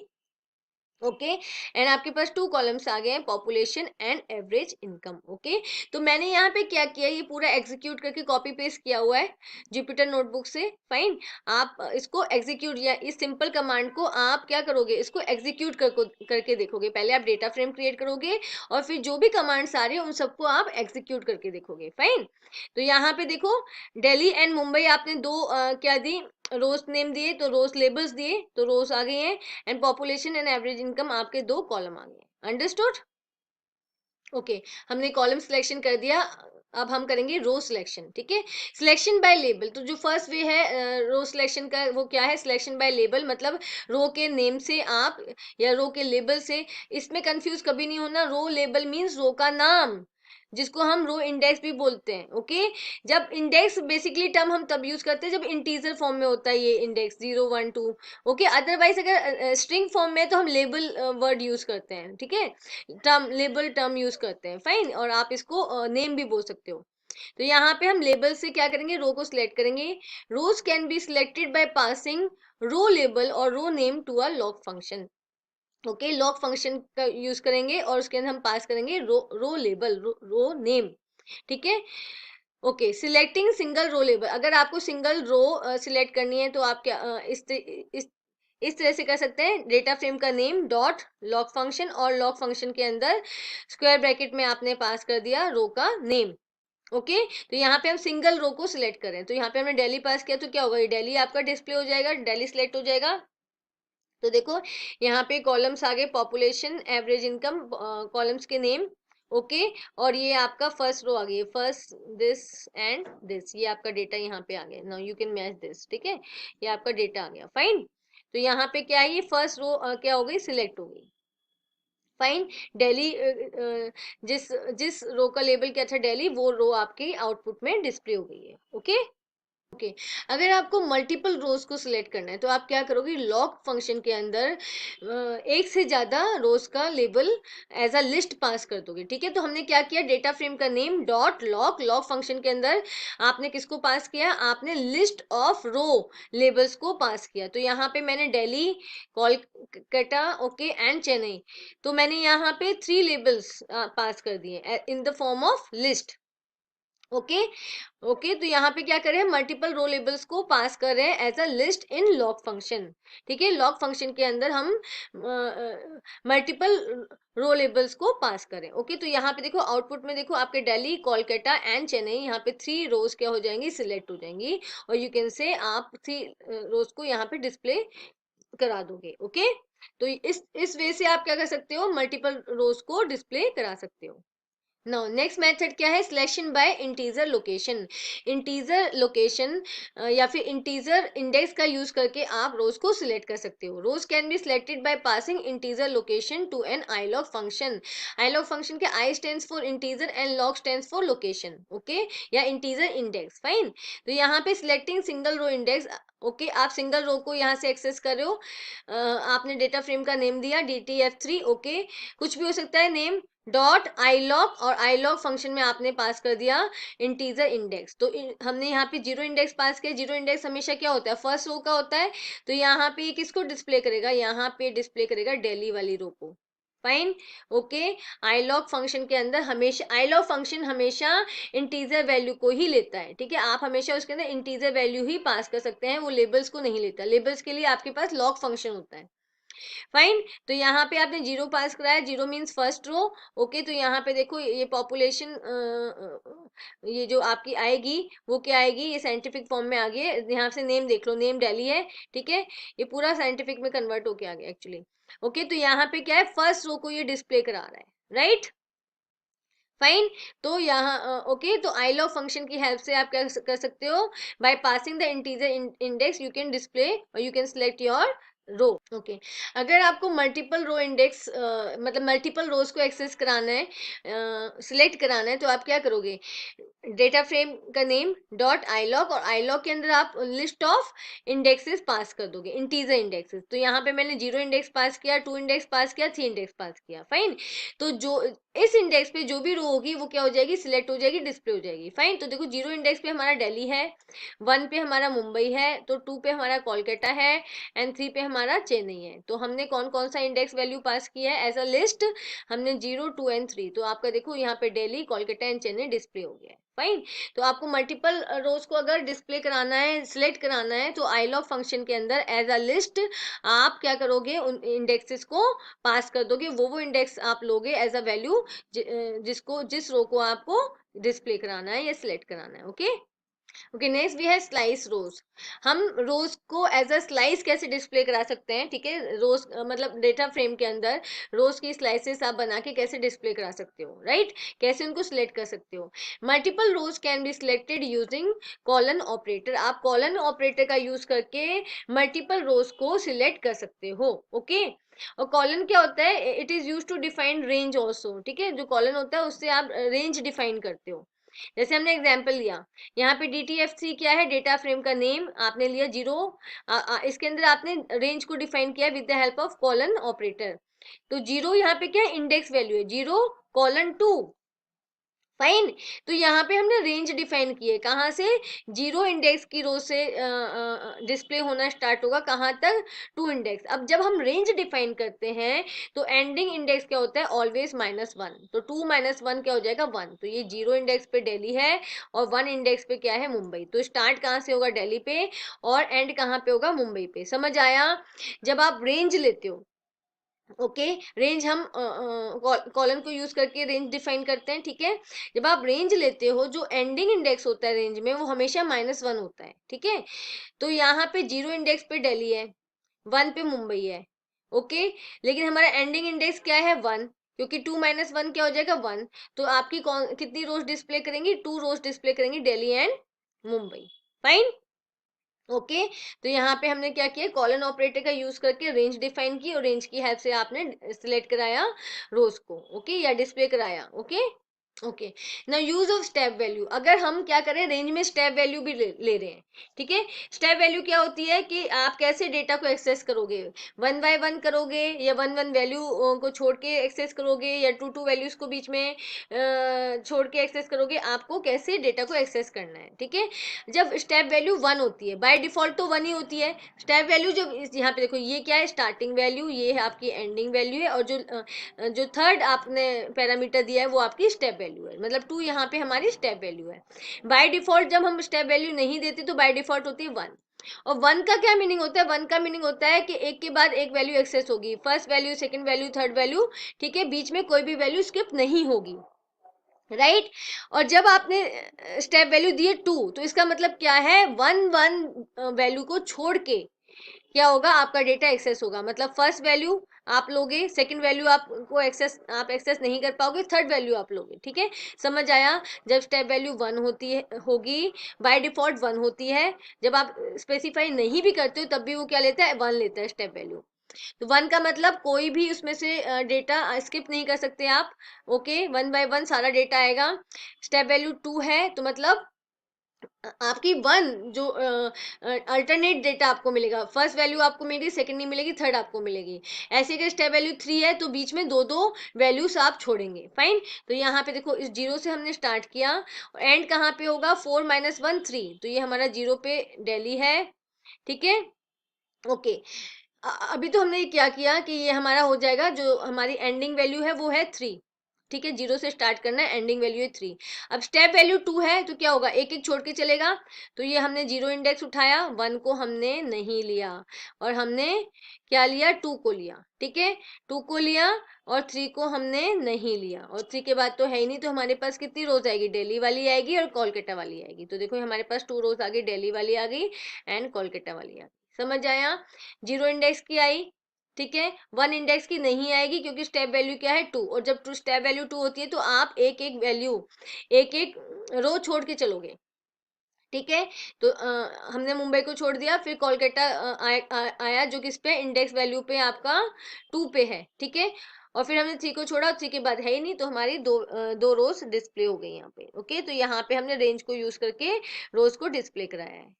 okay. And आपके पास 2 कॉलम्स आ गए हैं, population and average income, okay. तो मैंने यहाँ पे क्या किया, ये पूरा एग्जीक्यूट करके कॉपी पेस्ट किया हुआ है जुपिटर नोटबुक से, फाइन। आप इसको एग्जीक्यूट, या इस सिंपल कमांड को आप क्या करोगे, इसको एग्जीक्यूट करके देखोगे। पहले आप डेटा फ्रेम क्रिएट करोगे और फिर जो भी कमांड्स आ रही है उन सबको आप एग्जीक्यूट करके देखोगे, फाइन। तो यहाँ पे देखो, दिल्ली एंड मुंबई आपने दो क्या दी, रोज नेम दिए, तो रोज लेबल्स दिए, तो रोज आ गए हैं, and population and average income आपके 2 कॉलम आ गए, अंडरस्टूड। ओके हमने कॉलम सिलेक्शन कर दिया, अब हम करेंगे रो सिलेक्शन, ठीक है। सिलेक्शन बाय लेबल, तो जो फर्स्ट वे है रो सिलेक्शन का वो क्या है, सिलेक्शन बाय लेबल, मतलब रो के नेम से आप या रो के लेबल से, इसमें कंफ्यूज कभी नहीं होना, रो लेबल मींस रो का नाम, जिसको हम रो इंडेक्स भी बोलते हैं, ओके। जब इंडेक्स बेसिकली टर्म हम तब यूज करते हैं जब इंटीजर फॉर्म में होता है ये इंडेक्स 0 1 2, ओके। अदरवाइज अगर स्ट्रिंग फॉर्म में तो हम लेबल वर्ड यूज करते हैं, ठीक है, टर्म लेबल टर्म यूज करते हैं, फाइन। और आप इसको नेम भी बोल सकते हो। तो यहाँ पे हम लेबल से क्या करेंगे, रो को सिलेक्ट करेंगे। Rows can be selected by passing row label और row name to a loc function, okay. Loc function का यूज करेंगे और उसके अंदर हम पास करेंगे रो लेबल, रो नेम, ठीक है। Okay selecting single row label, अगर आपको सिंगल रो सिलेक्ट करनी है तो आप क्या इस तरह से कर सकते हैं, डेटा फ्रेम का नेम डॉट लॉग फंक्शन, और लॉग फंक्शन के अंदर स्क्वायर ब्रैकेट में आपने पास कर दिया रो का नेम, ओके। तो यहाँ पे हम सिंगल रो को सिलेक्ट करें, तो यहाँ पे हमने दिल्ली पास किया, तो क्या होगा, ये दिल्ली आपका डिस्प्ले हो जाएगा, दिल्ली सिलेक्ट हो जाएगा। तो देखो यहाँ पे कॉलम्स आ गए, पॉपुलेशन एवरेज इनकम, कॉलम्स के नेम, ओके। और ये आपका फर्स्ट रो आ गई, फर्स्ट दिस एंड दिस, ये आपका डेटा यहाँ पे आ गया, now you can match this, ठीक है, ये आपका डेटा आ गया, फाइन। तो यहाँ पे क्या है, ये फर्स्ट रो क्या हो गई, सिलेक्ट हो गई, फाइन। दिल्ली जिस जिस रो का लेबल क्या था दिल्ली, वो रो आपकी आउटपुट में डिस्प्ले हो गई है, ओके। ओके अगर आपको मल्टीपल रोज को सिलेक्ट करना है तो आप क्या करोगे, लॉग फंक्शन के अंदर एक से ज्यादा रोज का लेबल एज अ लिस्ट पास कर दोगे, ठीक है। तो हमने क्या किया, डेटा फ्रेम का name dot log, log function के अंदर आपने किसको पास किया, आपने लिस्ट ऑफ रो लेबल्स को पास किया। तो यहाँ पे मैंने दिल्ली, कोलकाता, ओके एंड चेन्नई, तो मैंने यहाँ पे 3 लेबल्स पास कर दिए इन the form of list, okay. Okay तो यहाँ पे क्या कर रहे हैं, मल्टीपल रो लेबल्स को पास कर रहे हैं as a list in log function, ठीक है। लॉग फंक्शन के अंदर हम मल्टीपल रो लेबल्स को पास करें, ओके। तो यहाँ पे देखो आउटपुट में देखो आपके दिल्ली, कोलकाता एंड चेन्नई, यहाँ पे 3 रोज क्या हो जाएंगी, सिलेक्ट हो जाएंगी, और यू कैन से आप 3 रोज को यहाँ पे डिस्प्ले करा दोगे, ओके। तो इस वे से आप क्या कर सकते हो, मल्टीपल रोज को डिस्प्ले करा सकते हो। नाउ नेक्स्ट मेथड क्या है, selection bye integer location, integer location या फिर इंटीजर इंडेक्स का यूज करके आप रोज को सिलेक्ट कर सकते हो। Rows can be selected by passing integer location to an iloc function, iloc function के I stands for integer and loc stands for location, okay, या इंटीजर इंडेक्स, फाइन। तो यहाँ पे selecting single row index, okay आप single row को यहाँ से access कर रहे हो, आपने डेटा फ्रेम का नेम दिया DTF3, ओके, कुछ भी हो सकता है नेम, डॉट आईलॉग, और आईलॉग फंक्शन में आपने पास कर दिया इंटीजर इंडेक्स। तो हमने यहाँ पे 0 इंडेक्स पास किया, 0 इंडेक्स हमेशा क्या होता है, फर्स्ट रो का होता है, तो यहाँ पे ये किसको डिस्प्ले करेगा, यहाँ पे डिस्प्ले करेगा दिल्ली वाली रो को, फाइन, ओके। आईलॉग फंक्शन के अंदर हमेशा, आईलॉग फंक्शन हमेशा इंटीजर वैल्यू को ही लेता है, ठीक है, आप हमेशा उसके अंदर इंटीजर वैल्यू ही पास कर सकते हैं, वो लेबल्स को नहीं लेता, लेबल्स के लिए आपके पास लॉग फंक्शन होता है, फाइन। तो यहाँ पे आपने जीरो पास कराया, zero means first row. Okay, तो यहाँ पे देखो ये पॉपुलेशन ये जो आपकी आएगी वो क्या आएगी, ये साइंटिफिक फॉर्म में आ गई है। यहाँ से नेम देख लो, नेम दिल्ली है, ठीक है, ये पूरा साइंटिफिक में कन्वर्ट होके आ गया एक्चुअली। ओके, तो यहाँ पे क्या है, फर्स्ट रो को ये डिस्प्ले करा रहा है, राइट। फाइन। तो यहाँ ओके, तो आई लॉग फंक्शन की हेल्प से आप क्या कर सकते हो, by passing the integer index you can display और you can select your row. Okay, अगर आपको मल्टीपल रो इंडेक्स मतलब मल्टीपल रोज को एक्सेस कराना है, सिलेक्ट कराना है, तो आप क्या करोगे, डेटा फ्रेम का नेम डॉट आई लॉग, और आई लॉग के अंदर आप लिस्ट ऑफ इंडेक्सेस पास कर दोगे, इंटीजर इंडेक्सेस। तो यहाँ पे मैंने जीरो इंडेक्स पास किया, टू इंडेक्स पास किया, थ्री इंडेक्स पास किया, फाइन। तो जो इस इंडेक्स पे जो भी रो होगी वो क्या हो जाएगी, सिलेक्ट हो जाएगी, डिस्प्ले हो जाएगी, फाइन। तो देखो जीरो इंडेक्स पे हमारा दिल्ली है, वन पे हमारा मुंबई है, तो टू पे हमारा कोलकाता है, एंड थ्री पे हमारा चेन्नई है। तो हमने कौन कौन सा इंडेक्स वैल्यू पास किया है एज अ लिस्ट, हमने जीरो, टू एंड थ्री। तो आपका देखो यहाँ पे दिल्ली, कोलकाता एंड चेन्नई डिस्प्ले हो गया है, फाइन। तो आपको मल्टीपल रोज को अगर डिस्प्ले कराना है, सिलेक्ट कराना है, तो आई लॉग फंक्शन के अंदर एज अ लिस्ट आप क्या करोगे, उन इंडेक्सेस को पास कर दोगे, वो इंडेक्स आप लोगे एज अ वैल्यू जिसको, जिस रो को आपको डिस्प्ले कराना है या सिलेक्ट कराना है। ओके, ओके, नेक्स्ट वी है स्लाइस रोज। हम रोज को एज अ स्लाइस कैसे डिस्प्ले करा सकते हैं, ठीक है, रोज मतलब डेटा फ्रेम के अंदर रोज की स्लाइसेस आप बना के कैसे डिस्प्ले करा सकते हो, राइट, कैसे उनको सिलेक्ट कर सकते हो। Multiple rows can be selected using colon operator. आप कॉलन ऑपरेटर का यूज करके मल्टीपल रोज को सिलेक्ट कर सकते हो। ओके, और कॉलन क्या होता है, it is use to define range also, ठीक है, जो कॉलन होता है उससे आप रेंज डिफाइन करते हो। जैसे हमने एग्जाम्पल लिया, यहाँ पे DTFC क्या है, डेटा फ्रेम का नेम आपने लिया जीरो, इसके अंदर आपने रेंज को डिफाइन किया with the help of colon operator. तो जीरो यहाँ पे क्या है, इंडेक्स वैल्यू है, जीरो कॉलन टू, फाइन। तो यहाँ पे हमने रेंज डिफाइन की है, कहाँ से, जीरो इंडेक्स की रो से डिस्प्ले होना स्टार्ट होगा, कहाँ तक, टू इंडेक्स। अब जब हम रेंज डिफाइन करते हैं तो एंडिंग इंडेक्स क्या होता है, ऑलवेज माइनस वन, तो टू माइनस वन क्या हो जाएगा, वन। तो ये जीरो इंडेक्स पे दिल्ली है और वन इंडेक्स पे क्या है, मुंबई। तो स्टार्ट कहाँ से होगा, दिल्ली पे, और एंड कहाँ पे होगा, मुंबई पे। समझ आया। जब आप रेंज लेते हो, ओके, रेंज हम कॉलन को यूज करके रेंज डिफाइन करते हैं, ठीक है। जब आप रेंज लेते हो, जो एंडिंग इंडेक्स होता है रेंज में वो हमेशा माइनस वन होता है, ठीक है। तो यहाँ पे जीरो इंडेक्स पे दिल्ली है, वन पे मुंबई है, ओके, लेकिन हमारा एंडिंग इंडेक्स क्या है, वन, क्योंकि टू माइनस वन क्या हो जाएगा, वन। तो आपकी कौन कितनी रोज डिस्प्ले करेंगी, टू रोज डिस्प्ले करेंगी, Delhi and Mumbai, fine. Okay, तो यहाँ पे हमने क्या किया, कॉलन ऑपरेटर का यूज करके रेंज डिफाइन की, और रेंज की हेल्प से आपने सिलेक्ट कराया रोज को, ओके, या डिस्प्ले कराया। ओके, ओके, ना यूज ऑफ स्टेप वैल्यू। अगर हम क्या करें, रेंज में स्टेप वैल्यू भी ले रहे हैं, ठीक है। स्टेप वैल्यू क्या होती है कि आप कैसे डेटा को एक्सेस करोगे, वन बाय वन करोगे, या वन वन वैल्यू को छोड़ के एक्सेस करोगे, या टू टू वैल्यूज को बीच में छोड़ के एक्सेस करोगे, आपको कैसे डेटा को एक्सेस करना है, ठीक है। जब स्टेप वैल्यू वन होती है, बाय डिफॉल्ट तो वन ही होती है स्टेप वैल्यू। जब यहाँ पे देखो ये क्या है, स्टार्टिंग वैल्यू, ये है आपकी एंडिंग वैल्यू है, और जो थर्ड आपने पैरामीटर दिया है वो आपकी स्टेप वैल्यू है, मतलब टू यहाँ पे हमारी स्टेप वैल्यू है। बाय डिफॉल्ट जब हम स्टेप वैल्यू नहीं देते तो बाय डिफॉल्ट होती है वन। और वन का क्या मीनिंग होता है, वन का मीनिंग होता है कि एक के बाद एक वैल्यू एक्सेस होगी, first value, second value, third value, ठीक है, बीच में कोई भी वैल्यू स्किप नहीं होगी, राइट। और जब आपने स्टेप वैल्यू दिए टू, तो इसका मतलब क्या है, वन वन वैल्यू को छोड़ के क्या होगा, आपका डेटा एक्सेस होगा। मतलब फर्स्ट वैल्यू आप लोगे, सेकंड वैल्यू आपको आप एक्सेस नहीं कर पाओगे, थर्ड वैल्यू आप लोगे, ठीक है। समझ आया। जब स्टेप वैल्यू वन होती है, होगी, बाय डिफॉल्ट वन होती है, जब आप स्पेसिफाई नहीं भी करते हो तब भी वो क्या लेता है, वन लेता है स्टेप वैल्यू। तो वन का मतलब कोई भी उसमें से डेटा स्किप नहीं कर सकते आप, ओके, वन बाय वन सारा डेटा आएगा। स्टेप वैल्यू टू है तो मतलब आपकी वन जो अल्टरनेट डेटा आपको मिलेगा, फर्स्ट वैल्यू आपको मिलेगी, सेकंड नहीं मिलेगी, थर्ड आपको मिलेगी। ऐसे अगर स्टेप वैल्यू थ्री है तो बीच में दो दो वैल्यूज आप छोड़ेंगे, फाइन। तो यहाँ पे देखो, इस जीरो से हमने स्टार्ट किया, एंड कहाँ पे होगा, फोर माइनस वन थ्री, तो ये हमारा जीरो पे दिल्ली है, ठीक है, ओके। अभी तो हमने क्या किया कि ये हमारा हो जाएगा, जो हमारी एंडिंग वैल्यू है वो है थ्री, ठीक है, 0 से स्टार्ट करना है, एंडिंग वैल्यू है 3। अब स्टेप वैल्यू 2 है तो क्या होगा, एक एक छोड़ के चलेगा, तो ये हमने 0 इंडेक्स उठाया, 1 को हमने नहीं लिया और हमने क्या लिया, 2 को लिया। ठीक है, 2 को लिया और 3 को हमने नहीं लिया, और 3 के बाद तो है ही नहीं, तो हमारे पास कितनी रोज आएगी, दिल्ली वाली आएगी और कोलकाता वाली आएगी। तो देखो हमारे पास 2 रोज आ गई, दिल्ली वाली आ गई एंड कोलकाता वाली आ गई। समझ आया, 0 इंडेक्स की आई, ठीक है, 1 इंडेक्स की नहीं आएगी क्योंकि स्टेप वैल्यू क्या है 2, और जब स्टेप वैल्यू 2 होती है तो आप एक एक वैल्यू, एक एक रो छोड़ के चलोगे। ठीक है, तो हमने मुंबई को छोड़ दिया, फिर कोलकाता आया जो किस पे, इंडेक्स वैल्यू पे आपका 2 पे है। ठीक है, और फिर हमने 3 को छोड़ा, 3 के बाद है ही नहीं, तो हमारी दो रोज डिस्प्ले हो गई यहाँ पे। ओके, तो यहाँ पे हमने रेंज को यूज करके रोज को डिस्प्ले कराया है।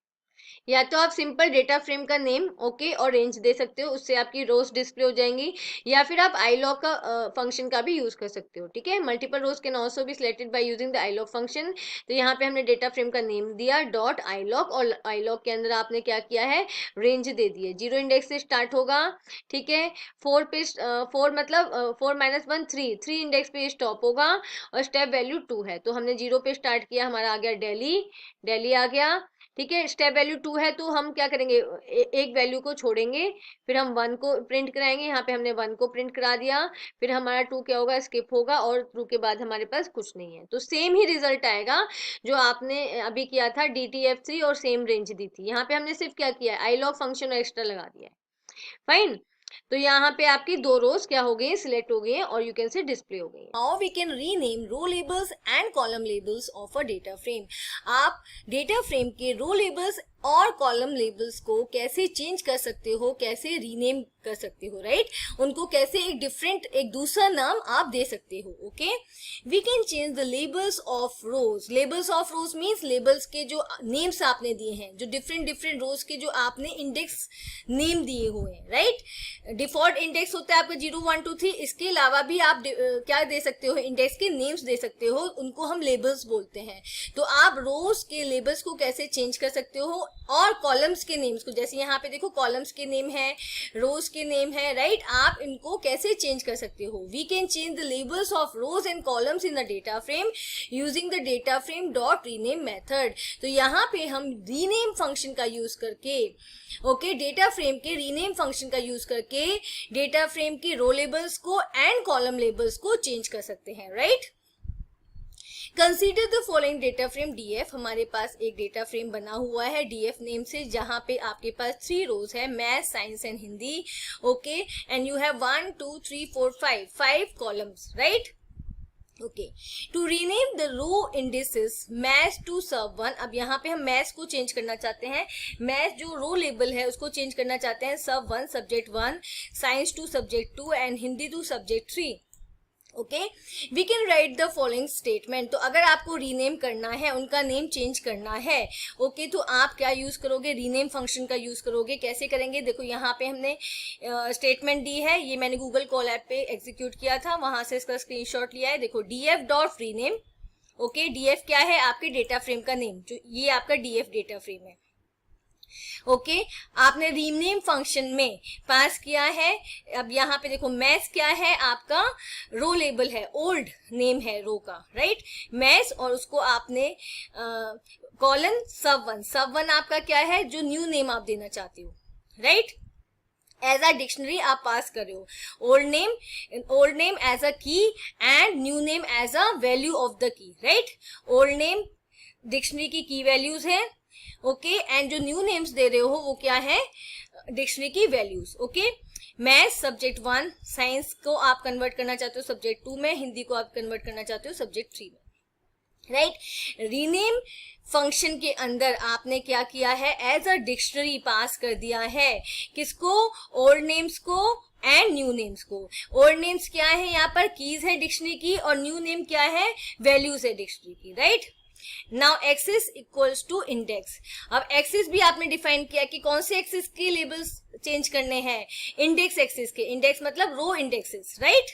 या तो आप सिंपल डेटा फ्रेम का नेम ओके और रेंज दे सकते हो, उससे आपकी रोज डिस्प्ले हो जाएंगी, या फिर आप आईलॉग का फंक्शन का भी यूज कर सकते हो। ठीक है, multiple rows can also be selected by using the iloc function. तो यहाँ पे हमने डेटा फ्रेम का नेम दिया डॉट आईलॉग, और आईलॉग के अंदर आपने क्या किया है, रेंज दे दी है। 0 इंडेक्स से स्टार्ट होगा, ठीक है, 4 पे 4 मतलब 4 - 1 3 इंडेक्स पे स्टॉप होगा, और स्टेप वैल्यू 2 है, तो हमने 0 पे स्टार्ट किया, हमारा आ गया दिल्ली आ गया। ठीक है, स्टेप वैल्यू 2 है तो हम क्या करेंगे, एक वैल्यू को छोड़ेंगे, फिर हम 1 को प्रिंट कराएंगे, यहाँ पे हमने 1 को प्रिंट करा दिया, फिर हमारा 2 क्या होगा, स्किप होगा, और 2 के बाद हमारे पास कुछ नहीं है, तो सेम ही रिजल्ट आएगा जो आपने अभी किया था DTF3, और सेम रेंज दी थी। यहाँ पे हमने सिर्फ क्या किया है, आईलॉग फंक्शन एक्स्ट्रा लगा दिया है। फाइन, तो यहाँ पे आपकी दो रोज क्या हो गई, सिलेक्ट हो गई है, और यू कैन से डिस्प्ले हो गई है। How we can rename row labels and column labels of a data frame. आप डेटा फ्रेम के रो लेबल्स और कॉलम लेबल्स को कैसे चेंज कर सकते हो, कैसे रीनेम कर सकते हो, राइट? उनको कैसे एक डिफरेंट, एक दूसरा नाम आप दे सकते हो। Okay, we can change the labels of rows. Labels of rows means labels के जो नेम्स आपने दिए हैं, जो डिफरेंट डिफरेंट रोज के जो आपने इंडेक्स नेम दिए हुए हैं, राइट? डिफॉल्ट इंडेक्स होता है आपका 0 1 2 3, इसके अलावा भी आप क्या दे सकते हो, इंडेक्स के नेम्स दे सकते हो, उनको हम लेबल्स बोलते हैं। तो आप रोज के लेबल्स को कैसे चेंज कर सकते हो, और कॉलम्स के नेम्स को, जैसे यहाँ पे देखो कॉलम्स के नेम है, रोज के नेम है, राइट? आप इनको कैसे चेंज कर सकते हो। We can change the labels of rows and columns in the data frame using the data frame dot rename method. तो यहाँ पे हम रीनेम फंक्शन का यूज करके, ओके, डेटा फ्रेम के रीनेम फंक्शन का यूज करके डेटा फ्रेम के रो लेबल्स को एंड कॉलम लेबल्स को चेंज कर सकते हैं, right? Consider the following data frame DF। हमारे पास एक डेटा फ्रेम बना हुआ है DF नेम से, जहां पे आपके पास 3 रोज है, math, science and Hindi. Okay, and you have 1 2 3 4 5 columns, right? Okay, to rename the row indices math to sub1। अब यहाँ पे हम मैथ्स को चेंज करना चाहते हैं, मैथ जो रो लेबल है उसको चेंज करना चाहते हैं sub1 subject 1, science to subject 2 and Hindi to subject 3। Okay, we can write the following statement. तो अगर आपको रीनेम करना है, उनका नेम चेंज करना है, ओके, तो आप क्या यूज करोगे, रीनेम फंक्शन का यूज करोगे। कैसे करेंगे, देखो यहाँ पे हमने स्टेटमेंट दी है, ये मैंने गूगल कॉल ऐप पे एग्जीक्यूट किया था, वहां से इसका स्क्रीनशॉट लिया है। देखो DF dot rename. Okay, DF क्या है, आपके डेटा फ्रेम का नेम, जो ये आपका DF डेटा फ्रेम है। ओके, आपने रीनेम फंक्शन में पास किया है। अब यहाँ पे देखो मैथ्स क्या है, आपका रो लेबल है, ओल्ड नेम है रो का, राइट? मैथ्स, और उसको आपने कॉलन सब वन आपका क्या है, जो न्यू नेम आप देना चाहते हो, राइट? एज अ डिक्शनरी आप पास कर रहे हो, old name as a key and new name as a value of the key, right? Old name dictionary की की वैल्यूज है, ओके, एंड जो न्यू नेम्स दे रहे हो वो क्या है, डिक्शनरी की values. Okay, math subject 1, science को आप कन्वर्ट करना चाहते हो सब्जेक्ट 2 में, हिंदी को आप कन्वर्ट करना चाहते हो सब्जेक्ट 3 में, राइट? रीनेम फंक्शन के अंदर आपने क्या किया है, एज अ डिक्शनरी पास कर दिया है, किसको, ओल्ड नेम्स को एंड न्यू नेम्स को। ओल्ड नेम्स क्या है, यहाँ पर कीज है डिक्शनरी की, और न्यू नेम क्या है, वैल्यूज है डिक्शनरी की, right? Now axis equals to index. अब एक्सिस भी आपने डिफाइन किया कि कौन से एक्सिस के लेबल्स चेंज करने हैं, इंडेक्स एक्सिस के, इंडेक्स मतलब row indexes, right?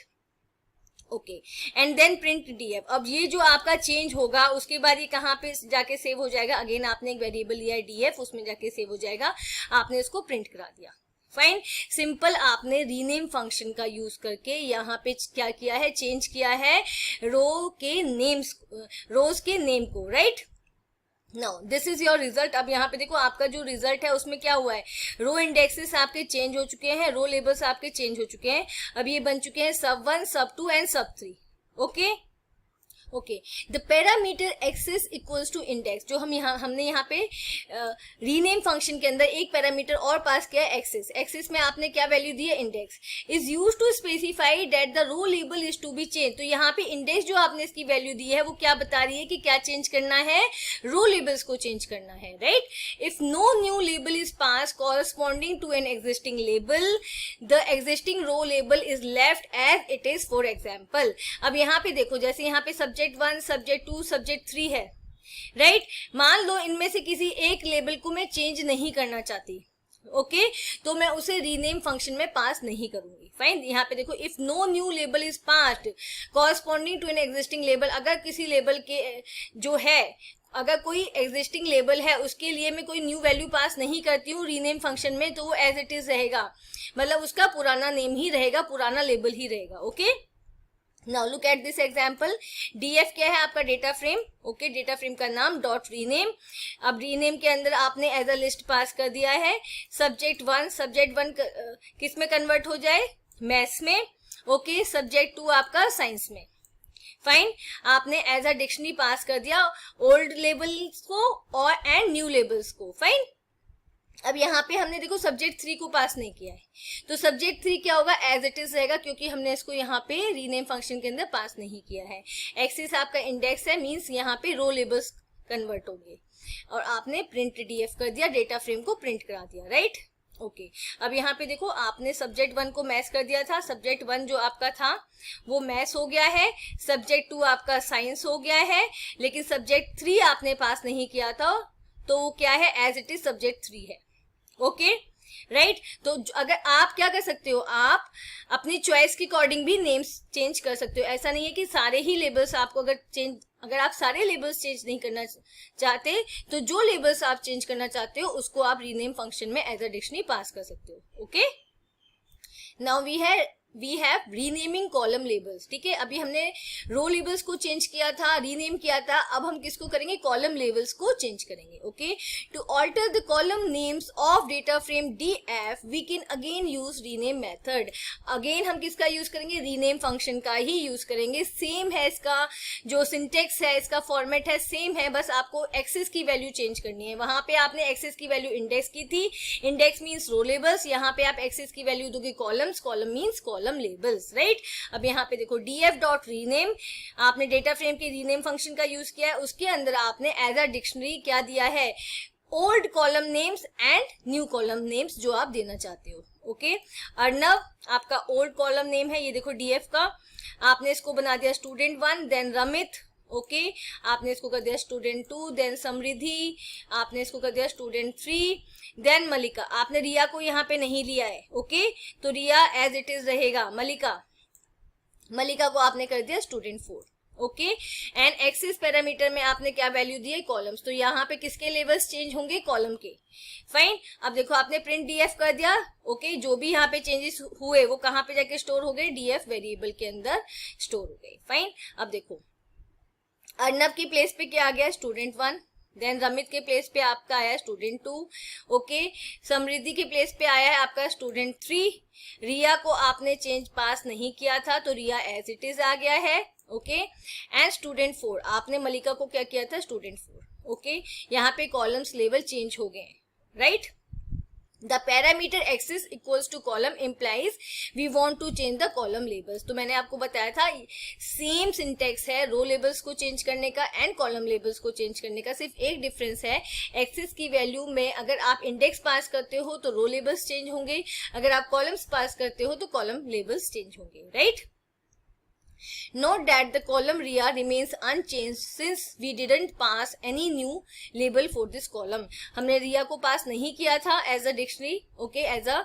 Okay, and then print DF। अब ये जो आपका चेंज होगा उसके बाद ये कहाँ पे जाके सेव हो जाएगा, अगेन आपने एक वेरिएबल लिया है DF, उसमें जाके सेव हो जाएगा, आपने इसको प्रिंट करा दिया, फाइन। सिंपल आपने रीनेम फंक्शन का यूज करके यहाँ पे क्या किया है, चेंज किया है रोज के नेम को, right. Now this is your result. अब यहाँ पे देखो आपका जो रिजल्ट है उसमें क्या हुआ है, रो इंडेक्सेस आपके चेंज हो चुके हैं, रो लेबल्स आपके चेंज हो चुके हैं। अब ये बन चुके हैं sub1, sub2 and sub3। Okay okay, the parameter access equals to index, जो हमने यहाँ पे रीनेम फंक्शन के अंदर एक पैरामीटर और पास किया है एक्सेस। एक्सेस में आपने क्या वैल्यू दी है, index. Is use to specify that the row label is to be change. तो यहाँ पे इंडेक्स जो आपने इसकी वैल्यू दी है वो क्या बता रही है कि क्या चेंज करना है, रो लेबल्स को चेंज करना है, right. If no new label is pass corresponding to an existing label, the existing row label is left as it is. For example, अब यहाँ पे देखो जैसे यहाँ पे सब्जेक्ट 1, सब्जेक्ट 2, सब्जेक्ट 3 है, राइट। मान लो इनमें से किसी एक लेबल को मैं चेंज नहीं करना चाहती, ओके, तो मैं उसे रीनेम फंक्शन में पास नहीं करूंगी। फाइन, यहाँ पे देखो if no new label is passed corresponding to an existing label, अगर किसी लेबल के जो है, अगर कोई एग्जिस्टिंग लेबल है उसके लिए मैं कोई न्यू वैल्यू पास नहीं करती हूँ रीनेम फंक्शन में, तो वो एज इट इज रहेगा, मतलब उसका पुराना नेम ही रहेगा, पुराना लेबल ही रहेगा। Okay, now look at this example. DF क्या है आपका, data frame. Okay, data frame का नाम डॉट रीनेम। अब रीनेम के अंदर आपने एज अ लिस्ट पास कर दिया है सब्जेक्ट 1, सब्जेक्ट 1 किस में कन्वर्ट हो जाए, मैथ्स में। ओके, सब्जेक्ट 2 आपका साइंस में। फाइन, आपने एज अ डिक्शनरी पास कर दिया ओल्ड लेबल्स को और एंड न्यू लेबल्स को। फाइन, अब यहाँ पे हमने देखो सब्जेक्ट 3 को पास नहीं किया है, तो सब्जेक्ट 3 क्या होगा, एज इट इज रहेगा, क्योंकि हमने इसको यहाँ पे रीनेम फंक्शन के अंदर पास नहीं किया है। एक्सिस आपका इंडेक्स है, मींस यहाँ पे रो लेबल्स कन्वर्ट होंगे, और आपने प्रिंट डीएफ कर दिया, डेटा फ्रेम को प्रिंट करा दिया, राइट। ओके, अब यहाँ पे देखो आपने सब्जेक्ट 1 को मैथ्स कर दिया था, सब्जेक्ट 1 जो आपका था वो मैथ्स हो गया है, सब्जेक्ट 2 आपका साइंस हो गया है, लेकिन सब्जेक्ट 3 आपने पास नहीं किया था, तो वो क्या है, एज इट इज सब्जेक्ट 3 है। Okay, right. तो अगर आप क्या कर सकते हो, आप अपनी चॉइस के अकॉर्डिंग भी नेम्स चेंज कर सकते हो। ऐसा नहीं है कि सारे ही लेबल्स आपको अगर आप सारे लेबल्स चेंज नहीं करना चाहते, तो जो लेबल्स आप चेंज करना चाहते हो उसको आप रीनेम फंक्शन में एज अ डिक्शनरी पास कर सकते हो। Okay, now we have renaming column labels. ठीक है, अभी हमने रो लेबल्स को चेंज किया था, रीनेम किया था, अब हम किसको करेंगे, कॉलम लेबल्स को चेंज करेंगे। Okay, to alter the column names of data frame DF we can again use rename method. Again हम किसका यूज करेंगे, रीनेम फंक्शन का ही यूज करेंगे। सेम है, इसका जो सिंटेक्स है, इसका फॉर्मेट है सेम है, बस आपको एक्सेस की वैल्यू चेंज करनी है। वहां पे आपने एक्सेस की वैल्यू इंडेक्स की थी, इंडेक्स मीन्स रो लेबल्स, यहाँ पे आप एक्सेस की वैल्यू दोगे columns, column means column labels, right. अब यहाँ पे देखो डीएफ डॉट रीनेम, आपने डेटा फ्रेम के रीनेम फंक्शन का यूज किया है, उसके अंदर आपने एज अ डिक्शनरी क्या दिया है, old column names and new column names जो आप देना चाहते हो। ओके, अर्नव आपका ओल्ड कॉलम नेम है, ये देखो डीएफ का, आपने इसको बना दिया स्टूडेंट 1, देन रमित। ओके, आपने इसको कर दिया स्टूडेंट 2, देन समृद्धि, आपने इसको कर दिया स्टूडेंट 3, देन मलिका। आपने रिया को यहाँ पे नहीं लिया है, ओके, तो रिया एज इट इज रहेगा। मलिका को आपने कर दिया student 4। Okay, and axis parameter में आपने क्या वैल्यू दी है, कॉलम्स, तो यहाँ पे किसके लेबल्स चेंज होंगे, कॉलम के। फाइन, अब देखो आपने प्रिंट डीएफ कर दिया। ओके, जो भी यहाँ पे चेंजेस हुए वो कहाँ पे जाके स्टोर हो गए, डीएफ वेरिएबल के अंदर स्टोर हो गए। फाइन, अब देखो अर्नब की प्लेस पे क्या आ गया, स्टूडेंट 1, देन रमित के प्लेस पे आपका आया स्टूडेंट 2। ओके, समृद्धि के प्लेस पे आया है आपका स्टूडेंट 3। रिया को आपने चेंज पास नहीं किया था, तो रिया एज इट इज आ गया है। ओके, एंड स्टूडेंट 4, आपने मलिका को क्या किया था, स्टूडेंट 4। ओके, यहाँ पे कॉलम्स लेवल चेंज हो गए, right. The parameter axis equals to column implies we want to change the column labels। तो मैंने आपको बताया था सेम सिंटेक्स है रो लेबल्स को चेंज करने का एंड कॉलम लेबल्स को चेंज करने का, सिर्फ एक डिफरेंस है, एक्सिस की वैल्यू में अगर आप इंडेक्स पास करते हो तो रो लेबल्स चेंज होंगे, अगर आप कॉलम्स पास करते हो तो कॉलम लेबल्स चेंज होंगे, right. Note that the column Ria remains unchanged since we didn't pass any new label for this column। हमने रिया को पास नहीं किया था as a dictionary, okay, as a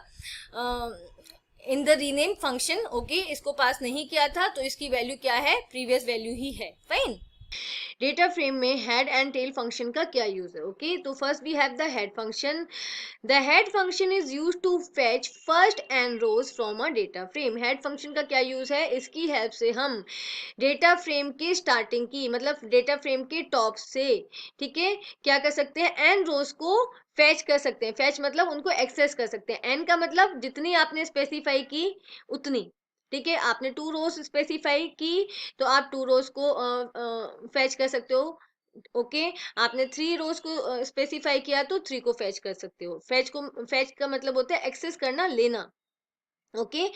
in the rename function. Okay, इसको pass नहीं किया था, तो इसकी वैल्यू क्या है, प्रीवियस वैल्यू ही है। फाइन, डेटा फ्रेम में हेड एंड टेल फंक्शन का क्या यूज है? ओके, तो first we have the head function. The head function is use to fetch first and rows from a data frame. Head function का क्या use है? इसकी help से हम डेटा फ्रेम के स्टार्टिंग की, मतलब डेटा फ्रेम के टॉप से, ठीक है, क्या कर सकते हैं, एन रोज को फैच कर सकते हैं. फैच मतलब उनको एक्सेस कर सकते हैं. एन का मतलब जितनी आपने स्पेसिफाई की उतनी, ठीक है. आपने 2 रोज स्पेसिफाई की तो आप 2 रोज को फैच कर सकते हो. ओके, आपने 3 रोज को स्पेसिफाई किया तो 3 को फैच कर सकते हो. फैच का मतलब होता है एक्सेस करना, लेना. Okay,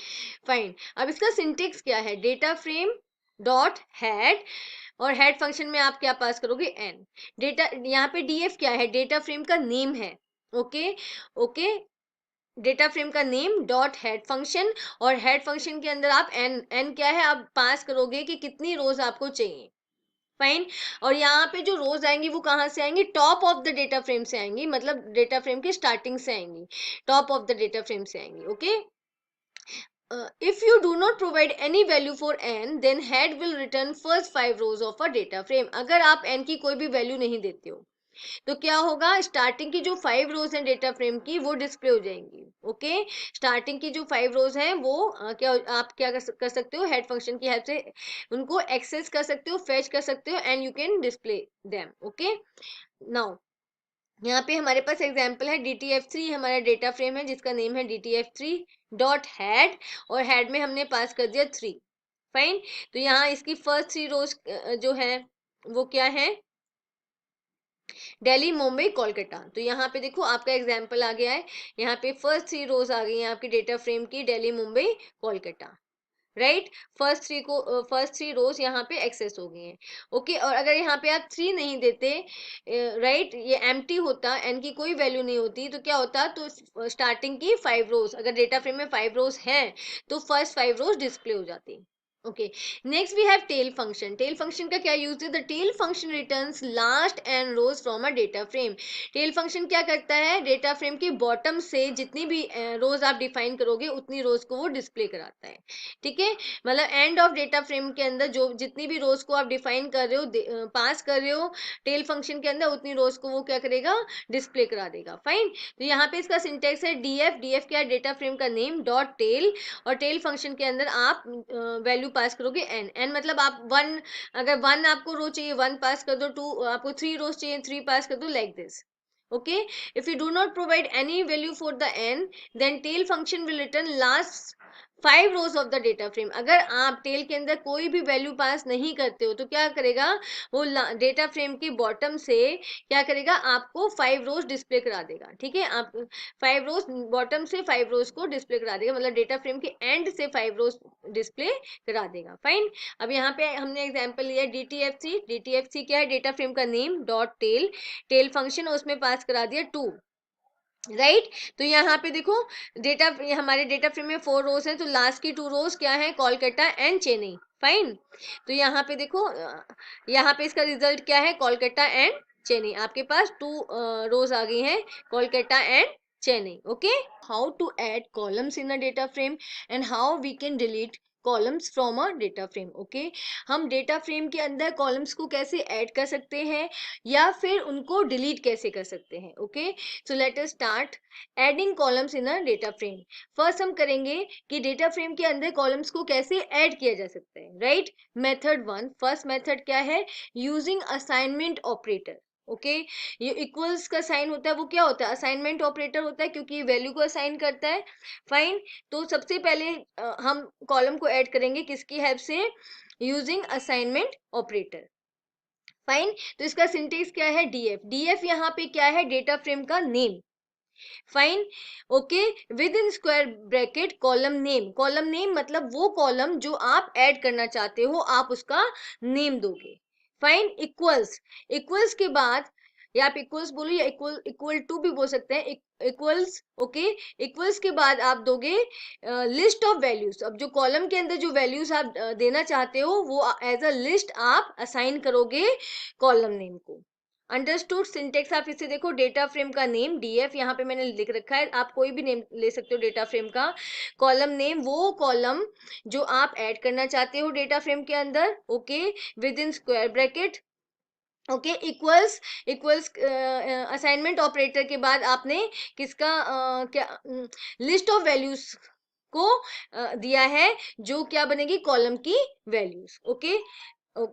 fine. अब इसका सिंटेक्स क्या है? डेटा फ्रेम डॉट हेड, और हेड फंक्शन में आप क्या पास करोगे? एन. डेटा, यहाँ पे डीएफ क्या है? डेटा फ्रेम का नेम है. ओके, ओके, डेटा फ्रेम का नेम डॉट हेड फंक्शन, और हेड फंक्शन के अंदर आप एन, एन क्या है आप पास करोगे कि कितनी रोज आपको चाहिए. फाइन. और यहाँ पे जो रोज आएंगी वो कहाँ से आएंगी? Top of the data frame से आएंगी, मतलब डेटा फ्रेम की स्टार्टिंग से आएंगी, top of the data frame से आएंगी. Okay. If you do not provide any value for n, then head will return first 5 rows of a data frame. अगर आप n की कोई भी वैल्यू नहीं देते हो तो क्या होगा? स्टार्टिंग की जो 5 रोज हैं डेटा फ्रेम की वो डिस्प्ले हो जाएंगी. ओके, स्टार्टिंग की जो 5 रोज हैं वो क्या आप क्या कर सकते हो? हेड फंक्शन की हेल्प से उनको एक्सेस कर सकते हो, फेच कर सकते हो, and you can display them. Okay, now यहाँ पे हमारे पास एग्जाम्पल है DTF3 हमारा डेटा फ्रेम है जिसका नेम है DTF3 डॉट हैड, और हैड में हमने पास कर दिया 3. फाइन. तो यहाँ इसकी फर्स्ट 3 रोज जो है वो क्या है? दिल्ली, मुंबई, कोलकाता. तो यहाँ पे देखो आपका एग्जाम्पल आ गया है. यहाँ पे फर्स्ट 3 रोज आ गई हैं आपकी डेटा फ्रेम की, दिल्ली, मुंबई, कोलकाता. राइट, फर्स्ट 3 रोज यहाँ पे एक्सेस हो गई हैं. ओके, और अगर यहाँ पे आप 3 नहीं देते, राइट, ये एम्प्टी होता, एन की कोई वैल्यू नहीं होती, तो क्या होता? तो स्टार्टिंग की 5 रोज, अगर डेटा फ्रेम में 5 रोज हैं तो फर्स्ट 5 रोज डिस्प्ले हो जाती. Okay, next we have tail function. Tail function का क्या यूज है? The tail function returns last N rows from a data frame. Tail function क्या करता है? डेटा फ्रेम की बॉटम से जितनी भी रोज आप डिफाइन करोगे उतनी रोज को वो डिस्प्ले कराता है. ठीक है, मतलब एंड ऑफ डेटा फ्रेम के अंदर जो जितनी भी रोज को आप डिफाइन कर रहे हो, पास कर रहे हो टेल फंक्शन के अंदर, उतनी रोज को वो क्या करेगा? डिस्प्ले करा देगा. फाइन. तो यहाँ पे इसका सिंटेक्स है डीएफ. डीएफ क्या है? डेटा फ्रेम का नेम डॉट टेल, और टेल फंक्शन के अंदर आप वैल्यू पास करोगे एन. एन मतलब आप 1, अगर 1 आपको रो चाहिए 1 पास कर दो, 2 आपको 3 रोज चाहिए 3 पास कर दो, like this. Okay, if you do not provide any value for the n, then tail function will return last 5 rows of the data frame. अगर आप टेल के अंदर कोई भी वैल्यू पास नहीं करते हो तो क्या करेगा? वो डेटा फ्रेम की बॉटम से क्या करेगा? आपको 5 रोज डिस्प्ले करा देगा. ठीक है, आप 5 रोज बॉटम से 5 रोज को डिस्प्ले करा देगा, मतलब डेटा फ्रेम के एंड से 5 रोज डिस्प्ले करा देगा. फाइन. अब यहाँ पे हमने एग्जांपल लिया DTF3. DTF3 क्या है? डेटा फ्रेम का name dot tail, tail function उसमें पास करा दिया 2. राइट. तो यहाँ पे देखो डेटा, हमारे डेटा फ्रेम में 4 रोज हैं, तो लास्ट की 2 रोज क्या है? कोलकाता एंड चेन्नई. फाइन. तो यहाँ पे देखो यहाँ पे इसका रिजल्ट क्या है? कोलकाता एंड चेन्नई. आपके पास 2 रोज आ गई हैं, Kolkata and Chennai. Okay, how to add columns in a data frame and how we can delete columns from a data frame. Okay, हम डेटा फ्रेम के अंदर कॉलम्स को कैसे ऐड कर सकते हैं या फिर उनको डिलीट कैसे कर सकते हैं. Okay, so let us start adding columns in a data frame. First हम करेंगे कि डेटा फ्रेम के अंदर कॉलम्स को कैसे ऐड किया जा सकता है. Right, method 1. फर्स्ट मेथड क्या है? Using assignment operator. ओके, ये इक्वल्स का साइन होता है, वो क्या होता है? असाइनमेंट ऑपरेटर होता है, क्योंकि वैल्यू को असाइन करता है. फाइन. तो सबसे पहले हम कॉलम को ऐड करेंगे किसकी हेल्प से? Using assignment operator. फाइन. तो इसका सिंटेक्स क्या है? डीएफ. डीएफ यहाँ पे क्या है? डेटा फ्रेम का name. Fine. Okay, with in square bracket column name. Column name मतलब वो कॉलम जो आप ऐड करना चाहते हो, आप उसका नेम दोगे. फाइन. इक्वल्स. इक्वल्स के बाद, या आप इक्वल्स बोलो या इक्वल इक्वल टू भी बोल सकते हैं, इक्वल्स. ओके, इक्वल्स के बाद आप दोगे लिस्ट ऑफ वैल्यूज. अब जो कॉलम के अंदर जो वैल्यूज आप देना चाहते हो वो एज अ लिस्ट आप असाइन करोगे कॉलम नेम को. अंडरस्टूड सिंटेक्स आप इसे देखो, डेटा फ्रेम का नेम डीएफ यहाँ पे मैंने लिख रखा है, आप कोई भी नेम ले सकते हो डेटा फ्रेम का। कॉलम नेम वो कॉलम जो आप ऐड करना चाहते हो डेटा फ्रेम के अंदर, okay, with in square bracket, okay, equals, equals assignment operator के बाद आपने किसका क्या लिस्ट ऑफ वैल्यूज को दिया है, जो क्या बनेगी, कॉलम की वैल्यूज, ओके।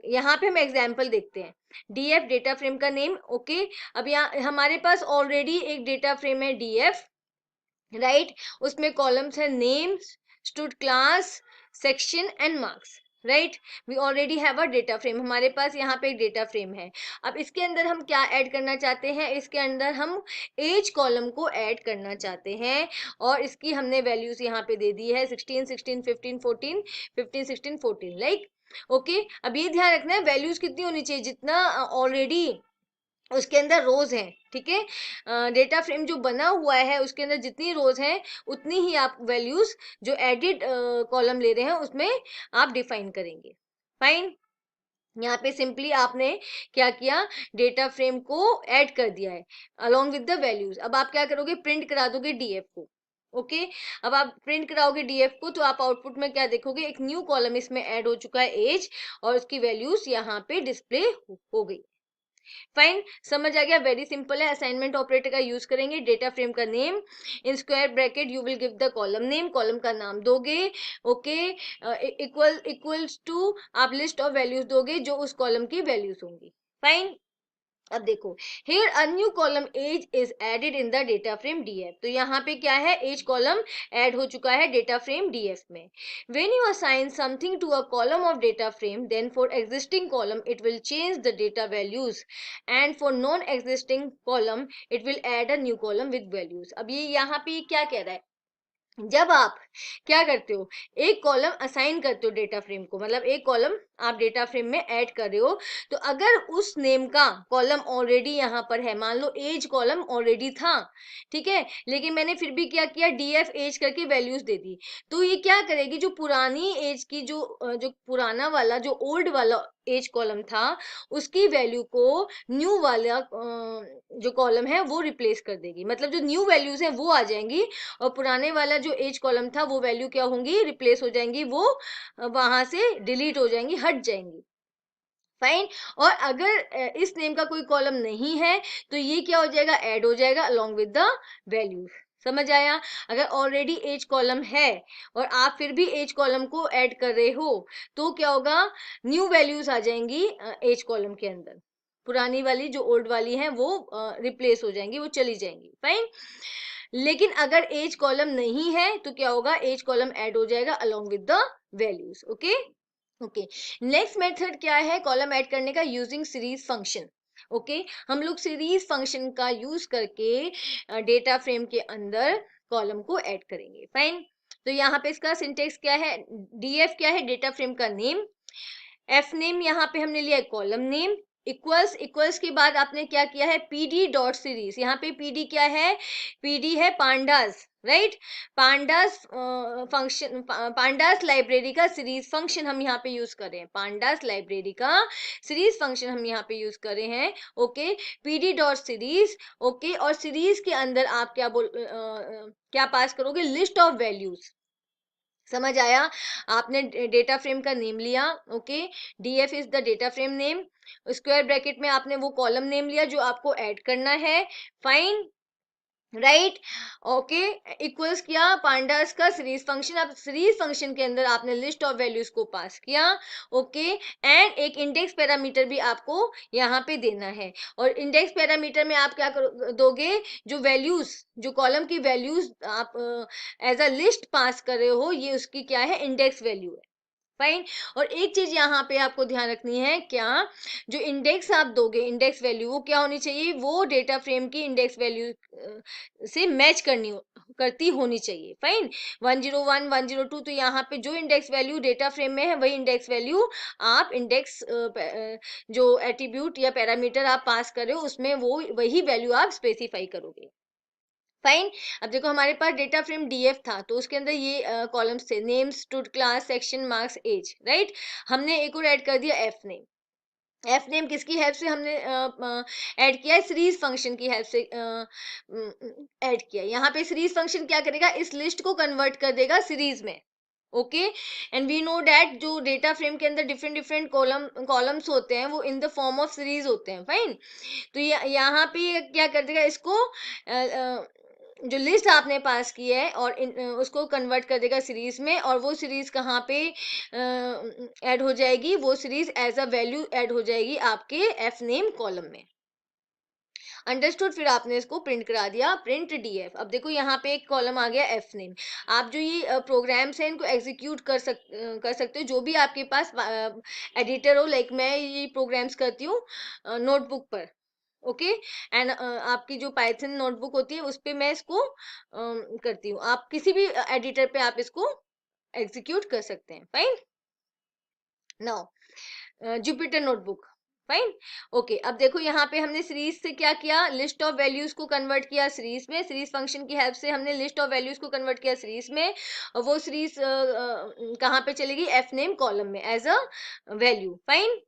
यहाँ पे हम एग्जाम्पल देखते हैं, डीएफ डेटा फ्रेम का नेम, ओके। अब यहाँ हमारे पास ऑलरेडी एक डेटा फ्रेम है डीएफ, राइट, उसमें कॉलम्स है name, stud class, section and marks, right. We already have a data frame, हमारे पास यहाँ पे एक डेटा फ्रेम है। अब इसके अंदर हम क्या ऐड करना चाहते हैं, इसके अंदर हम एज कॉलम को ऐड करना चाहते हैं, और इसकी हमने वैल्यूज यहाँ पे दे दी है 16 16 15 14 15 16 14, लाइक, ओके। अब ये ध्यान रखना है वैल्यूज कितनी होनी चाहिए, जितना ऑलरेडी उसके अंदर रोज हैं, ठीक है। डेटा फ्रेम जो बना हुआ है उसके अंदर जितनी रोज हैं उतनी ही आप वैल्यूज जो एडिड कॉलम ले रहे हैं उसमें आप डिफाइन करेंगे, फाइन। यहाँ पे सिंपली आपने क्या किया, डेटा फ्रेम को ऐड कर दिया है अलोंग विद द वैल्यूज। अब आप क्या करोगे, प्रिंट करा दोगे डीएफ को, ओके। अब आप प्रिंट कराओगे डीएफ को तो आप आउटपुट में क्या देखोगे, एक न्यू कॉलम इसमें ऐड हो चुका है एज, और उसकी वैल्यूज यहाँ पे डिस्प्ले हो गई, फाइन। समझ आ गया, वेरी सिंपल है। असाइनमेंट ऑपरेटर का यूज करेंगे, डेटा फ्रेम का name, in square bracket you will give the column name, column का नाम दोगे, ओके, इक्वल्स टू आप लिस्ट ऑफ वैल्यूज दोगे जो उस कॉलम की वैल्यूज होंगी, फाइन। अब देखो, here a new column age is added in the data frame df, तो यहाँ पे क्या है, एज कॉलम ऐड हो चुका है डेटा फ्रेम df में। when you assign something to a column of data frame, then for existing column it will change the data values, and for non existing column it will add a new column with values। अब ये यहाँ पे क्या कह रहा है, जब आप क्या करते हो, एक कॉलम असाइन करते हो डेटा फ्रेम को, मतलब एक कॉलम आप डेटा फ्रेम में ऐड कर रहे हो, तो अगर उस नेम का कॉलम ऑलरेडी यहाँ पर है, मान लो एज कॉलम ऑलरेडी था, ठीक है, लेकिन मैंने फिर भी क्या किया, डीएफ एज करके वैल्यूज दे दी, तो ये क्या करेगी, जो पुरानी एज की जो पुराना वाला जो ओल्ड वाला एज कॉलम था उसकी वैल्यू को न्यू वाला जो कॉलम है वो रिप्लेस कर देगी, मतलब जो न्यू वैल्यूज हैं वो आ जाएंगी, और पुराने वाला जो एज कॉलम था वो वैल्यू क्या होंगी, रिप्लेस हो जाएंगी, वो वहां से डिलीट हो जाएंगी, हट जाएंगी, फाइन। और अगर इस नेम का कोई कॉलम नहीं है तो ये क्या हो जाएगा, ऐड हो जाएगा अलोंग विद द वैल्यूज, समझ आया। अगर ऑलरेडी एज कॉलम है और आप फिर भी एज कॉलम को ऐड कर रहे हो तो क्या होगा, न्यू वैल्यूज आ जाएंगी एज कॉलम के अंदर, पुरानी वाली जो ओल्ड वाली है वो रिप्लेस हो जाएंगी, वो चली जाएंगी, फाइन। लेकिन अगर एज कॉलम नहीं है तो क्या होगा, एज कॉलम ऐड हो जाएगा along with the values, okay. Okay, next method क्या है कॉलम ऐड करने का, यूजिंग सीरीज फंक्शन, ओके। हम लोग सीरीज फंक्शन का यूज करके डेटा फ्रेम के अंदर कॉलम को ऐड करेंगे, फाइन। तो यहाँ पे इसका सिंटेक्स क्या है, डीएफ क्या है, डेटा फ्रेम का नेम, एफ नेम यहाँ पे हमने लिया है कॉलम नेम, इक्वल्स, इक्वल्स के बाद आपने क्या किया है, पीडी डॉट सीरीज, यहाँ पे पीडी क्या है, पीडी है pandas, right, pandas function, pandas library का सीरीज फंक्शन हम यहाँ पे यूज कर रहे हैं, पांडास लाइब्रेरी का सीरीज फंक्शन हम यहाँ पे यूज कर रहे हैं, okay, PD dot series, okay. और सीरीज के अंदर आप क्या क्या पास करोगे, लिस्ट ऑफ वैल्यूज, समझ आया। आपने डेटा फ्रेम का नेम लिया, okay, DF is the data frame name, square bracket में आपने वो कॉलम नेम लिया जो आपको ऐड करना है, फाइन, राइट, ओके, इक्वल्स किया पांडास का सीरीज फंक्शन, अब सीरीज फंक्शन के अंदर आपने लिस्ट ऑफ वैल्यूज को पास किया, ओके, एंड एक इंडेक्स पैरामीटर भी आपको यहाँ पे देना है, और इंडेक्स पैरामीटर में आप क्या दोगे, जो वैल्यूज, जो कॉलम की वैल्यूज आप एज अ लिस्ट पास कर रहे हो, ये उसकी क्या है, इंडेक्स वैल्यू है, फाइन। और एक चीज यहाँ पे आपको ध्यान रखनी है, क्या, जो इंडेक्स आप दोगे, इंडेक्स वैल्यू वो क्या होनी चाहिए, वो डेटा फ्रेम की इंडेक्स वैल्यू से मैच करती होनी चाहिए, फाइन। 101 102, तो यहाँ पे जो इंडेक्स वैल्यू डेटा फ्रेम में है वही इंडेक्स वैल्यू आप इंडेक्स जो एट्रीब्यूट या पैरामीटर आप पास कर रहे हो उसमें वो वही वैल्यू आप स्पेसिफाई करोगे, फाइन। अब देखो हमारे पास डेटा फ्रेम डीएफ था तो उसके अंदर ये कॉलम्स थे, name, stud class, section, marks, age, right. हमने एक और ऐड कर दिया एफ नेम, एफ नेम किसकी हेल्प से हमने ऐड किया है, सीरीज फंक्शन की हेल्प से ऐड किया। यहाँ पे सीरीज फंक्शन क्या करेगा, इस लिस्ट को कन्वर्ट कर देगा सीरीज में। Okay, and we know that जो डेटा फ्रेम के अंदर डिफरेंट डिफरेंट कॉलम्स होते हैं वो in the form of series होते हैं, फाइन। तो यहाँ पे क्या कर देगा, इसको जो लिस्ट आपने पास की है और उसको कन्वर्ट कर देगा सीरीज में, और वो सीरीज कहाँ पे ऐड हो जाएगी, वो series as a value add हो जाएगी आपके एफ नेम कॉलम में। अंडरस्टूड। फिर आपने इसको प्रिंट करा दिया, प्रिंट डीएफ। अब देखो यहाँ पे एक कॉलम आ गया एफ नेम। आप जो ये प्रोग्राम्स हैं इनको एग्जीक्यूट कर सकते हो, जो भी आपके पास एडिटर हो। लाइक मैं ये प्रोग्राम्स करती हूँ नोटबुक पर, ओके, एंड आपकी जो पाइथन नोटबुक होती है उस पे मैं इसको करती हूँ। आप किसी भी एडिटर पे आप इसको एग्जीक्यूट कर सकते हैं, fine. Now Jupyter notebook, fine. Okay, अब देखो यहाँ पे हमने सीरीज से क्या किया, लिस्ट ऑफ वैल्यूज को कन्वर्ट किया सीरीज में। सीरीज फंक्शन की हेल्प से हमने लिस्ट ऑफ वैल्यूज को कन्वर्ट किया सीरीज में, और वो सीरीज कहाँ पे चलेगी, एफ नेम कॉलम में as a value, fine.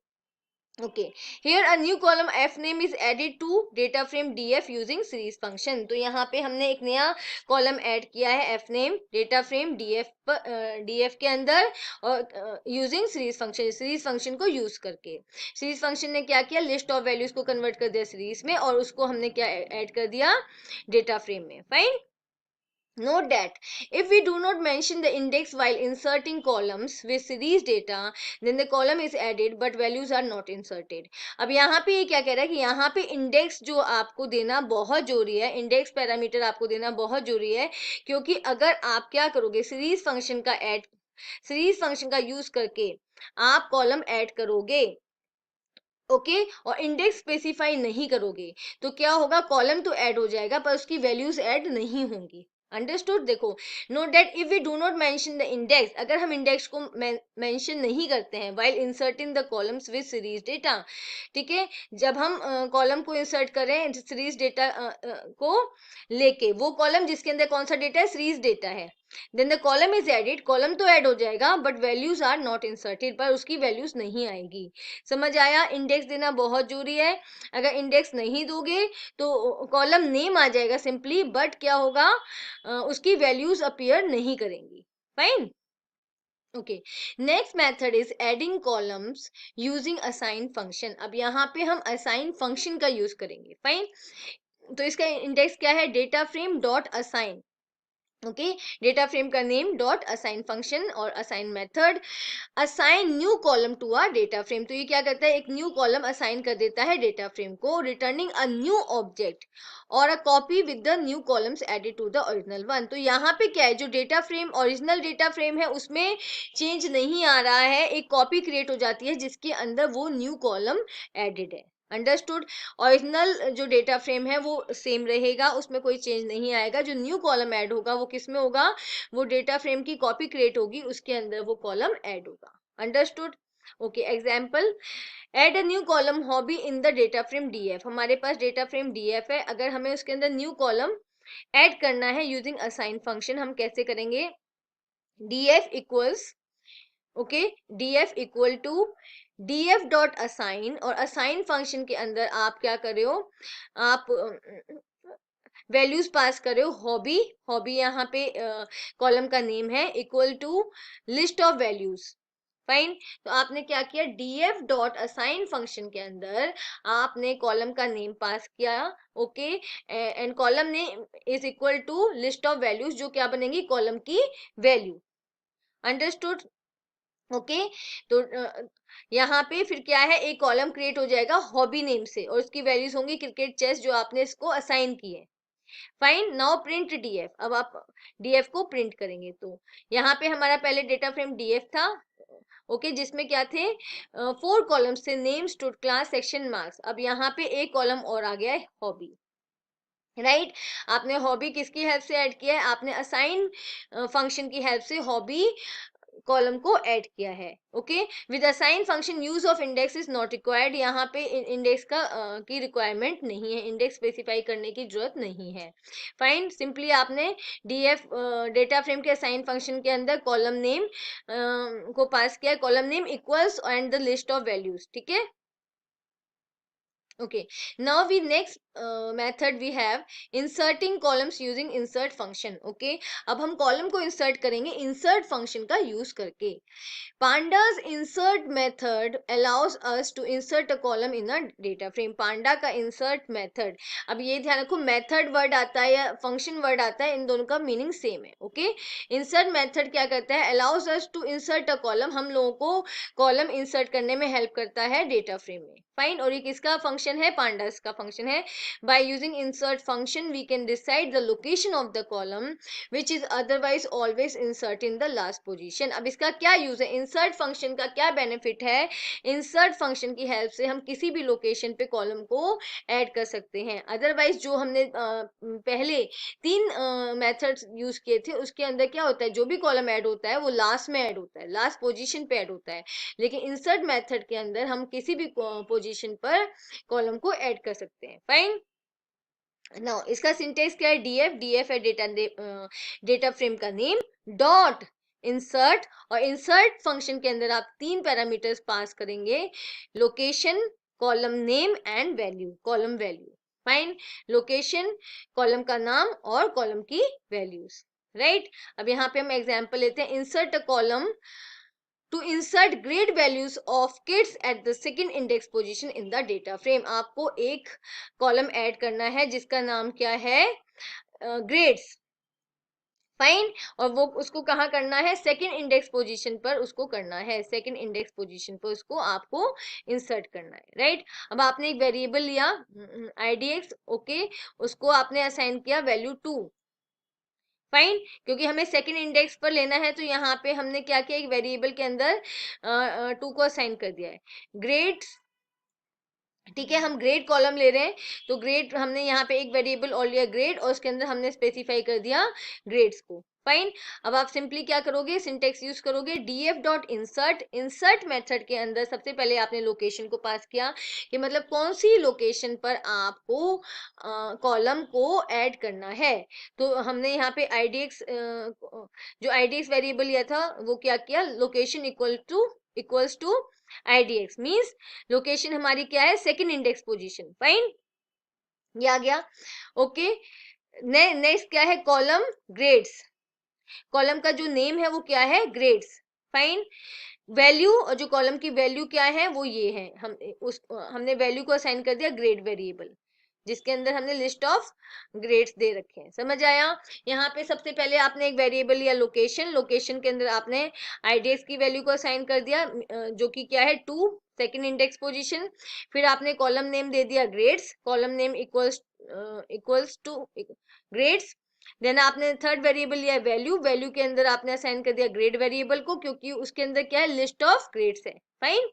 Okay, here a new column f name is added to data frame df using series function। तो यहाँ पे हमने एक नया कॉलम ऐड किया है f name data frame df के अंदर, और using series function, series function को यूज करके। सीरीज फंक्शन ने क्या किया, लिस्ट ऑफ वैल्यूज को कन्वर्ट कर दिया सीरीज में, और उसको हमने क्या ऐड कर दिया, डेटा फ्रेम में, fine. Note that if we do not mention the index while inserting columns with series data, then the column is added but values are not inserted। अब यहाँ पे ये क्या कह रहा है कि यहाँ पे इंडेक्स जो आपको देना बहुत जरूरी है, इंडेक्स पैरामीटर आपको देना बहुत जरूरी है, क्योंकि अगर आप क्या करोगे, सीरीज फंक्शन का यूज करके आप कॉलम ऐड करोगे, ओके, और इंडेक्स स्पेसिफाई नहीं करोगे, तो क्या होगा, कॉलम तो ऐड हो जाएगा पर उसकी वैल्यूज ऐड नहीं होंगी। अंडरस्टूड। देखो, note that if we do not mention the index, अगर हम इंडेक्स को मेंशन नहीं करते हैं while inserting the columns with series data, ठीक है, जब हम कॉलम को इंसर्ट करें सीरीज डेटा को लेके, वो कॉलम जिसके अंदर कौन सा डेटा है, सीरीज डेटा है, then the column is added, column तो ऐड हो जाएगा but values are not inserted, पर उसकी वैल्यूज नहीं आएगी। समझ आया, इंडेक्स देना बहुत जरूरी है। अगर इंडेक्स नहीं दोगे तो कॉलम नेम आ जाएगा सिंपली, बट क्या होगा, उसकी वैल्यूज अपीयर नहीं करेंगी, fine. Okay, next method is adding columns using assign function. अब यहाँ पे हम असाइन फंक्शन का यूज करेंगे, फाइन। तो इसका इंडेक्स क्या है, data frame dot assign. Okay, data frame का नेम डॉट असाइन फंक्शन, और assign method assign new column to a data frame. तो ये क्या करता है, एक न्यू कॉलम असाइन कर देता है डेटा फ्रेम को, रिटर्निंग अ न्यू ऑब्जेक्ट और a copy with the new columns added to the original one. तो यहाँ पे क्या है, जो data frame original data frame है उसमें चेंज नहीं आ रहा है, एक कॉपी क्रिएट हो जाती है जिसके अंदर वो न्यू कॉलम एडेड है। अंडरस्टूड। ओरिजिनल जो डेटा फ्रेम है वो सेम रहेगा, उसमें कोई चेंज नहीं आएगा। जो न्यू कॉलम ऐड होगा वो किस में होगा, वो डेटा फ्रेम की कॉपी क्रिएट होगी, उसके अंदर वो कॉलम ऐड होगा। Understood. Okay, example, add a new column hobby in the data frame DF. हमारे पास डेटा फ्रेम डीएफ है, अगर हमें उसके अंदर न्यू कॉलम ऐड करना है यूजिंग असाइन फंक्शन, हम कैसे करेंगे, df equals, okay, df equal to df dot assign, और असाइन फंक्शन के अंदर आप क्या कर रहे हो, आप वैल्यूज पास कर रहे हो, हॉबी, हॉबी यहाँ पे कॉलम का नेम है, equal to list of values, fine. तो आपने क्या किया, df डॉट असाइन फंक्शन के अंदर आपने कॉलम का नेम पास किया, okay, and column name is equal to list of values, जो क्या बनेगी, कॉलम की वैल्यू। अंडरस्टूड। ओके, तो यहाँ पे फिर क्या है, एक कॉलम क्रिएट हो जाएगा हॉबी नेम से, और उसकी वैल्यूज होंगी क्रिकेट, चेस, जो आपने इसको असाइन की है, फाइन। Now print DF. अब आप डीएफ को प्रिंट करेंगे, तो यहाँ पे हमारा पहले डेटा फ्रेम डीएफ था, ओके, जिसमें क्या थे, 4 कॉलम्स थे, name, stud, class, section, marks. अब यहाँ पे एक कॉलम और आ गया है, हॉबी, राइट। आपने हॉबी किसकी हेल्प से ऐड किया है, आपने असाइन फंक्शन की हेल्प से हॉबी कॉलम को ऐड किया है, okay. With assign function use of index is not required, यहाँ पे इंडेक्स का की रिक्वायरमेंट नहीं है, इंडेक्स स्पेसिफाई करने की जरूरत नहीं है, फाइन। सिंपली आपने डीएफ डेटा फ्रेम के असाइन फंक्शन के अंदर कॉलम नेम को पास किया, column name equals and the list of values, ठीक है। Okay, now we next method we have inserting columns using insert function. Okay, अब हम column को insert करेंगे insert function का use करके. Panda's insert method allows us to insert a column in a data frame. पांडा का insert method, अब ये ध्यान रखो method word आता है या function word आता है, इन दोनों का meaning same है. Okay, insert method क्या करता है, allows us to insert a column, हम लोगों को column insert करने में help करता है data frame में. Fine, और ये किसका function है, pandas का function है. By using insert function we can decide the location of the column which is otherwise always insert in the last position. अब इसका क्या यूज है, इंसर्ट फंक्शन का क्या बेनिफिट है, इंसर्ट फंक्शन की हेल्प से हम किसी भी लोकेशन पे कॉलम को ऐड कर सकते हैं. अदरवाइज जो हमने पहले 3 मेथड्स यूज किए थे उसके अंदर क्या होता है, जो भी कॉलम ऐड होता है वो लास्ट में ऐड होता है, लास्ट पोजीशन पे ऐड होता है. लेकिन इंसर्ट मेथड के अंदर हम किसी भी पोजीशन पर कॉलम को ऐड कर सकते हैं. फाइन. नाउ इसका सिंटेक्स क्या है, डीएफ है डेटा फ्रेम का नेम, डॉट इंसर्ट, और इंसर्ट फंक्शन के अंदर आप 3 पैरामीटर्स पास करेंगे, location, column name and value, column value. Fine, location, column का नाम और कॉलम की वैल्यूज. राइट, अब यहाँ पे हम एग्जांपल लेते हैं. Insert a column to insert grade values of kids at the second index position in the data frame. आपको एक कॉलम ऐड करना है जिसका नाम क्या है, ग्रेड्स. फाइन, और वो उसको कहाँ करना है, सेकंड इंडेक्स पोजीशन पर उसको करना है, सेकंड इंडेक्स पोजीशन पर उसको आपको इंसर्ट करना है. राइट, अब आपने एक वेरिएबल लिया idx. ओके, उसको आपने असाइन किया वैल्यू 2. फाइन, क्योंकि हमें सेकंड इंडेक्स पर लेना है तो यहाँ पे हमने क्या किया, एक वेरिएबल के अंदर 2 को असाइन कर दिया है. ग्रेड्स, ठीक है, हम ग्रेड कॉलम ले रहे हैं तो ग्रेड हमने यहाँ पे एक वेरिएबल और लिया ग्रेड, और उसके अंदर हमने स्पेसिफाई कर दिया ग्रेड्स को. फाइन, अब आप सिंपली क्या करोगे, सिंटेक्स यूज करोगे df dot insert. Insert method के अंदर सबसे पहले आपने लोकेशन को पास किया कि मतलब कौन सी लोकेशन पर आपको कॉलम को ऐड करना है. तो हमने यहाँ पे idx जो idx वेरिएबल लिया था वो क्या किया, location equals to idx, means location हमारी क्या है, सेकंड इंडेक्स पोजीशन. फाइन, ये आ गया. ओके, नेक्स्ट क्या है, कॉलम ग्रेड्स. कॉलम का जो नेम है वो क्या है, ग्रेड्स. फाइन, वैल्यू, और जो कॉलम की वैल्यू क्या है वो ये है, हमने वैल्यू को असाइन कर दिया ग्रेड वेरिएबल जिसके अंदर हमने लिस्ट ऑफ ग्रेड्स दे रखे हैं. समझ आया. यहाँ पे सबसे पहले आपने एक वेरिएबल लिया लोकेशन, लोकेशन के अंदर आपने आईडीएक्स की वैल्यू को असाइन कर दिया जो कि क्या है 2, सेकंड इंडेक्स पोजीशन. फिर आपने कॉलम नेम दे दिया grades, column name equals to grades. Then आपने थर्ड वेरिएबल लिया वैल्यू, वैल्यू के अंदर आपने असाइन कर दिया ग्रेड वेरिएबल को क्योंकि उसके अंदर क्या है, लिस्ट ऑफ ग्रेड्स है. फाइन.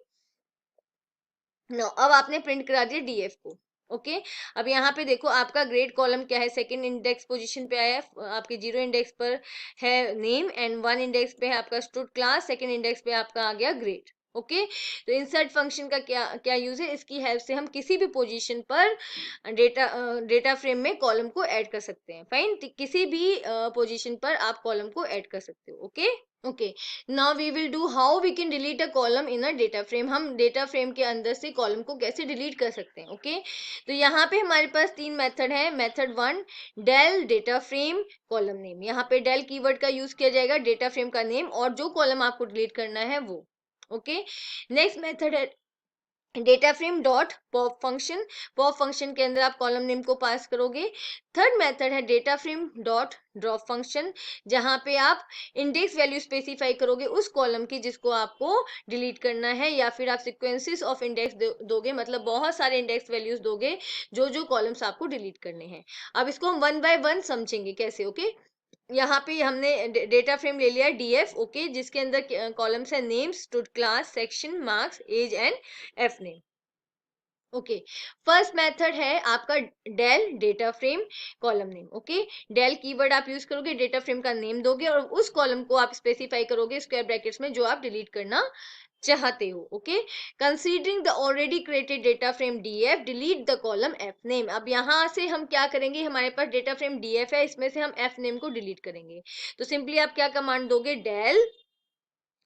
नो, अब आपने प्रिंट करा दिया डीएफ को. ओके, अब यहाँ पे देखो आपका ग्रेड कॉलम क्या है, सेकंड इंडेक्स पोजीशन पे आया है, आपके 0 इंडेक्स पर है नेम एंड 1 इंडेक्स पे है आपका स्टूड क्लास, सेकंड इंडेक्स पे आपका आ गया ग्रेड. ओके, तो इंसर्ट फंक्शन का क्या क्या यूज है, इसकी हेल्प से हम किसी भी पोजीशन पर डेटा फ्रेम में कॉलम को ऐड कर सकते हैं. फाइन, किसी भी पोजीशन पर आप कॉलम को ऐड कर सकते हो. Okay. Okay, now we will do how we can delete a column in a data frame. हम डेटा फ्रेम के अंदर से कॉलम को कैसे डिलीट कर सकते हैं. ओके, तो यहाँ पे हमारे पास 3 मेथड है. Method 1, del data frame column name. यहाँ पे डेल कीवर्ड का यूज किया जाएगा, डेटा फ्रेम का नेम और जो कॉलम आपको डिलीट करना है वो. ओके, नेक्स्ट मेथड है data frame dot pop function. Pop function के अंदर आप कॉलम नेम को पास करोगे. थर्ड मेथड है data frame dot drop function, जहां पे आप इंडेक्स वैल्यू स्पेसिफाई करोगे उस कॉलम की जिसको आपको डिलीट करना है, या फिर आप सीक्वेंसेस ऑफ इंडेक्स दोगे, मतलब बहुत सारे इंडेक्स वैल्यूज दोगे जो जो कॉलम्स आपको डिलीट करने हैं. अब इसको हम 1 बाय 1 समझेंगे कैसे. ओके, यहाँ पे हमने डेटा फ्रेम ले लिया डीएफ. ओके, जिसके अंदर कॉलम्स है name, stud class, section, marks, age and F name. Okay, first method है आपका del data frame column name. Okay, del keyword आप यूज करोगे, डेटा फ्रेम का नेम दोगे और उस कॉलम को आप स्पेसिफाई करोगे स्क्वायर ब्रैकेट्स में जो आप डिलीट करना चाहते हो. Okay, considering the already created data frame DF, delete the column F name. अब यहाँ से हम क्या करेंगे, हमारे पास डेटा फ्रेम डीएफ है, इसमें से हम एफ नेम को डिलीट करेंगे. तो सिंपली आप क्या कमांड दोगे, del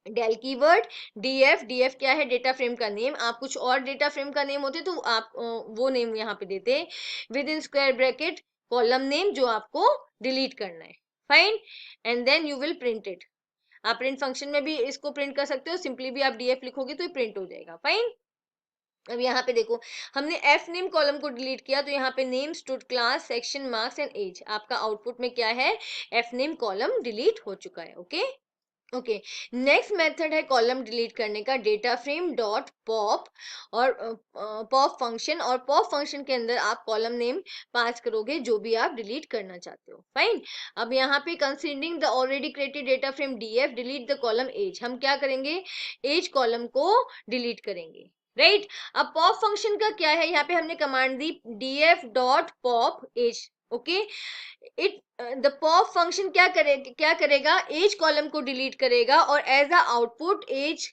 del keyword df, df क्या है, डेटा फ्रेम का नेम। आप कुछ और डेटा फ्रेम का नेम होते तो आप वो नेम यहाँ पे देते, with in square bracket column name जो आपको डिलीट करना है, fine, and then you will print it. आप प्रिंट फंक्शन में भी इसको प्रिंट कर सकते हो, सिंपली भी आप df लिखोगे तो ये प्रिंट हो जाएगा, फाइन। अब यहाँ पे देखो, हमने एफ नेम कॉलम को डिलीट किया, तो यहाँ पे name, stud, class, section, marks and age, आपका आउटपुट में क्या है, एफ नेम कॉलम डिलीट हो चुका है, ओके। ओके, नेक्स्ट मेथड है कॉलम डिलीट करने का, डेटा फ्रेम डॉट पॉप और पॉप फंक्शन, और पॉप फंक्शन के अंदर आप कॉलम नेम पास करोगे जो भी आप डिलीट करना चाहते हो, फाइन। अब यहाँ पे considering the already created data frame DF, delete the column age, हम क्या करेंगे, एज कॉलम को डिलीट करेंगे, राइट। अब पॉप फंक्शन का क्या है, यहाँ पे हमने कमांड दी df dot pop age, okay. It the pop function क्या करेगा, एज कॉलम को डिलीट करेगा और as a output age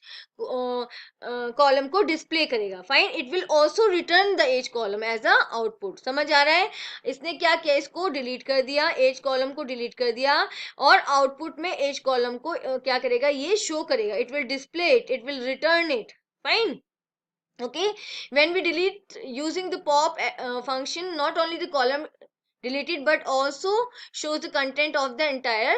column को डिस्प्ले करेगा, fine. It will also return the age column as a output, समझ आ रहा है। इसने क्या किया, इसको डिलीट कर दिया, एज कॉलम को डिलीट कर दिया, और आउटपुट में एज कॉलम को क्या करेगा, ये शो करेगा, it will display it, it will return it, fine. Okay, when we delete using the pop function, not only the column deleted but also shows the content of the entire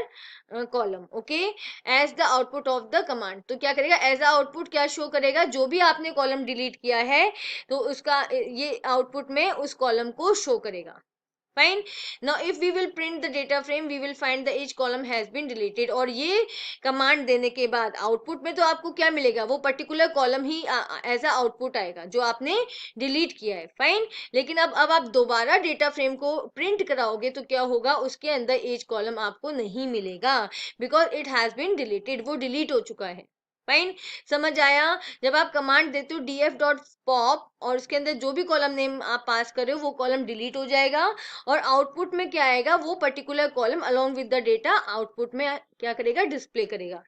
column, okay, as the output of the command। तो क्या करेगा, as a output क्या show करेगा, जो भी आपने column delete किया है तो उसका ये आउटपुट में उस कॉलम को शो करेगा, fine. Now if we will print the data frame, we will find the age column has been deleted, और ये कमांड देने के बाद आउटपुट में तो आपको क्या मिलेगा, वो पर्टिकुलर कॉलम ही एज अ आउटपुट आएगा जो आपने डिलीट किया है, फाइन। लेकिन अब आप दोबारा डेटा फ्रेम को प्रिंट कराओगे तो क्या होगा, उसके अंदर एज कॉलम आपको नहीं मिलेगा, because it has been deleted, वो डिलीट हो चुका है, फाइन। समझ आया। जब आप कमांड देते हो df डॉट पॉप और उसके अंदर जो भी कॉलम नेम आप पास कर रहे हो वो कॉलम डिलीट हो जाएगा, और आउटपुट में क्या आएगा, वो particular column along with the data output में क्या करेगा, डिस्प्ले करेगा,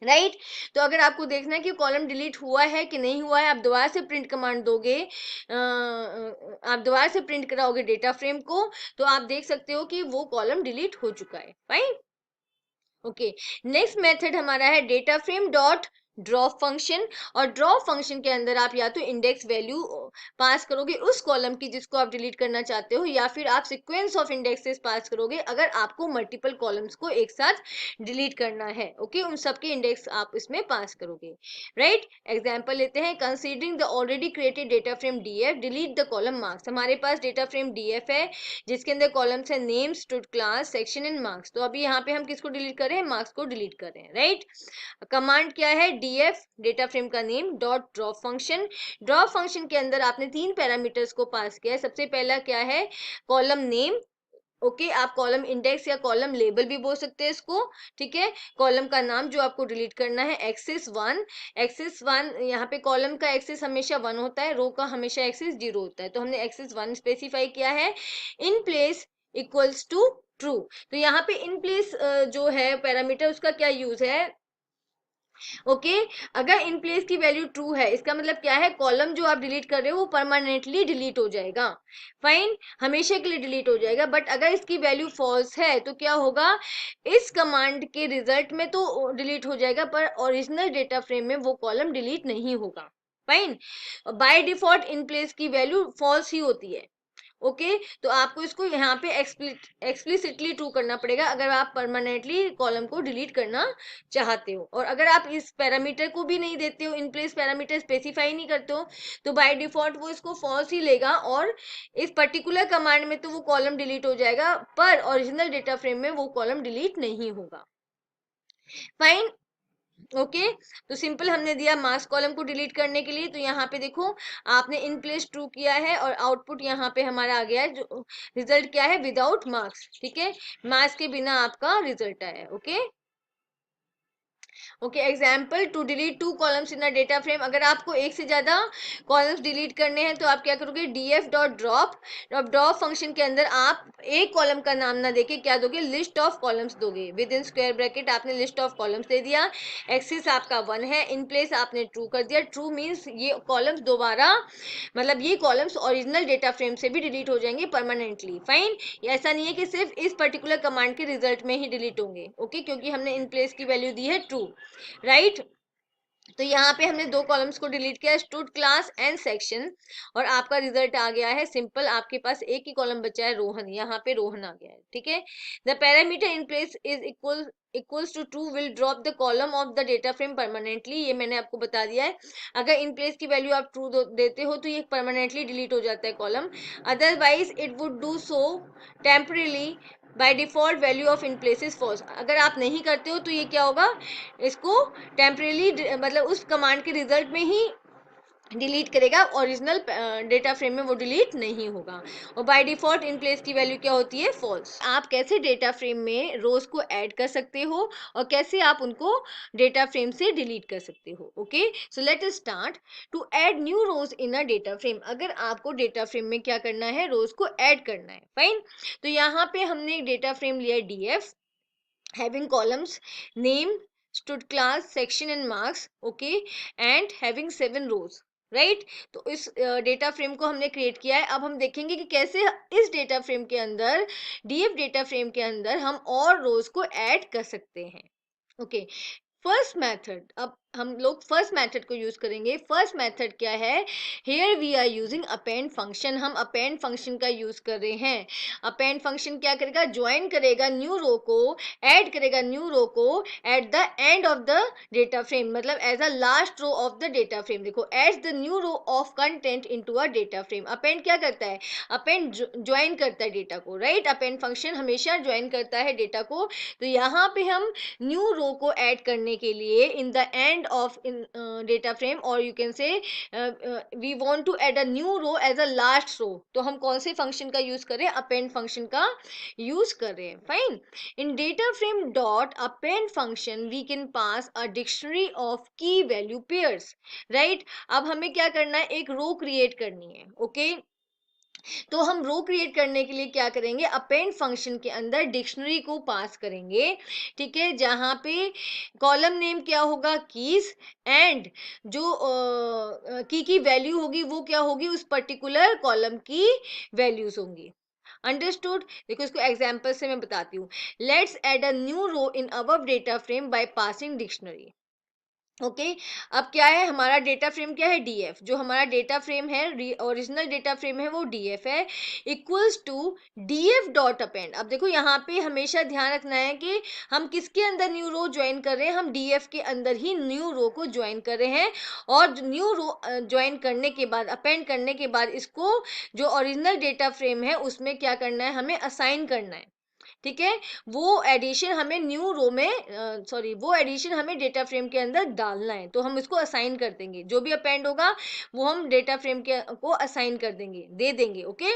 राइट। तो अगर आपको देखना है कि कॉलम डिलीट हुआ है कि नहीं हुआ है, आप दोबारा से प्रिंट कमांड दोगे, आप दोबारा से प्रिंट कराओगे डेटा फ्रेम को, तो आप देख सकते हो कि वो कॉलम डिलीट हो चुका है, फाइन। ओके, नेक्स्ट मेथड हमारा है data frame dot drop function, और ड्रॉप फंक्शन के अंदर आप या तो इंडेक्स वैल्यू पास करोगे उस कॉलम की जिसको आप डिलीट करना चाहते हो, या फिर आप सीक्वेंस ऑफ इंडेक्सेस पास करोगे अगर आपको मल्टीपल कॉलम्स को एक साथ डिलीट करना है, ओके, उन सबके इंडेक्स आप इसमें पास करोगे, राइट। एग्जांपल लेते हैं, considering the already created data frame DF, delete the column marks. हमारे पास डेटा फ्रेम डीएफ है जिसके अंदर कॉलम्स है name, stud, class, section and marks. तो अभी यहाँ पे हम किसको डिलीट कर रहे हैं, मार्क्स को डिलीट कर रहे हैं, राइट। कमांड क्या है, df डेटा फ्रेम का name dot drop function. Drop function के अंदर आपने 3 पैरामीटर्स को पास किया है। सबसे पहला क्या है, कॉलम नेम, ओके, आप कॉलम इंडेक्स या कॉलम लेबल भी बोल सकते हैं इसको, ठीक है। कॉलम का नाम जो आपको डिलीट करना है, एक्सेस 1, एक्सेस 1, यहाँ पे कॉलम का एक्सेस हमेशा 1 होता है, रो का हमेशा एक्सेस 0 होता है, तो हमने एक्सेस 1 स्पेसिफाई किया है। In place equals to true, तो यहाँ पे इन प्लेस जो है पैरामीटर उसका क्या यूज है, ओके। अगर इन प्लेस की वैल्यू ट्रू है, इसका मतलब क्या है, कॉलम जो आप डिलीट कर रहे हो वो परमानेंटली डिलीट हो जाएगा, फाइन, हमेशा के लिए डिलीट हो जाएगा। बट अगर इसकी वैल्यू फॉल्स है तो क्या होगा, इस कमांड के रिजल्ट में तो डिलीट हो जाएगा पर ओरिजिनल डेटा फ्रेम में वो कॉलम डिलीट नहीं होगा, fine. By default in place की वैल्यू फॉल्स ही होती है, ओके। तो आपको इसको यहाँ पे एक्सप्लिसिटली ट्रू करना पड़ेगा अगर आप परमानेंटली कॉलम को डिलीट करना चाहते हो। और अगर आप इस पैरामीटर को भी नहीं देते हो, इन प्लेस पैरामीटर स्पेसिफाई नहीं करते हो, तो बाय डिफॉल्ट वो इसको फॉल्स ही लेगा और इस पर्टिकुलर कमांड में तो वो कॉलम डिलीट हो जाएगा पर ओरिजिनल डेटा फ्रेम में वो कॉलम डिलीट नहीं होगा, फाइन, ओके। तो सिंपल हमने दिया मार्क्स कॉलम को डिलीट करने के लिए, तो यहाँ पे देखो आपने इन प्लेस ट्रू किया है और आउटपुट यहाँ पे हमारा आ गया है, जो रिजल्ट क्या है, विदाउट मार्क्स, ठीक है, मार्क्स के बिना आपका रिजल्ट आया है, okay. Okay, example, to delete 2 columns in a data frame, अगर आपको एक से ज्यादा कॉलम्स डिलीट करने हैं तो आप क्या करोगे, df dot drop, drop function के अंदर आप एक कॉलम का नाम ना देके क्या दोगे, लिस्ट ऑफ कॉलम्स दोगे, विद इन स्क्वायर ब्रैकेट आपने लिस्ट ऑफ कॉलम्स दे दिया, एक्सिस आपका 1 है, इन प्लेस आपने ट्रू कर दिया, ट्रू मीन्स ये कॉलम्स दोबारा, मतलब ये कॉलम्स ओरिजिनल डेटा फ्रेम से भी डिलीट हो जाएंगे परमानेंटली, फाइन। ऐसा नहीं है कि सिर्फ इस पर्टिकुलर कमांड के रिजल्ट में ही डिलीट होंगे, ओके, क्योंकि हमने इन प्लेस की वैल्यू दी है ट्रू, राइट। तो यहाँ पे हमने दो कॉलम्स को डिलीट किया, स्टूड क्लास एंड सेक्शन, और आपका रिजल्ट आ गया है सिंपल, आपके पास एक ही कॉलम बचा है रोहन, यहाँ पे रोहन आ गया है, ठीक है। The parameter in place is equals to true will drop the column of the data frame permanently, ये मैंने आपको बता दिया है। अगर इन प्लेस की वैल्यू आप ट्रू देते हो तो ये परमानेंटली डिलीट हो जाता है column, otherwise it would do so temporarily by default value of in place is false. अगर आप नहीं करते हो तो ये क्या होगा, इसको टेम्परेली मतलब उस कमांड के रिजल्ट में ही डिलीट करेगा, ओरिजिनल डेटा फ्रेम में वो डिलीट नहीं होगा, और बाय डिफॉल्ट इन प्लेस की वैल्यू क्या होती है, फॉल्स। आप कैसे डेटा फ्रेम में रोज को ऐड कर सकते हो और कैसे आप उनको डेटा फ्रेम से डिलीट कर सकते हो। Okay, so let us start to add new rows in a data frame. अगर आपको डेटा फ्रेम में क्या करना है, रोज को ऐड करना है, फाइन। तो यहाँ पे हमने एक डेटा फ्रेम लिया है DF having columns name, stood class, section and marks, okay, and having 7 rows, right. तो इस डेटा फ्रेम को हमने क्रिएट किया है। अब हम देखेंगे कि कैसे इस डेटा फ्रेम के अंदर, DF डेटा फ्रेम के अंदर हम और रोज को ऐड कर सकते हैं। ओके, फर्स्ट मेथड, अब हम लोग फर्स्ट मेथड को यूज करेंगे। फर्स्ट मेथड क्या है, here we are using append function. हम अपेंड फंक्शन का यूज कर रहे हैं। अपेंड फंक्शन क्या करेगा, ज्वाइन करेगा न्यू रो को, ऐड करेगा न्यू रो को at the end of the data frame, मतलब as a last row of the data frame. देखो, add the new row of content into a data frame. Append क्या करता है, append join करता है data को, right. Append function हमेशा join करता है डेटा को। तो यहाँ पे हम न्यू रो को ऐड करने के लिए in the end of in data frame, और you can say we want to add a new row as a last row, तो हम कौन से फंक्शन का यूज कर रहे हैं, अपेंड फंक्शन का यूज कर रहे हैं, fine. In data frame dot append function we can pass a dictionary of key value pairs, right. अब हमें क्या करना है, एक रो क्रिएट करनी है, ओके। तो हम रो क्रिएट करने के लिए क्या करेंगे, अपेंड फंक्शन के अंदर डिक्शनरी को पास करेंगे, ठीक है, जहां पे कॉलम नेम क्या होगा, कीज, एंड जो की वैल्यू होगी वो क्या होगी, उस पर्टिकुलर कॉलम की वैल्यूज होंगी। अंडरस्टूड। देखो, इसको एग्जाम्पल से मैं बताती हूँ। Let's add a new row in our data frame by passing dictionary. Okay, अब क्या है, हमारा डेटा फ्रेम क्या है, DF। जो हमारा डेटा फ्रेम है, ओरिजिनल डेटा फ्रेम है, वो DF है, equals to DF dot append. अब देखो, यहाँ पे हमेशा ध्यान रखना है कि हम किसके अंदर न्यू रो ज्वाइन कर रहे हैं, हम DF के अंदर ही न्यू रो को ज्वाइन कर रहे हैं। और न्यू रो ज्वाइन करने के बाद, अपेंड करने के बाद, इसको जो ओरिजिनल डेटा फ्रेम है उसमें क्या करना है, हमें असाइन करना है, ठीक है। वो एडिशन हमें न्यू रो में वो एडिशन हमें डेटा फ्रेम के अंदर डालना है, तो हम इसको असाइन कर देंगे। जो भी अपेंड होगा वो हम डेटा फ्रेम के को असाइन कर देंगे, दे देंगे, ओके।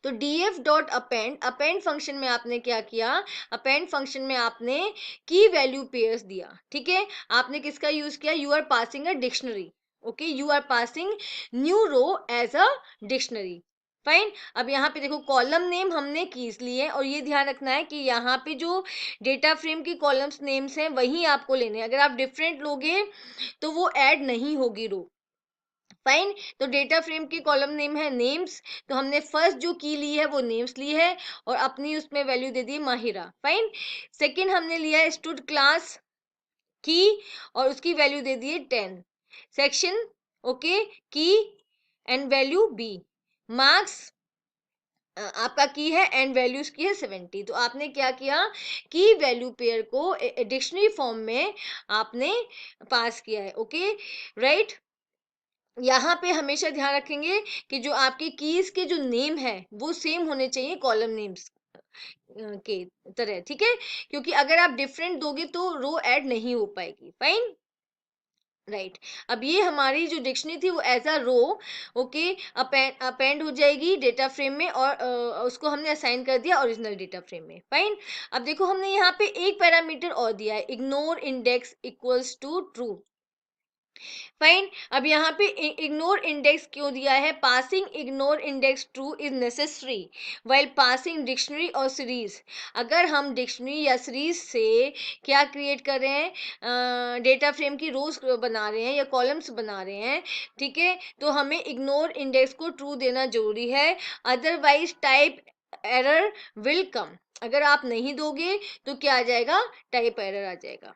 तो df dot append, append function में आपने क्या किया, अपेंड फंक्शन में आपने की वैल्यू पेयर्स दिया, ठीक है। आपने किसका यूज किया, you are passing a dictionary, okay, you are passing new row as a dictionary, fine. अब यहाँ पे देखो, कॉलम नेम हमने कीज लिए, और ये ध्यान रखना है कि यहाँ पे जो डेटा फ्रेम की कॉलम्स नेम्स हैं वही आपको लेने हैं। अगर आप डिफरेंट लोगे तो वो ऐड नहीं होगी रो, फाइन। तो डेटा फ्रेम की कॉलम नेम है नेम्स, तो हमने फर्स्ट जो की ली है वो नेम्स ली है, और अपनी उसमें वैल्यू दे दी माहिरा, फाइन। सेकंड हमने लिया है स्टूड क्लास की, और उसकी वैल्यू दे दी है 10, सेक्शन, ओके, की एंड वैल्यू B, मार्क्स आपका की है एंड वैल्यूज की है 70। तो आपने क्या किया, की वैल्यू पेयर को डिक्शनरी फॉर्म में आपने पास किया है, ओके, राइट। यहाँ पे हमेशा ध्यान रखेंगे कि जो आपके कीज के जो नेम है वो सेम होने चाहिए कॉलम नेम्स के तरह, ठीक है, क्योंकि अगर आप डिफरेंट दोगे तो रो ऐड नहीं हो पाएगी, फाइन, राइट। अब ये हमारी जो डिक्शनरी थी वो as a row, okay, append हो जाएगी डेटा फ्रेम में, और उसको हमने असाइन कर दिया ओरिजिनल डेटा फ्रेम में, फाइन। अब देखो, हमने यहाँ पे एक पैरामीटर और दिया है, ignore index equals to true, fine. अब यहाँ पे इग्नोर इंडेक्स क्यों दिया है, passing ignore index true is necessary while passing dictionary और सीरीज। अगर हम डिक्शनरी या सीरीज से क्या क्रिएट कर रहे हैं, डेटा फ्रेम की रोज बना रहे हैं या कॉलम्स बना रहे हैं, ठीक है, तो हमें इग्नोर इंडेक्स को ट्रू देना जरूरी है, otherwise type error will come. अगर आप नहीं दोगे तो क्या आ जाएगा, टाइप एरर आ जाएगा,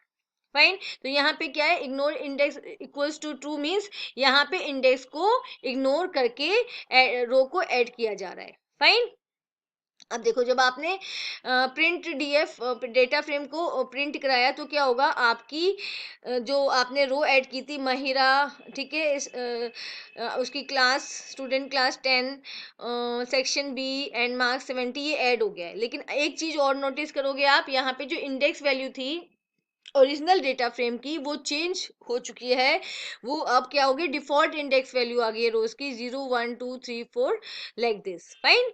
फाइन। तो यहाँ पे क्या है, ignore index equals to true means यहाँ पे इंडेक्स को इग्नोर करके रो को ऐड किया जा रहा है। फाइन। अब देखो, जब आपने प्रिंट डीएफ डेटा फ्रेम को प्रिंट कराया तो क्या होगा, आपकी जो आपने रो ऐड की थी महिरा, ठीक है, उसकी class student class 10 section B and marks 70 ये ऐड हो गया है। लेकिन एक चीज और नोटिस करोगे आप, यहाँ पे जो इंडेक्स वैल्यू थी ओरिजिनल डेटा फ्रेम की वो चेंज हो चुकी है। वो अब क्या होगी, डिफॉल्ट इंडेक्स वैल्यू आ गई है रोज की 0 1 2 3 4 लाइक दिस। फाइन,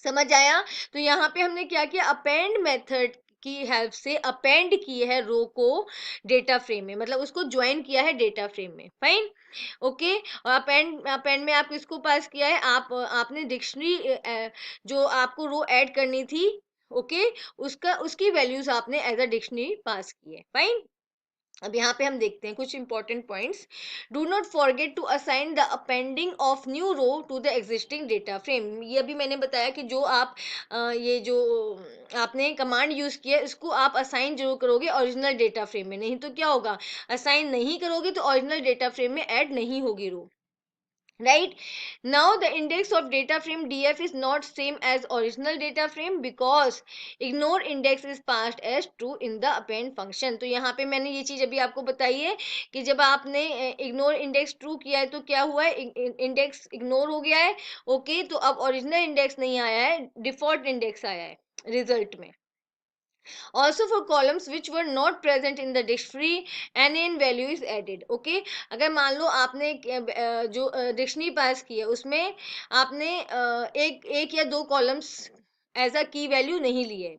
समझ आया। तो यहाँ पे हमने क्या किया, अपेंड मेथड की हेल्प से अपेंड की है रो को डेटा फ्रेम में, मतलब उसको ज्वाइन किया है डेटा फ्रेम में। Fine, okay. और अपेंड में आप किसको पास किया है, आपने डिक्शनरी जो आपको रो ऐड करनी थी, ओके, उसकी वैल्यूज आपने एज अ डिक्शनरी पास की है। फाइन। अब यहाँ पे हम देखते हैं कुछ important points. Do not forget to assign the appending of new row to the existing data frame. ये अभी मैंने बताया कि जो आप ये जो आपने कमांड यूज किया इसको आप असाइन जरूर करोगे ओरिजिनल डेटा फ्रेम में, नहीं तो क्या होगा, असाइन नहीं करोगे तो ओरिजिनल डेटा फ्रेम में ऐड नहीं होगी रो। Right now the index of data frame df is not same as original data frame because ignore index is passed as true in the append function। तो यहाँ पे मैंने ये चीज अभी आपको बताई है कि जब आपने इग्नोर इंडेक्स ट्रू किया है तो क्या हुआ है, इंडेक्स इग्नोर हो गया है। ओके, तो अब ओरिजिनल इंडेक्स नहीं आया है, डिफॉल्ट इंडेक्स आया है रिजल्ट में। Also for columns which were not present in the dictionary NaN value is added। okay, अगर मान लो आपने जो डिक्शनरी पास की है उसमें आपने एक या दो कॉलम्स एज अ की वैल्यू नहीं लिए,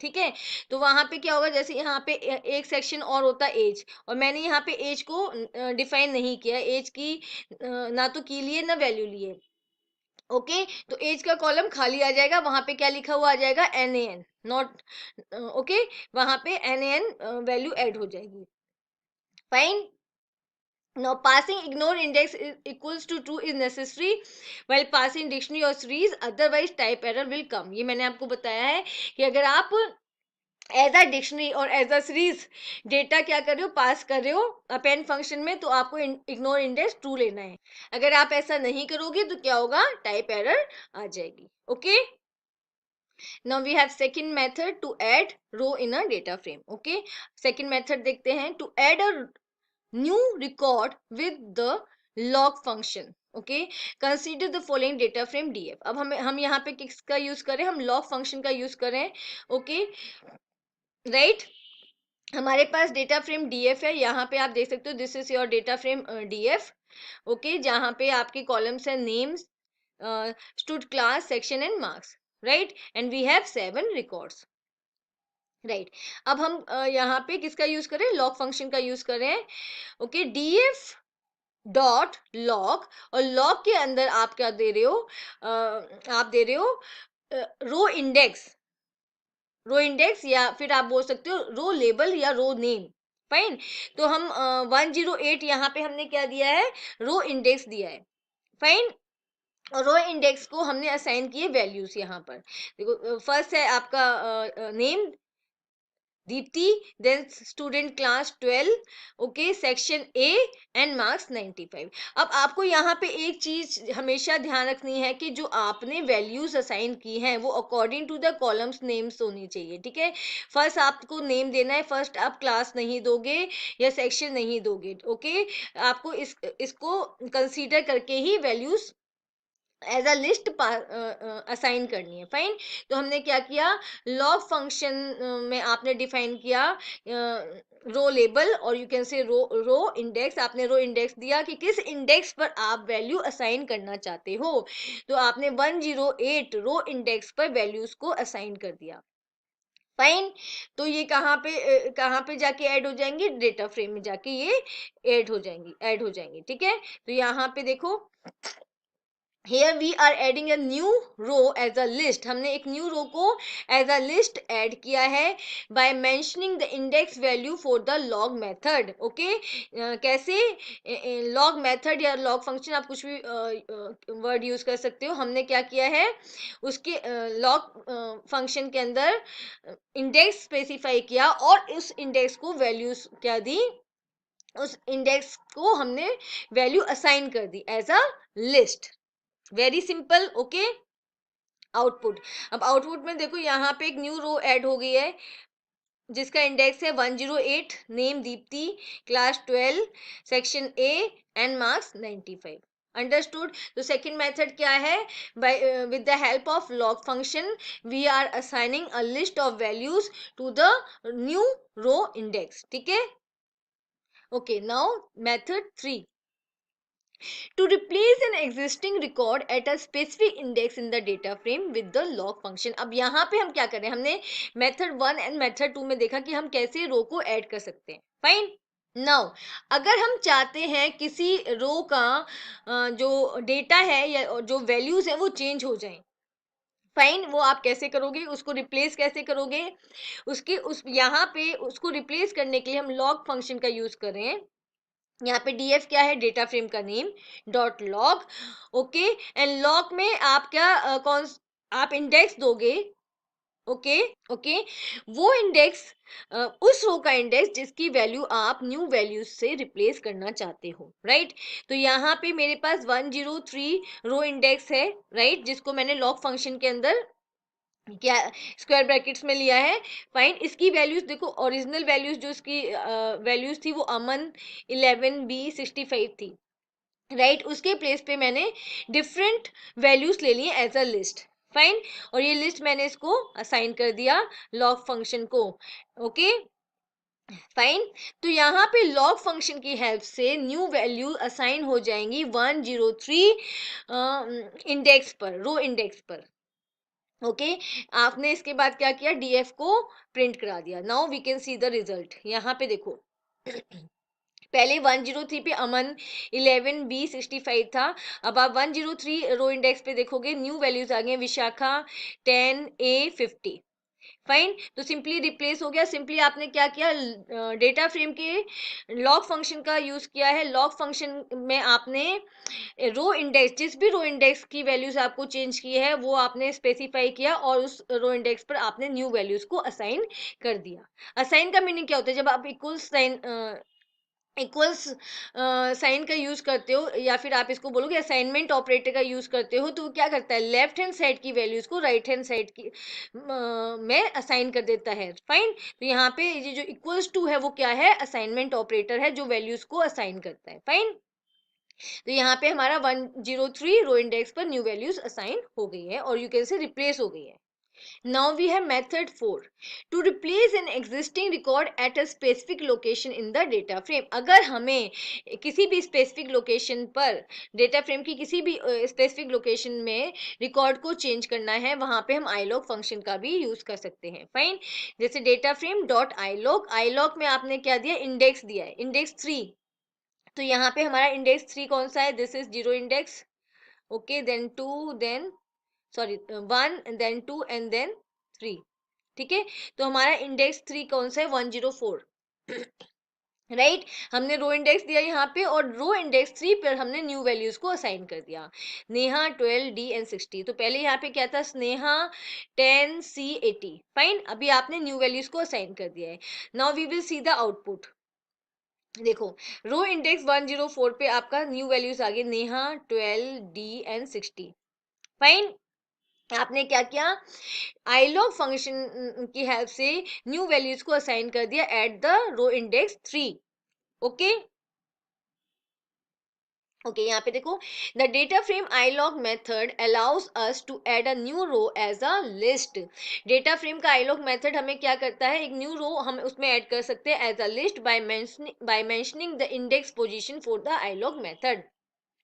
ठीक है, तो वहां पे क्या होगा, जैसे यहाँ पे एक सेक्शन और होता है एज, और मैंने यहाँ पे एज को डिफाइन नहीं किया, एज की ना तो की लिए ना वैल्यू लिए। ओके, तो एज का कॉलम खाली आ जाएगा, वहां पे क्या लिखा हुआ आ जाएगा, NaN नॉट, ओके, वहां पे NaN वैल्यू ऐड हो जाएगी। Fine. Now passing ignore index is equals to true is necessary while passing dictionary or series, otherwise type error will come। ये मैंने आपको बताया है कि अगर आप एज अ डिक्शनरी और एज अ सीरीज डेटा क्या कर रहे हो, पास कर रहे हो अपेंड फंक्शन में, तो आपको इग्नोर इंडेक्स ट्रू लेना है। अगर आप ऐसा नहीं करोगे तो क्या होगा, टाइप एरर आ जाएगी। Okay, now we have second method to add row in a data frame। okay, second method देखते हैं, to add a new record with the log function। Okay, consider the following data frame df। अब हम यहाँ पे किसका use करें, हम log function का यूज करें। ओके, राइट, हमारे पास डेटा फ्रेम डीएफ है, यहाँ पे आप देख सकते हो this is your data frame DF. Okay, जहाँ पे आपके कॉलम्स है names, stud class section and marks, right, and we have 7 records. Right, अब हम यहाँ पे किसका यूज करें, लॉग फंक्शन का यूज करें। ओके, डीएफ डॉट लॉग, और लॉग के अंदर आप क्या दे रहे हो, आप दे रहे हो रो इंडेक्स, रो इंडेक्स, या फिर आप बोल सकते हो रो लेबल या रो नेम। फाइन, तो हम 108 यहाँ पे हमने क्या दिया है, रो इंडेक्स दिया है। फाइन, और रो इंडेक्स को हमने असाइन किए वैल्यूज। यहाँ पर देखो, फर्स्ट है आपका name Deepti, then student class 12, okay, section A and marks 95। अब आपको यहाँ पे एक चीज हमेशा ध्यान रखनी है कि जो आपने वैल्यूज असाइन की हैं वो according to the columns names होनी चाहिए, ठीक है। फर्स्ट आपको नेम देना है, फर्स्ट आप क्लास नहीं दोगे या सेक्शन नहीं दोगे। ओके, आपको इसको कंसीडर करके ही values as a list assign करनी है। फाइन, तो हमने क्या किया, लॉग फंक्शन में आपने डिफाइन किया रो लेबल, और you can say row index, आपने रो इंडेक्स दिया कि किस इंडेक्स पर आप वैल्यू असाइन करना चाहते हो, तो आपने 108 रो इंडेक्स पर वैल्यूज को असाइन कर दिया। फाइन, तो ये कहाँ पे जाके ऐड हो जाएंगे, डेटा फ्रेम में जाके ये ऐड हो जाएंगी, ठीक है। तो यहाँ पे देखो here we are adding a new row as a list. हमने एक new row को as a list add किया है by mentioning the index value for the log method. Okay, कैसे log method या log function, आप कुछ भी word use कर सकते हो. हमने क्या किया है, उसके log function के अंदर index specify किया और उस index को values क्या दी, उस index को हमने value assign कर दी as a list. Very simple. Okay, output. अब आउटपुट में देखो यहाँ पे एक न्यू रो ऐड हो गई है जिसका इंडेक्स है 108, name Deepti, class 12, section A and marks 95. Understood. तो सेकंड मेथड क्या है, by with the help of log function we are assigning a list of values to the new row index. ठीक है. Okay, now method 3, to replace an existing record at a specific index in the data frame with the log function. अब यहाँ पे हम क्या करें, हमने method 1 and method 2 में देखा कि हम कैसे रो को ऐड कर सकते हैं. फाइन. नाउ अगर हम चाहते हैं किसी रो का जो डेटा है या जो वैल्यूज है वो चेंज हो जाए, फाइन, वो आप कैसे करोगे, उसको रिप्लेस कैसे करोगे, उसके उस यहाँ पे उसको रिप्लेस करने के लिए हम लॉग फंक्शन का यूज कर रहे हैं. यहाँ पे df क्या है, डेटा फ्रेम का name dot log. Okay, and log में आप क्या आप इंडेक्स दोगे. ओके. ओके, वो इंडेक्स उस रो का इंडेक्स जिसकी वैल्यू आप न्यू वैल्यू से रिप्लेस करना चाहते हो. राइट. तो यहाँ पे मेरे पास 103 रो इंडेक्स है. राइट, जिसको मैंने लॉग फंक्शन के अंदर क्या स्क्वायर ब्रैकेट्स में लिया है. फाइन. इसकी वैल्यूज देखो, ओरिजिनल वैल्यूज जो इसकी वैल्यूज थी वो अमन 11B65 थी. राइट. उसके प्लेस पे मैंने डिफरेंट वैल्यूज ले लिए एज अ लिस्ट. फाइन. और ये लिस्ट मैंने इसको असाइन कर दिया लॉग फंक्शन को. ओके. फाइन. तो यहाँ पे लॉग फंक्शन की हेल्प से न्यू वैल्यू असाइन हो जाएंगी 103 इंडेक्स पर, रो इंडेक्स पर. ओके, आपने इसके बाद क्या किया, डीएफ को प्रिंट करा दिया. Now we can see the result. यहाँ पे देखो पहले 103 पे अमन 11B65 था. अब आप 103 रो इंडेक्स पे देखोगे न्यू वैल्यूज आ गए, विशाखा 10A50. फाइन. तो सिंपली रिप्लेस हो गया. सिंपली आपने क्या किया, डेटा फ्रेम के लॉग फंक्शन का यूज किया है. लॉग फंक्शन में आपने रो इंडेक्स, जिस भी रो इंडेक्स की वैल्यूज आपको चेंज की है वो आपने स्पेसिफाई किया और उस रो इंडेक्स पर आपने न्यू वैल्यूज को असाइन कर दिया. असाइन का मीनिंग क्या होता है, जब आप इक्वल्स साइन का यूज करते हो या फिर आप इसको बोलोगे असाइनमेंट ऑपरेटर का यूज करते हो, तो वो क्या करता है, लेफ्ट हैंड साइड की वैल्यूज को राइट हैंड साइड की में असाइन कर देता है. फाइन. तो यहाँ पे ये जो इक्वल्स टू है वो क्या है, असाइनमेंट ऑपरेटर है जो वैल्यूज को असाइन करता है. फाइन. तो यहाँ पे हमारा 103 रो इंडेक्स पर न्यू वैल्यूज असाइन हो गई है और यू कैन से रिप्लेस हो गई है. Now we have method 4, to replace an existing record at a specific location in the data frame. अगर हमें किसी भी specific location पर data frame की किसी भी specific location में record को change करना है, वहाँ पे हम ilog function का भी use कर सकते हैं. Fine. जैसे data frame dot ilog, ilog में आपने क्या दिया, index दिया है, index 3. तो यहाँ पे हमारा index 3 कौन सा है, this is 0 index. Okay, then 2, then sorry 1 then 2 and then 3. ठीक है. तो हमारा इंडेक्स 3 कौन सा है, 104. राइट. हमने रो इंडेक्स दिया यहाँ पे और रो इंडेक्स 3 पर हमने न्यू वैल्यूज को असाइन कर दिया, नेहा 12D एंड 60. तो पहले यहाँ पे क्या था, स्नेहा 10C80. फाइन. अभी आपने न्यू वैल्यूज को असाइन कर दिया है. Now we will see the output. देखो रो इंडेक्स 104 पे आपका न्यू वैल्यूज आ गए, नेहा 12D एंड 60. फाइन. आपने क्या किया, आईलॉग फंक्शन की हेल्प से न्यू वैल्यूज को असाइन कर दिया at the row index 3. Okay. Okay, यहाँ पे देखो the data frame iloc method allows us to add a new row as a list. Data frame का आईलॉग मेथड हमें क्या करता है, एक न्यू रो हम उसमें ऐड कर सकते हैं as a list by mentioning the index position for the iloc method.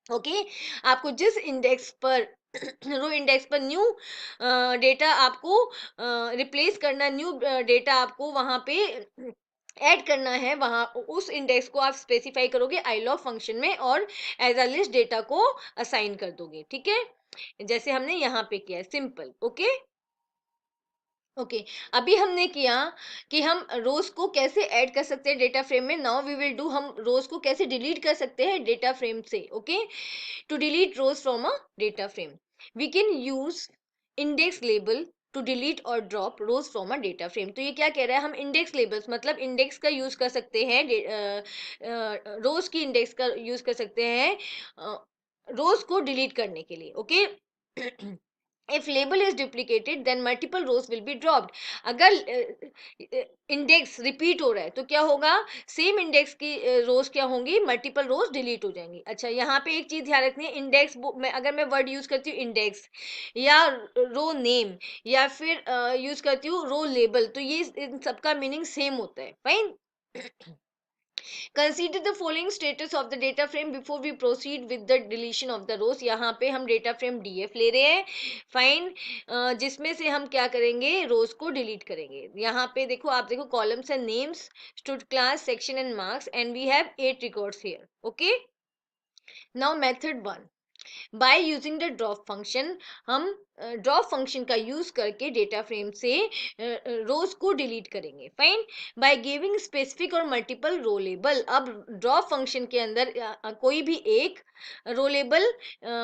Okay. आपको जिस इंडेक्स पर रो इंडेक्स पर न्यू डेटा आपको रिप्लेस करना, न्यू डेटा आपको वहां पे ऐड करना है वहां उस इंडेक्स को आप स्पेसिफाई करोगे आई लॉव फंक्शन में और एज अ लिस्ट डेटा को असाइन कर दोगे, ठीक है, जैसे हमने यहाँ पे किया है, सिंपल। ओके ओके अभी हमने किया कि हम रोज को कैसे ऐड कर सकते हैं डेटा फ्रेम में। नाउ वी विल डू, हम रोज को कैसे डिलीट कर सकते हैं डेटा फ्रेम से। Okay to delete rows from a data frame we can use index label to delete और drop rows from a data frame. तो ये क्या कह रहा है, हम इंडेक्स लेबल्स मतलब इंडेक्स का यूज कर सकते हैं, रोज की इंडेक्स का यूज कर सकते हैं रोज को डिलीट करने के लिए। Okay if label is duplicated then multiple rows will be dropped। अगर इंडेक्स रिपीट हो रहा है तो क्या होगा, सेम इंडेक्स की रोज क्या होंगी, मल्टीपल रोज डिलीट हो जाएंगी। अच्छा यहाँ पे एक चीज ध्यान रखनी है, इंडेक्स में अगर मैं वर्ड यूज करती हूँ इंडेक्स या रो नेम या फिर यूज करती हूँ रो लेबल, तो ये इन सबका मीनिंग सेम होता है। Fine Consider the following status of the data frame before we proceed with the deletion of the rows। यहाँ पे हम data frame df ले रहे हैं, फाइन, जिसमें से हम क्या करेंगे, रोज को डिलीट करेंगे। यहाँ पे देखो, आप देखो columns and names, stud class, section and marks, and we have 8 records here. Okay now method 1, by using the drop function, हम ड्रॉप फंक्शन का यूज करके डेटा फ्रेम से रोज को डिलीट करेंगे। फाइन बाय गिविंग स्पेसिफिक और multiple row label. अब drop function के अंदर कोई भी एक रो लेबल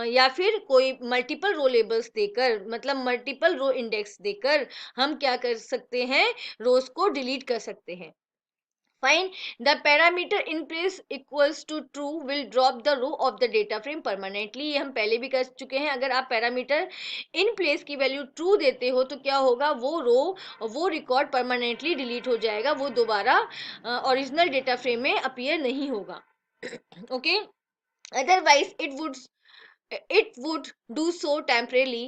या फिर कोई मल्टीपल रो लेबल्स देकर, मतलब मल्टीपल रो इंडेक्स देकर हम क्या कर सकते हैं, रोज को डिलीट कर सकते हैं। Fine. The parameter in place equals to true will drop the row of the data frame permanently। ये हम पहले भी कर चुके हैं। अगर आप पैरामीटर इन प्लेस की वैल्यू ट्रू देते हो तो क्या होगा, वो रो, वो रिकॉर्ड परमानेंटली डिलीट हो जाएगा, वो दोबारा ओरिजिनल डेटा फ्रेम में अपीयर नहीं होगा। Okay otherwise it would do so temporarily।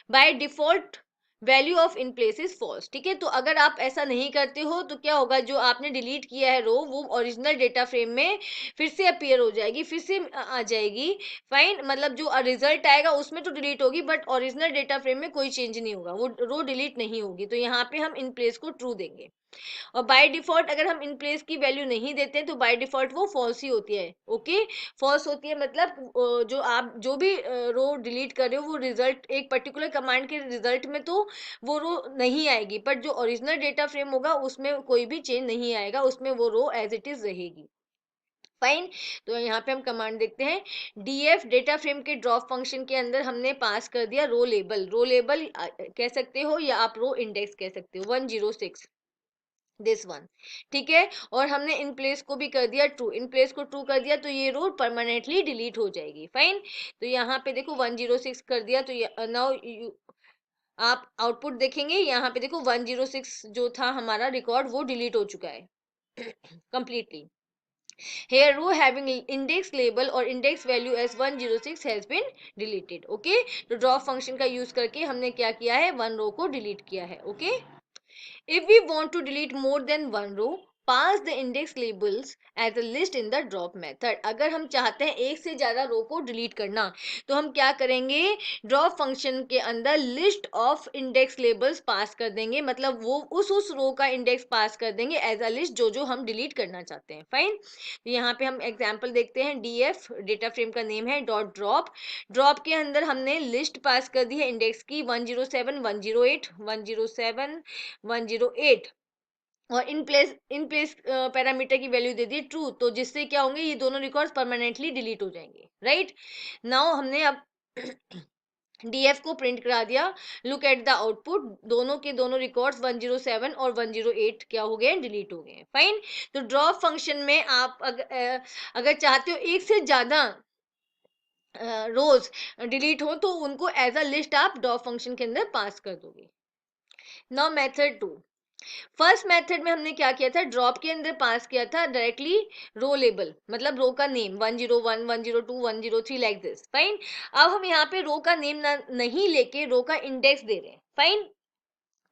by default value of in place is false. ठीक है, तो अगर आप ऐसा नहीं करते हो तो क्या होगा, जो आपने डिलीट किया है रो, वो ओरिजिनल डेटा फ्रेम में फिर से अपीयर हो जाएगी, फिर से आ जाएगी। फाइन, मतलब जो रिजल्ट आएगा उसमें तो डिलीट होगी, बट ओरिजिनल डेटा फ्रेम में कोई चेंज नहीं होगा, वो रो डिलीट नहीं होगी। तो यहाँ पे हम इन प्लेस को ट्रू देंगे। और बाय डिफॉल्ट अगर हम इन प्लेस की वैल्यू नहीं देते तो बाय डिफॉल्ट वो फॉल्स ही होती है। ओके फॉल्स होती है, मतलब जो आप जो भी रो डिलीट कर रहे हो, वो रिजल्ट एक पर्टिकुलर कमांड के रिजल्ट में तो वो रो नहीं आएगी, बट जो ओरिजिनल डेटा फ्रेम होगा उसमें कोई भी चेंज नहीं आएगा, उसमें वो रो एज इट इज रहेगी। फाइन, तो यहाँ पे हम कमांड देखते हैं, df डेटा फ्रेम के ड्रॉप फंक्शन के अंदर हमने पास कर दिया रो लेबल। रो लेबल कह सकते हो या आप रो इंडेक्स कह सकते हो, 106 दिस वन। ठीक है, और हमने इन प्लेस को भी कर दिया ट्रू, इन प्लेस को ट्रू कर दिया तो ये रो परमानेंटली डिलीट हो जाएगी। फाइन, तो यहाँ पे देखो 106 कर दिया, तो नाउ आप आउटपुट देखेंगे, यहाँ पे देखो 106 जो था हमारा रिकॉर्ड वो डिलीट हो चुका है completely। Here row having index label और index value as 106 has been deleted। Okay तो ड्रॉप फंक्शन का यूज करके हमने क्या किया है, वन रो को डिलीट किया है। Okay If we want to delete more than one row, pass the index labels as a list in the drop method। अगर हम चाहते हैं एक से ज्यादा रो को डिलीट करना तो हम क्या करेंगे, ड्रॉप फंक्शन के अंदर लिस्ट ऑफ इंडेक्स लेबल्स पास कर देंगे, मतलब वो उस रो का इंडेक्स पास कर देंगे एज अ लिस्ट, जो जो हम डिलीट करना चाहते हैं। फाइन, तो यहाँ पे हम एग्जांपल देखते हैं, df डेटा फ्रेम का नेम है डॉट ड्रॉप, ड्रॉप के अंदर हमने लिस्ट पास कर दी है इंडेक्स की 107 108 107 108, और इन प्लेस पैरामीटर की वैल्यू दे दी ट्रू, तो जिससे क्या होंगे, ये दोनों रिकॉर्ड्स परमानेंटली डिलीट हो जाएंगे। राइट नाउ हमने अब डीएफ को प्रिंट करा दिया। लुक एट द आउटपुट, दोनों के दोनों रिकॉर्ड्स 107 और 108 क्या हो गए, डिलीट हो गए। फाइन, तो ड्रॉप फंक्शन में आप अगर चाहते हो एक से ज्यादा रोज डिलीट हो तो उनको एज अ लिस्ट आप ड्रॉप फंक्शन के अंदर पास कर दोगे। नाउ मेथड 2, फर्स्ट मेथड में हमने क्या किया था, ड्रॉप के अंदर पास किया था डायरेक्टली रो लेबल, मतलब रो का नेम 101 102 103 लाइक दिस। फाइन, अब हम यहाँ पे रो का नेम नहीं लेके रो का इंडेक्स दे रहे हैं। फाइन,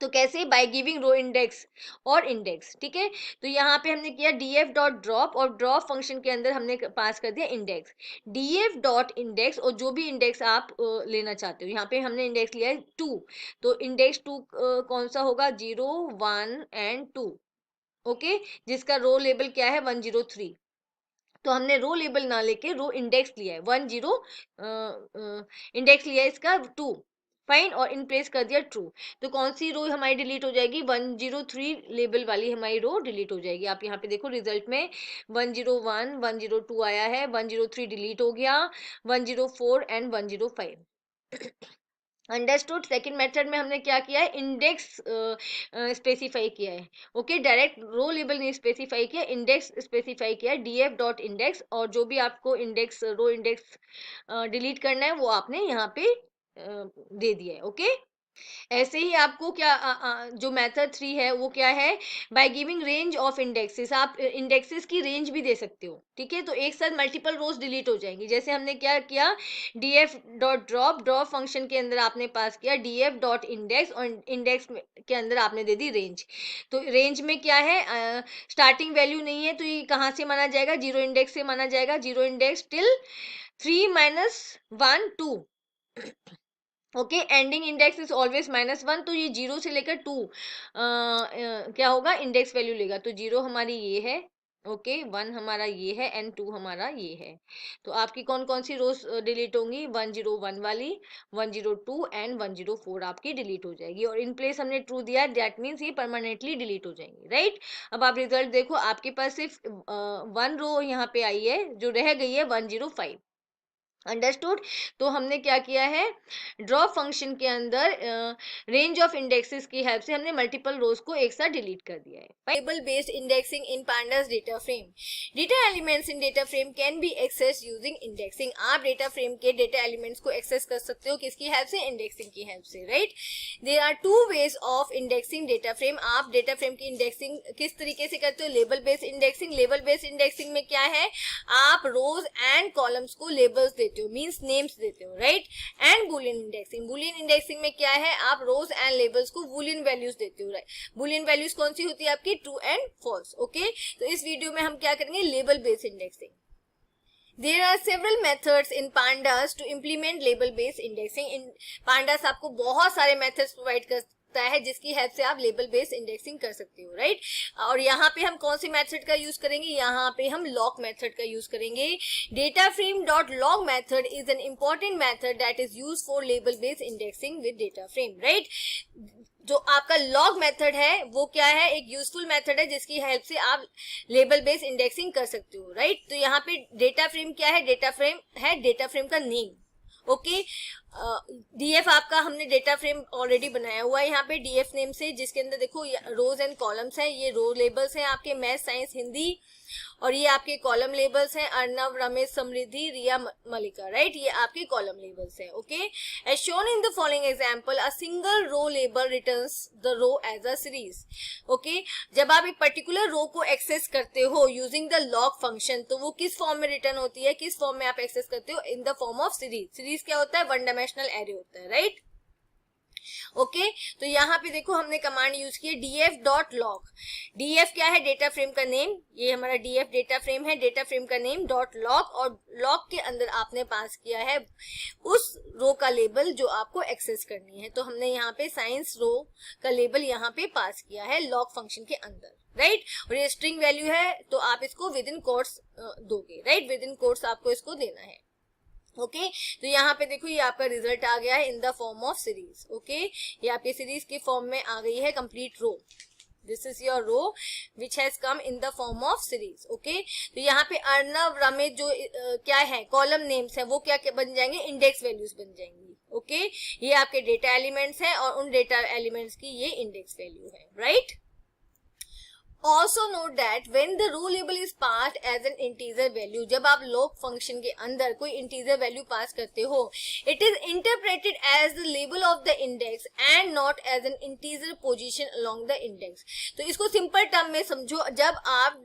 तो कैसे, बाय गिविंग रो इंडेक्स और इंडेक्स। ठीक है, तो यहाँ पे हमने किया df डॉट ड्रॉप, और ड्रॉप फंक्शन के अंदर हमने पास कर दिया इंडेक्स, df डॉट इंडेक्स, और जो भी इंडेक्स आप लेना चाहते हो, यहाँ पे हमने इंडेक्स लिया है 2, तो इंडेक्स 2 कौन सा होगा, 0 1 एंड 2। ओके, जिसका रो लेबल क्या है 103। तो हमने रो लेबल ना लेके रो इंडेक्स लिया है 10, इंडेक्स लिया है इसका 2, फाइन, और इन प्लेस कर दिया ट्रू। तो कौन सी रो हमारी डिलीट हो जाएगी, 103 लेबल वाली हमारी रो डिलीट हो जाएगी। आप यहाँ पे देखो रिजल्ट में 101, 102 आया है, 103 डिलीट हो गया, 104 एंड 105। अंडरस्टूड। सेकंड मेथड में हमने क्या किया है, इंडेक्स स्पेसिफाई किया है। ओके, डायरेक्ट रो लेबल नहीं स्पेसिफाई किया, इंडेक्स स्पेसिफाई किया, df डॉट इंडेक्स, और जो भी आपको इंडेक्स रो इंडेक्स डिलीट करना है वो आपने यहाँ पे दे दिया है। ओके, ऐसे ही आपको क्या जो मेथड 3 है वो क्या है, by giving range of indexes, आप इंडेक्सेस की रेंज भी दे सकते हो। ठीक है, तो एक साथ मल्टीपल रोज डिलीट हो जाएंगी। जैसे हमने क्या किया, df dot drop, drop function के अंदर आपने पास किया df डॉट इंडेक्स, और इंडेक्स के अंदर आपने दे दी रेंज। तो रेंज में क्या है, स्टार्टिंग वैल्यू नहीं है, तो ये कहाँ से माना जाएगा, जीरो इंडेक्स से माना जाएगा, zero index till 3 - 1 2। Okay, ending index is always -1, तो ये 0 से लेकर 2 क्या होगा, इंडेक्स वैल्यू लेगा। तो 0 हमारी ये है, ओके, 1 हमारा ये है, एंड 2 हमारा ये है। तो आपकी कौन कौन सी रोज डिलीट होंगी, 101 वाली, 102 एंड 104 आपकी डिलीट हो जाएगी। और इन प्लेस हमने ट्रू दिया, दैट मीन्स ये परमानेंटली डिलीट हो जाएंगी, राइट। अब आप रिजल्ट देखो, आपके पास सिर्फ 1 रो यहाँ पे आई है, जो रह गई है 105। अंडरस्टूड। तो हमने क्या किया है, ड्रॉप फंक्शन के अंदर रेंज ऑफ इंडेक्सेस की हेल्प से हमने मल्टीपल रोज को एक साथ डिलीट कर दिया है। Table based indexing in pandas data frame. Data elements in data frame can be accessed using indexing. आप data frame के data elements को access कर सकते हो किसकी help से, indexing की help से, right? There are two ways of indexing data frame. आप data frame की indexing किस तरीके से करते हो, label based indexing. Label based indexing में क्या है, आप rows and columns को labels देते हो, means names देते हो, right? And boolean indexing. Boolean indexing में क्या है, आप rows and labels को boolean values देते हो, right? Boolean values कौन सी होती है आपकी, ट्रू एंड फॉल्स। ओके, तो इस वीडियो में हम क्या करेंगे, label based indexing. There are several methods in pandas to implement label based indexing. In pandas आपको बहुत सारे methods प्रोवाइड करता है जिसकी हेल्प से आप लेबल बेस्ड इंडेक्सिंग कर सकते हो, राइट। और यहाँ पे हम कौन सी मेथड का यूज करेंगे, यहाँ पे हम लॉग मेथड का यूज करेंगे। Data frame dot log method is an important method that is use for label based indexing with data frame, right. जो आपका लॉग मेथड है वो क्या है, एक यूजफुल मेथड है जिसकी हेल्प से आप लेबल बेस्ड इंडेक्सिंग कर सकते हो, राइट। तो यहाँ पे डेटा फ्रेम क्या है, डेटा फ्रेम है डेटा फ्रेम का नेम। ओके, डीएफ आपका हमने डेटा फ्रेम ऑलरेडी बनाया हुआ है यहाँ पे डीएफ नेम से, जिसके अंदर देखो रोज एंड कॉलम्स हैं, ये रो लेबल्स हैं आपके, मैथ साइंस हिंदी, और ये आपके कॉलम लेबल्स हैं, अर्नव रमेश समृद्धि रिया मलिका, राइट, ये आपके कॉलम लेबल्स हैं। Okay, as shown in the following example, a single row label returns the row as a series. Okay, जब आप एक पर्टिकुलर रो को एक्सेस करते हो यूजिंग द लॉग फंक्शन, तो वो किस फॉर्म में रिटर्न होती है, किस फॉर्म में आप एक्सेस करते हो, इन the form of series. Series क्या होता है, वन डायमेंशनल एरे होता है, राइट। ओके, तो यहाँ पे देखो हमने कमांड यूज की है df डॉट लॉग। df क्या है, डेटा फ्रेम का नेम, ये हमारा df डेटा फ्रेम है, डेटा फ्रेम का नेम डॉट लॉग, और लॉग के अंदर आपने पास किया है उस रो का लेबल जो आपको एक्सेस करनी है। तो हमने यहाँ पे साइंस रो का लेबल यहाँ पे पास किया है लॉग फंक्शन के अंदर, राइट। और ये स्ट्रिंग वैल्यू है तो आप इसको विद इन कोट्स दोगे, राइट, विद इन कोट्स आपको इसको देना है। ओके, तो यहाँ पे देखो ये आपका रिजल्ट आ गया है in the form of series. Okay, ये आपके सीरीज के फॉर्म में आ गई है complete row. This is your row which has come in the form of series. Okay, तो यहाँ पे अर्नव रमेश जो क्या है कॉलम नेम्स है वो क्या बन जाएंगे, इंडेक्स वैल्यूज बन जाएंगी। ओके, ये आपके डेटा एलिमेंट्स हैं और उन डेटा एलिमेंट्स की ये इंडेक्स वैल्यू है, right. Also note that when the row label is passed as an integer value, जब आप log function के अंदर कोई integer value pass करते हो, it is interpreted as the label of the index and not as an integer position along the index। तो इसको simple term में समझो, जब आप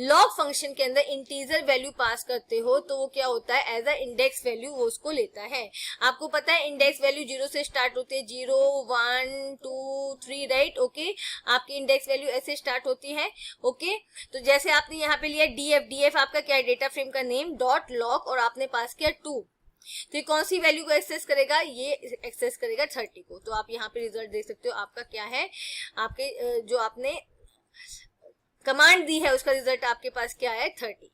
log function के अंदर integer value pass करते हो तो वो क्या होता है, as a index value वो उसको लेता है। आपको पता है index value 0 से start होती है, 0 1 2 3, राइट। ओके, आपकी index value ऐसे start होती है। ओके, तो जैसे आपने यहाँ पे लिया डीएफ, डीएफ आपका क्या है, डेटा फ्रेम का नेम डॉट लॉग, और आपने पास किया 2, तो ये कौन सी वैल्यू को एक्सेस करेगा, ये एक्सेस करेगा 30 को। तो आप यहाँ पे रिजल्ट देख सकते हो आपका क्या है, आपके जो आपने कमांड दी है उसका रिजल्ट आपके पास क्या है 30।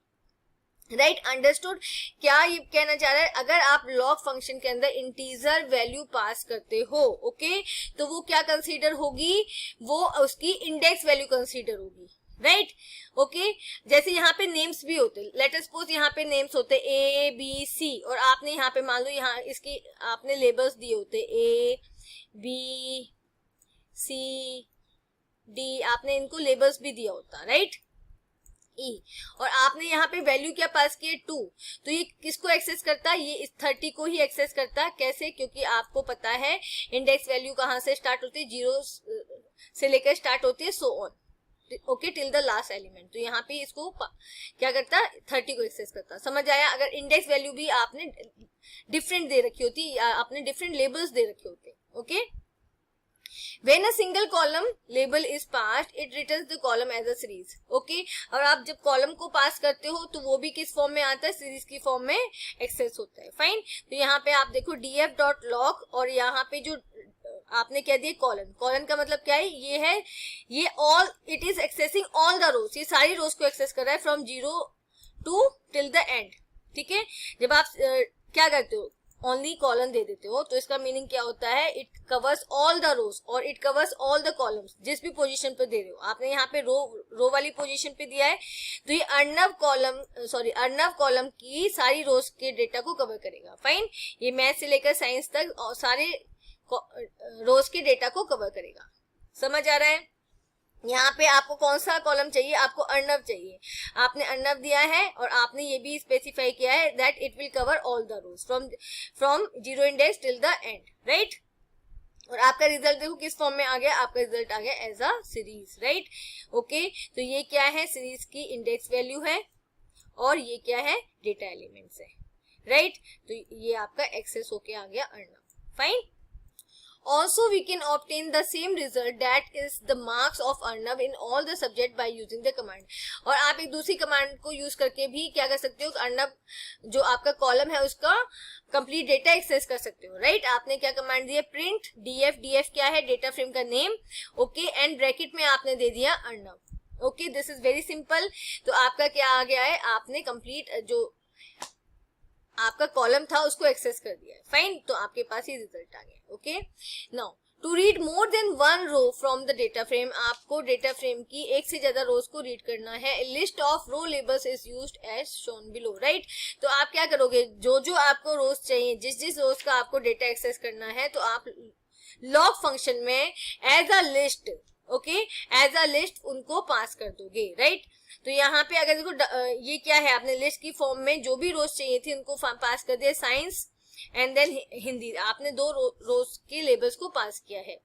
Right, understood. क्या ये कहना चाह रहा है, अगर आप लॉग फंक्शन के अंदर इंटीजर वैल्यू पास करते हो, ओके, तो वो क्या कंसीडर होगी, वो उसकी इंडेक्स वैल्यू कंसीडर होगी। राइट, ओके, जैसे यहाँ पे नेम्स भी होते, लेट अस सपोज यहाँ पे नेम्स होते ए बी सी, और आपने यहाँ पे मान लो यहाँ इसकी आपने लेबल्स दिए होते ए बी सी डी, आपने इनको लेबल्स भी दिया होता, राइट, ई, और आपने यहाँ पे वैल्यू क्या पास की है 2, तो ये किसको एक्सेस करता है, ये इस 30 को ही एक्सेस करता है। कैसे, क्योंकि आपको पता है इंडेक्स वैल्यू कहाँ से स्टार्ट होती है, 0 से लेकर स्टार्ट होती है, so on, okay, till the last element. तो यहाँ पे इसको क्या करता है, 30 को एक्सेस करता। समझ आया? अगर इंडेक्स वैल्यू भी आपने डिफरेंट दे रखी होती, आपने डिफरेंट लेबल्स दे रखे होते, okay. When a single column label is passed, it returns the column as a series. Okay? और आप जब कॉलम को पास करते हो तो वो भी किस फॉर्म में आता है, सीरीज की फॉर्म में एक्सेस होता है। फाइन, तो यहाँ पे आप देखो df.log, और यहाँ पे जो आपने क्या दिया कॉलन, कॉलन का मतलब क्या है, ये है, ये all, it is accessing all the rows, ये सारी रोज को एक्सेस कर रहा है from 0 to till the end. ठीक है, जब आप क्या करते हो, ओनली कॉलम दे देते हो, तो इसका मीनिंग क्या होता है, इट कवर्स ऑल द रोज और it covers all the columns, जिस भी पोजीशन पे दे रहे हो। आपने यहाँ पे रो वाली पोजीशन पे दिया है, तो ये अर्नव कॉलम की सारी रोज के डेटा को कवर करेगा। फाइन, ये मैथ से लेकर साइंस तक और सारे रोज के डेटा को कवर करेगा। समझ आ रहा है? यहाँ पे आपको कौन सा कॉलम चाहिए, आपको अर्नव चाहिए, आपने अर्नव दिया है, और आपने ये भी स्पेसिफाई किया है that it will cover all the rows from 0 index till the end, right. और आपका रिजल्ट देखो किस फॉर्म में आ गया, आपका रिजल्ट आ गया as a series, right, okay. तो ये क्या है, सीरीज की इंडेक्स वैल्यू है, और ये क्या है, डेटा एलिमेंट्स है, राइट। तो ये आपका एक्सेस होके आ गया Arnav. Fine, also we can obtain the same result, that is the marks of arnav in all the subject by using the command। और आप एक दूसरी कमांड को यूज करके भी क्या कर सकते हो, अर्नव जो आपका कॉलम है उसका कंप्लीट डेटा एक्सेस कर सकते हो, राइट। आपने क्या कमांड दिया, प्रिंट df, df क्या है, डेटा फ्रेम का नेम, ओके, एंड ब्रैकेट में आपने दे दिया Arnav, okay, this is very simple. तो आपका क्या आ गया है, आपने कंप्लीट जो आपका कॉलम था उसको एक्सेस कर दिया है। फाइन, तो आपके पास ये रिजल्ट आ गया। Okay, now to read more than 1 row from the data frame, आपको डेटा फ्रेम की एक से ज्यादा रोज को रीड करना है। List of row labels is used as shown below, right. तो आप क्या करोगे, जो जो आपको रोज चाहिए, जिस जिस रोज का आपको डेटा एक्सेस करना है, तो आप लॉग फंक्शन में as a list, okay, as a list उनको पास कर दोगे, राइट। तो यहाँ पे अगर देखो ये क्या है, आपने लिस्ट की फॉर्म में जो भी रोज चाहिए थी उनको पास कर दिया, साइंस एंड देन हिंदी, आपने दो रोज के लेबल्स को पास किया है,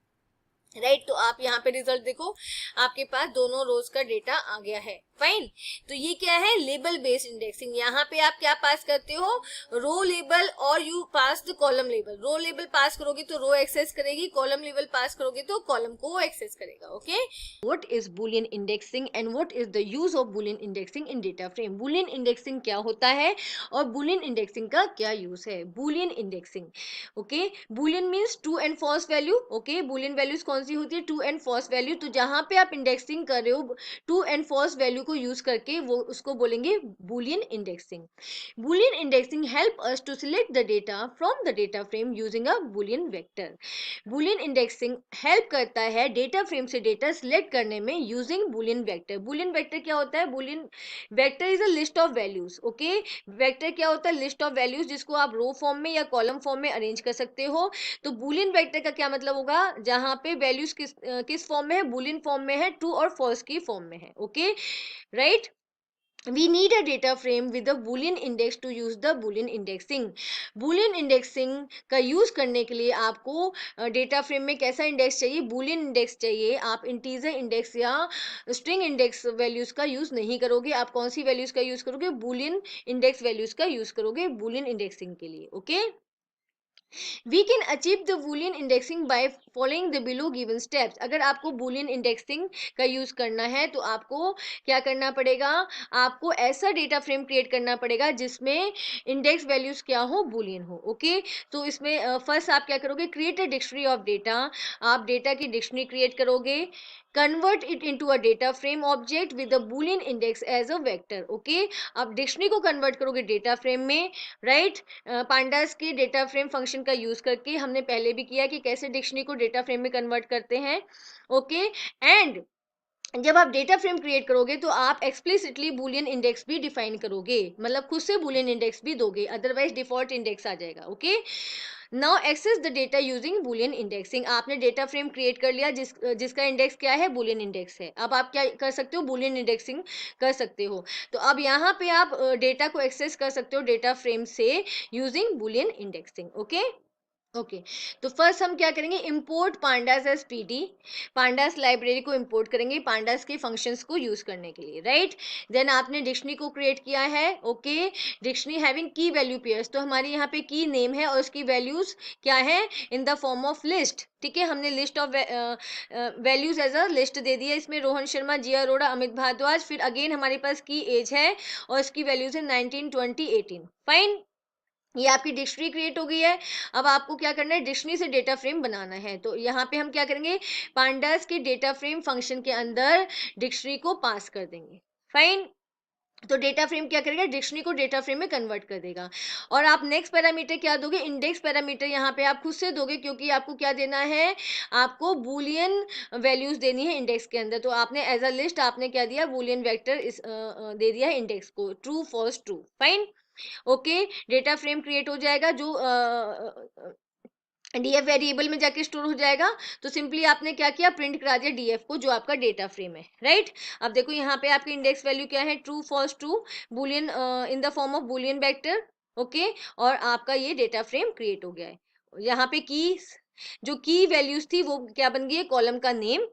राइट। तो आप यहाँ पे रिजल्ट देखो, आपके पास दोनों रोज का डेटा आ गया है। फाइन, तो ये क्या है, लेबल बेस्ड इंडेक्सिंग। यहाँ पे आप क्या पास करते हो, रो लेबल, और you pass the column label. Row label pass करोगे तो रो एक्सेस करेगी, कॉलम लेबल पास करोगे तो कॉलम को एक्सेस करेगा, okay. What is Boolean indexing and what is the use of Boolean indexing in data frame? Boolean indexing क्या होता है और Boolean indexing का क्या यूज है? Boolean indexing, okay? Boolean means true and false value, okay? Boolean values कौन सी होती है, true and false value। तो जहाँ पे आप indexing कर रहे हो true and false value को यूज करके, वो उसको बोलेंगे Boolean indexing। Boolean indexing help us to select the data from the data frame using a Boolean vector। Boolean indexing help करता है डेटा फ्रेम से डेटा सिलेक्ट करने में using Boolean vector. Boolean vector क्या होता है, Boolean vector is a list of values, okay. Vector क्या होता है, लिस्ट ऑफ वैल्यूज जिसको आप रो फॉर्म में या कॉलम फॉर्म में अरेंज कर सकते हो। तो बूलियन वेक्टर का क्या मतलब होगा, जहां पे वैल्यूज किस फॉर्म में है, बूलियन फॉर्म में है, ट्रू और फॉल्स की फॉर्म में है, okay, right. We need a data frame with a boolean index to use the boolean indexing। boolean indexing का यूज करने के लिए आपको डेटा फ्रेम में कैसा इंडेक्स चाहिए, boolean इंडेक्स चाहिए। आप इंटीजर इंडेक्स या स्ट्रिंग इंडेक्स वैल्यूज का यूज नहीं करोगे। आप कौन सी वैल्यूज का यूज करोगे, boolean इंडेक्स वैल्यूज का यूज करोगे boolean इंडेक्सिंग के लिए, okay. We can achieve the boolean indexing by following the below given steps। अगर आपको boolean indexing का यूज करना है तो आपको क्या करना पड़ेगा, आपको ऐसा डेटा फ्रेम क्रिएट करना पड़ेगा जिसमें इंडेक्स वैल्यूज क्या हो, boolean हो, ओके। तो इसमें फर्स्ट आप क्या करोगे, create a dictionary of data. आप डेटा की डिक्शनरी क्रिएट करोगे, convert it into a data frame object with a boolean index as a vector. Okay, अब डिक्शनरी को कन्वर्ट करोगे डेटा फ्रेम में, राइट। पांडास के डेटा फ्रेम फंक्शन का use करके हमने पहले भी किया कि कैसे डिक्शनरी को डेटा फ्रेम में कन्वर्ट करते हैं। ओके, एंड जब आप डेटा फ्रेम क्रिएट करोगे तो आप एक्सप्लिसिटली बूलियन इंडेक्स भी डिफाइन करोगे, मतलब खुद से बूलियन इंडेक्स भी दोगे, अदरवाइज डिफॉल्ट इंडेक्स आ जाएगा। Okay, now access the data using boolean indexing. आपने डेटा फ्रेम क्रिएट कर लिया जिसका इंडेक्स क्या है, बूलियन इंडेक्स है। अब आप क्या कर सकते हो, बूलियन इंडेक्सिंग कर सकते हो। तो अब यहाँ पे आप डेटा को एक्सेस कर सकते हो डेटा फ्रेम से using boolean indexing. Okay, okay, तो फर्स्ट हम क्या करेंगे, import pandas as PD. Pandas library को इंपोर्ट करेंगे पांडास के फंक्शंस को यूज करने के लिए, राइट। देन आपने डिक्शनरी को क्रिएट किया है। Okay, dictionary having key value pairs, तो हमारे यहाँ पे की नेम है और उसकी वैल्यूज क्या है, in the form of list. ठीक है, हमने list of values as a list दे दी है। इसमें रोहन शर्मा, जिया अरोड़ा, अमित भारद्वाज, फिर अगेन हमारे पास की एज है और इसकी वैल्यूज है 19, 20, 18। फाइन, ये आपकी डिक्शनरी क्रिएट हो गई है। अब आपको क्या करना है, डिक्शनरी से डेटा फ्रेम बनाना है। तो यहाँ पे हम क्या करेंगे, पांडास के डेटा फ्रेम फंक्शन के अंदर डिक्शनरी को पास कर देंगे। फाइन, तो डेटा फ्रेम क्या करेगा, डिक्शनरी को डेटा फ्रेम में कन्वर्ट कर देगा। और आप नेक्स्ट पैरामीटर क्या दोगे, इंडेक्स पैरामीटर यहाँ पे आप खुद से दोगे, क्योंकि आपको क्या देना है, आपको बूलियन वैल्यूज देनी है इंडेक्स के अंदर। तो आपने एज अ लिस्ट आपने क्या दिया, बूलियन वेक्टर इस दे दिया है इंडेक्स को, true false true. Fine, okay, data frame create हो जाएगा जो डीएफ वेरिएबल में जाके स्टोर हो जाएगा। तो सिंपली आपने क्या किया, प्रिंट करा दिया डीएफ को जो आपका डेटा फ्रेम है, राइट। अब देखो यहाँ पे आपकी इंडेक्स वैल्यू क्या है, true false true, boolean in the form of boolean vector. Okay, और आपका ये डेटा फ्रेम क्रिएट हो गया है। यहाँ पे की जो की वैल्यूज थी वो क्या बन गई है, कॉलम का name.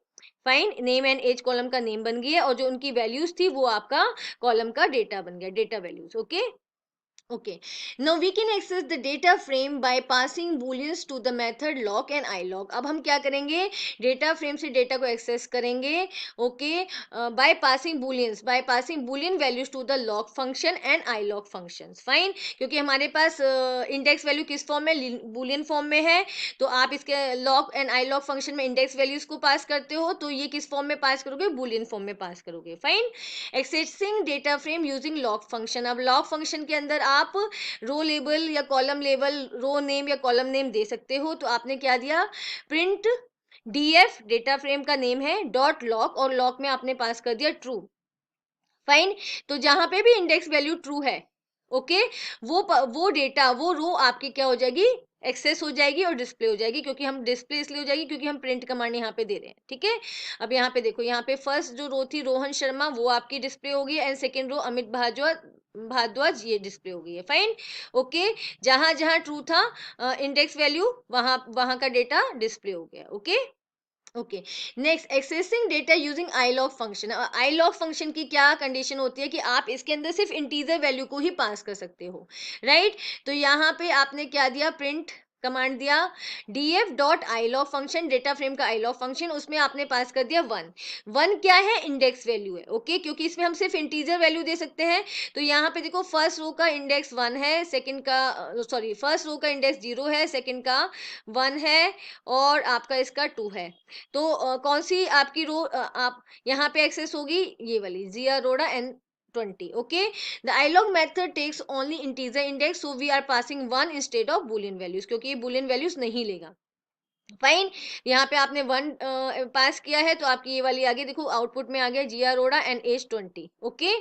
Fine, name and as column का नेम बन गई है, और जो उनकी वैल्यूज थी वो आपका कॉलम का डेटा बन गया, data values. Okay, okay, now we can access the data frame by passing booleans to the method lock and ilog। अब हम क्या करेंगे, डेटा फ्रेम से डेटा को एक्सेस करेंगे। Okay, by passing Booleans, by passing Boolean values to the loc function and ilog functions. Fine, क्योंकि हमारे पास इंडेक्स वैल्यू किस फॉर्म में, बूलियन फॉर्म में है। तो आप इसके लॉक एंड ilog फंक्शन में इंडेक्स वैल्यूज को पास करते हो, तो ये किस फॉर्म में पास करोगे, बूलियन फॉर्म में पास करोगे। Fine, accessing data frame using lock function. अब लॉक फंक्शन के अंदर आप रो लेबल या कॉलम लेबल, रो नेम या कॉलम नेम दे सकते हो। तो आपने क्या दिया, प्रिंट डीएफ, डेटा फ्रेम का नेम है, डॉट लॉक, और लॉक में आपने पास कर दिया ट्रू। फाइन, तो जहां पे भी इंडेक्स वैल्यू ट्रू है, ओके, वो डेटा, वो रो आपकी क्या हो जाएगी, एक्सेस हो जाएगी और डिस्प्ले हो जाएगी। क्योंकि हम डिस्प्ले इसलिए हो जाएगी क्योंकि हम प्रिंट कमांड यहाँ पे दे रहे हैं। ठीक है, अब यहाँ पे देखो, यहाँ पे फर्स्ट जो रो थी रोहन शर्मा, वो आपकी डिस्प्ले होगी, and second row Amit Bhardwaj ये डिस्प्ले हो गई है। फाइन, ओके, जहां जहां ट्रू था इंडेक्स वैल्यू, वहां वहां का डेटा डिस्प्ले हो गया। Okay, okay, next, accessing data using ilog function. ilog function की क्या कंडीशन होती है कि आप इसके अंदर सिर्फ इंटीजर वैल्यू को ही पास कर सकते हो, राइट। तो यहाँ पे आपने क्या दिया, प्रिंट कमांड दिया, df dot ilog function, data frame का ilog फंक्शन, उसमें आपने पास कर दिया 1। 1 क्या है, इंडेक्स वैल्यू है। ओके, क्योंकि इसमें हम सिर्फ इंटीजर वैल्यू दे सकते हैं। तो यहाँ पे देखो, फर्स्ट रो का इंडेक्स 1 है, सेकंड का सॉरी, फर्स्ट रो का इंडेक्स 0 है, सेकंड का 1 है, और आपका इसका 2 है। तो कौन सी आपकी रो आप यहाँ पे एक्सेस होगी, ये वाली, Jiya Arora and 20। Okay, the ilog method takes only integer index, so we are passing 1 instead of Boolean values, क्योंकि ये बूलियन वैल्यूज नहीं लेगा। फाइन, यहाँ पे आपने 1 पास किया है, तो आपकी ये वाली आगे देखो, आउटपुट में आ गया Jiya Arora and as 20। Okay,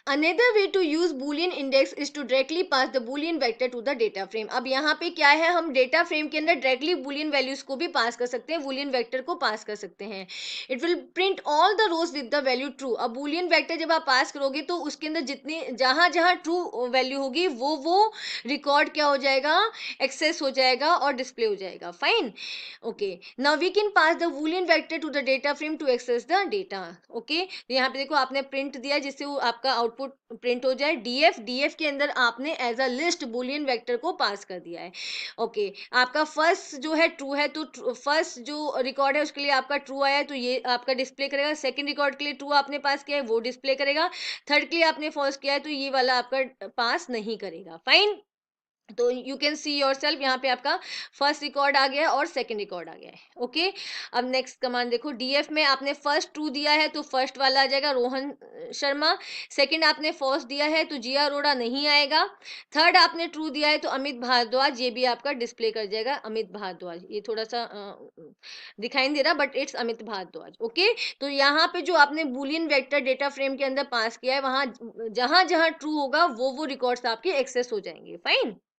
Another way to use boolean index is to directly pass the boolean vector to the data frame। अब यहाँ पे क्या है, हम डेटा फ्रेम के अंदर डायरेक्टली boolean वैल्यूज को भी पास कर सकते हैं, boolean वेक्टर को पास कर सकते हैं। It will print all the rows with the value true. अब boolean वेक्टर जब आप पास करोगे तो उसके अंदर जितनी जहां जहां ट्रू वैल्यू होगी वो रिकॉर्ड क्या हो जाएगा, एक्सेस हो जाएगा और डिस्प्ले हो जाएगा। Fine, okay, now we can pass the boolean vector to the data frame to access the data. Okay, तो यहाँ पे देखो, आपने प्रिंट दिया जिससे वो आपका आउटपुट प्रिंट हो जाए, डीएफ के अंदर आपने as a list boolean vector को पास कर दिया है। ओके, आपका फर्स्ट जो है ट्रू है, तो फर्स्ट जो रिकॉर्ड है उसके लिए आपका ट्रू आया है, तो ये आपका डिस्प्ले करेगा। सेकंड रिकॉर्ड के लिए ट्रू आपने पास किया है, वो डिस्प्ले करेगा। थर्ड के लिए आपने फॉल्स किया है, तो ये वाला आपका पास नहीं करेगा। फाइन, तो you can see your self, यहाँ पे आपका फर्स्ट रिकॉर्ड आ गया है और सेकंड रिकॉर्ड आ गया है। ओके, अब नेक्स्ट कमांड देखो, डीएफ में आपने फर्स्ट ट्रू दिया है तो फर्स्ट वाला आ जाएगा रोहन शर्मा, सेकंड आपने फॉल्स दिया है तो जिया अरोड़ा नहीं आएगा, थर्ड आपने ट्रू दिया है तो अमित भारद्वाज, ये भी आपका डिस्प्ले कर जाएगा अमित भारद्वाज, ये थोड़ा सा दिखाई नहीं दे रहा but it's Amit Bhardwaj. Okay, तो यहाँ पे जो आपने बुलियन वेक्टर डेटा फ्रेम के अंदर पास किया है, वहां जहां जहां ट्रू होगा वो रिकॉर्ड्स आपके एक्सेस हो जाएंगे। फाइन।